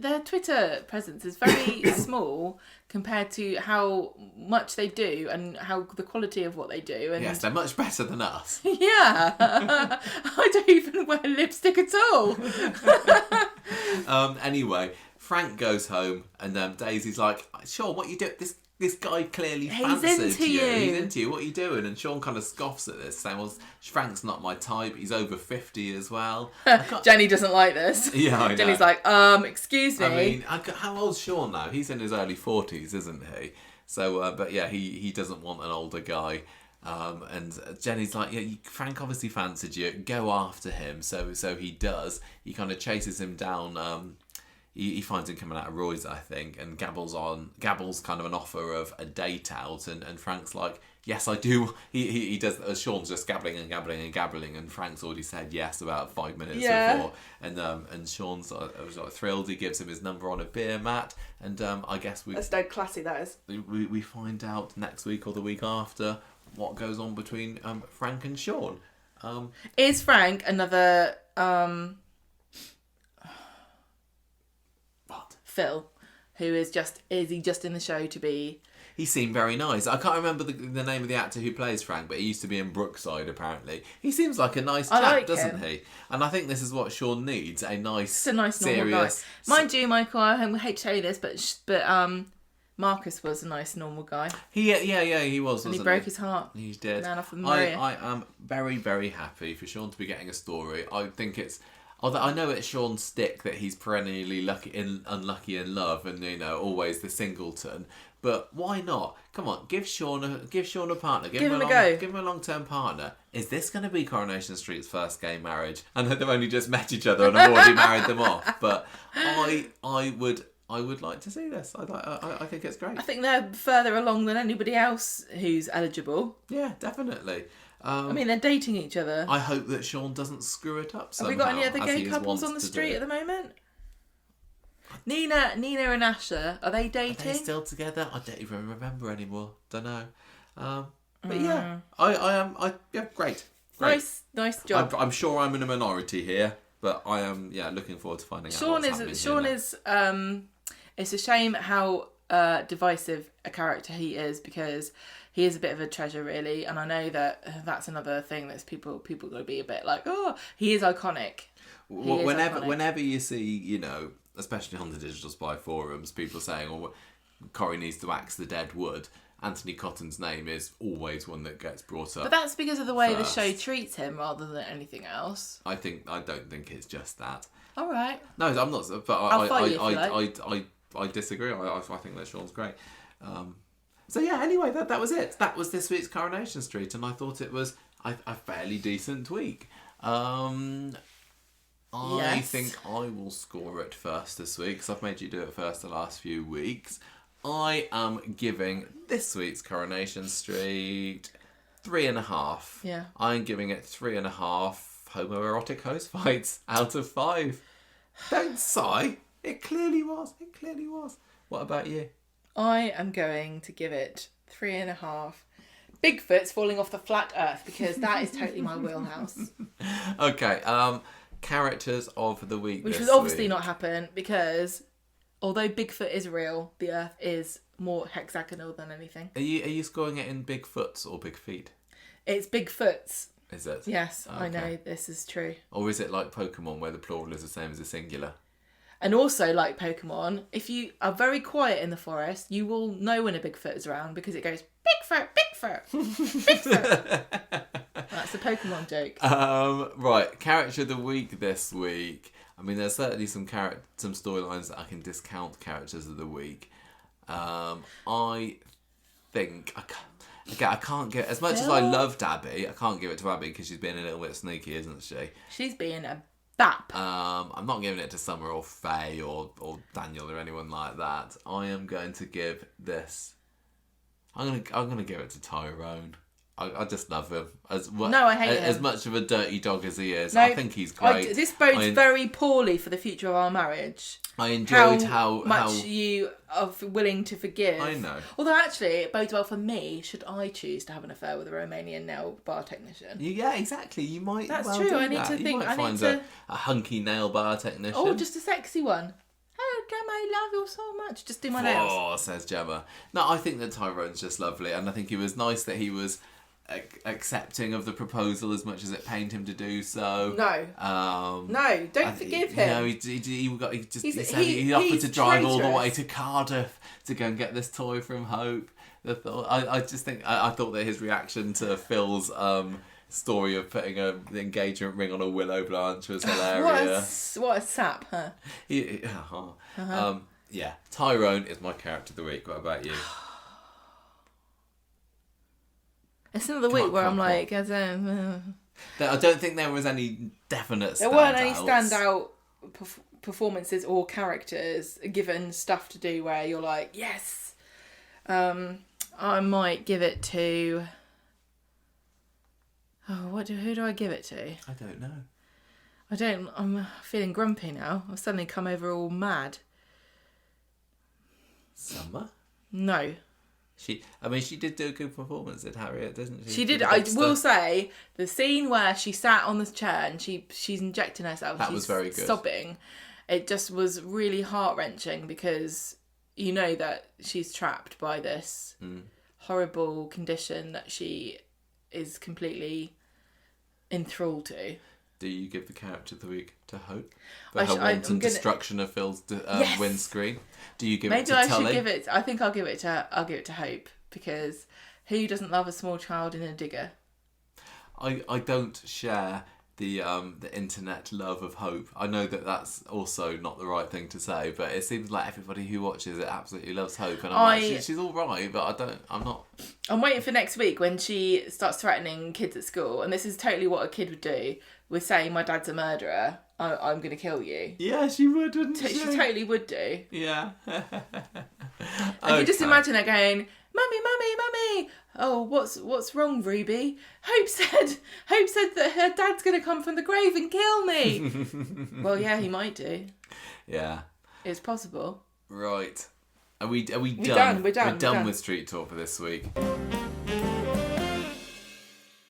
B: Their Twitter presence is very small compared to how much they do and how the quality of what they do. And
A: yes, they're much better than us.
B: Yeah, I don't even wear lipstick at all.
A: Anyway, Frank goes home and Daisy's like, Sean, what you do? This guy clearly fancies you. He's into you. What are you doing? And Sean kind of scoffs at this, saying, well, Frank's not my type. He's over 50 as well.
B: Jenny doesn't like this.
A: Yeah, I know.
B: Jenny's like, excuse me.
A: I mean, how old's Sean now? He's in his early 40s, isn't he? So, but yeah, he doesn't want an older guy. And Jenny's like, yeah, Frank obviously fancied you. Go after him. So he does. He kind of chases him down. He finds him coming out of Roy's, I think, and gabbles kind of an offer of a date out, and Frank's like, yes, I do. He does. Sean's just gabbling, and Frank's already said yes about 5 minutes before, and Sean's like thrilled. He gives him his number on a beer mat, and I guess
B: that's dead classy. That is.
A: We find out next week or the week after what goes on between Frank and Sean.
B: Is Frank another Phill, who is he just in the show to be...
A: He seemed very nice. I can't remember the name of the actor who plays Frank, but he used to be in Brookside, apparently. He seems like a nice chap, doesn't he? And I think this is what Sean needs, a nice
B: serious... normal guy. Mind you, Michael, I hate to tell you this, but Marcus was a nice, normal guy.
A: He was,
B: and he broke his heart.
A: He did.
B: Man off the Maria.
A: I am very, very happy for Sean to be getting a story. I think it's... Although I know it's Sean's stick that he's perennially unlucky in love and, always the singleton. But why not? Come on, give Sean a partner. Give him a go. Give him a long-term partner. Is this going to be Coronation Street's first gay marriage? I know they've only just met each other and I've already married them off. But I would like to see this. I think it's great.
B: I think they're further along than anybody else who's eligible.
A: Yeah, definitely.
B: I mean, they're dating each other.
A: I hope that Sean doesn't screw it up somehow.
B: Have we got any other gay couples on the street at the moment? Nina and Asher, are they dating?
A: Are they still together? I don't even remember anymore. Don't know. But yeah, yeah, great.
B: Nice job.
A: I'm sure I'm in a minority here, but I am looking forward to finding out what's happening.
B: Sean is. It's a shame how divisive a character he is because he is a bit of a treasure, really. And I know that that's another thing that's people going to be a bit like, oh, he is iconic.
A: Whenever you see, you know, especially on the Digital Spy forums, people saying, "Oh, Corrie needs to axe the dead wood," Anthony Cotton's name is always one that gets brought up.
B: But that's because of the way
A: first.
B: the show treats him rather than anything else.
A: I don't think it's just that.
B: All right.
A: No, I'm not. But
B: I'll fight you if you like.
A: I disagree. I think that Sean's great. So yeah. Anyway, that was it. That was this week's Coronation Street, and I thought it was a fairly decent week. I think I will score it first this week because I've made you do it first the last few weeks. I am giving this week's Coronation Street 3.5.
B: Yeah.
A: I'm giving it 3.5 homoerotic host fights out of 5. Don't sigh. It clearly was. What about you?
B: I am going to give it 3.5 Bigfoots falling off the flat earth because that is totally my wheelhouse.
A: Okay, characters of the week
B: Which
A: this
B: will obviously
A: week.
B: not happen because although Bigfoot is real, the earth is more hexagonal than anything.
A: Are you scoring it in big foots or big feet?
B: It's Bigfoots.
A: Is it?
B: Yes,
A: Okay.
B: I know this is true.
A: Or is it like Pokemon where the plural is the same as the singular?
B: And also, like Pokemon, if you are very quiet in the forest, you will know when a Bigfoot is around because it goes, Bigfoot, Bigfoot, Bigfoot. That's a Pokemon joke.
A: Right, character of the week this week. I mean, there's certainly some storylines that I can discount characters of the week. I think I can't get as much as I loved Abby. I can't give it to Abby because she's being a little bit sneaky, isn't she?
B: She's being a bap.
A: I'm not giving it to Summer or Faye or Daniel or anyone like that. I am going to give this. I'm gonna give it to Tyrone. I just love him.
B: No, I hate him.
A: As much of a dirty dog as he is,
B: No,
A: I think he's great.
B: This bodes very poorly for the future of our marriage.
A: I enjoyed
B: how much
A: how
B: you are willing to forgive.
A: I know.
B: Although actually, it bodes well for me should I choose to have an affair with a Romanian nail bar technician.
A: Yeah, exactly. You might.
B: That's
A: well
B: true.
A: do
B: I need
A: that.
B: to
A: You
B: think.
A: might
B: I need
A: find
B: to.
A: a hunky nail bar technician.
B: Oh, just a sexy one. Oh, Gemma, I love you so much. Just do my nails.
A: Oh, says Gemma. No, I think that Tyrone's just lovely, and I think it was nice that he was accepting of the proposal as much as it pained him to do so.
B: No. No, don't forgive him.
A: No, he offered to drive all the way to Cardiff to go and get this toy from Hope. I thought that his reaction to Phil's story of putting the engagement ring on a willow branch was hilarious.
B: What a sap, huh?
A: Yeah, Tyrone is my character of the week. What about you?
B: It's another week where I'm like,
A: I don't think there was any definite.
B: There weren't any standout performances or characters given stuff to do where you're like, yes. I might give it to. Oh, who do I give it to?
A: I don't know.
B: I'm feeling grumpy now. I've suddenly come over all mad.
A: Summer?
B: No.
A: She did do a good performance at Harriet, doesn't she?
B: She did. I will say the scene where she sat on the chair and she's injecting herself.
A: That was very good.
B: Sobbing. It just was really heart-wrenching because you know that she's trapped by this horrible condition that she is completely enthralled to.
A: Do you give the character of the week to Hope for her wanton destruction of Phil's windscreen? Do you give it to Tully?
B: Maybe I should give it. I think I'll give it to Hope because who doesn't love a small child in a digger?
A: I don't share the internet love of Hope. I know that that's also not the right thing to say, but it seems like everybody who watches it absolutely loves Hope, and I'm like, she's all right, but I'm not. I'm
B: waiting for next week when she starts threatening kids at school, and this is totally what a kid would do. With saying my dad's a murderer, I'm going to kill you.
A: Yeah, she would, wouldn't she?
B: She totally would do.
A: Yeah.
B: I can just imagine her going, Mummy. Oh, what's wrong, Ruby? Hope said that her dad's going to come from the grave and kill me. Well, yeah, he might do.
A: Yeah.
B: It's possible.
A: Right. Are we done?
B: We're done
A: with Street Talk for this week.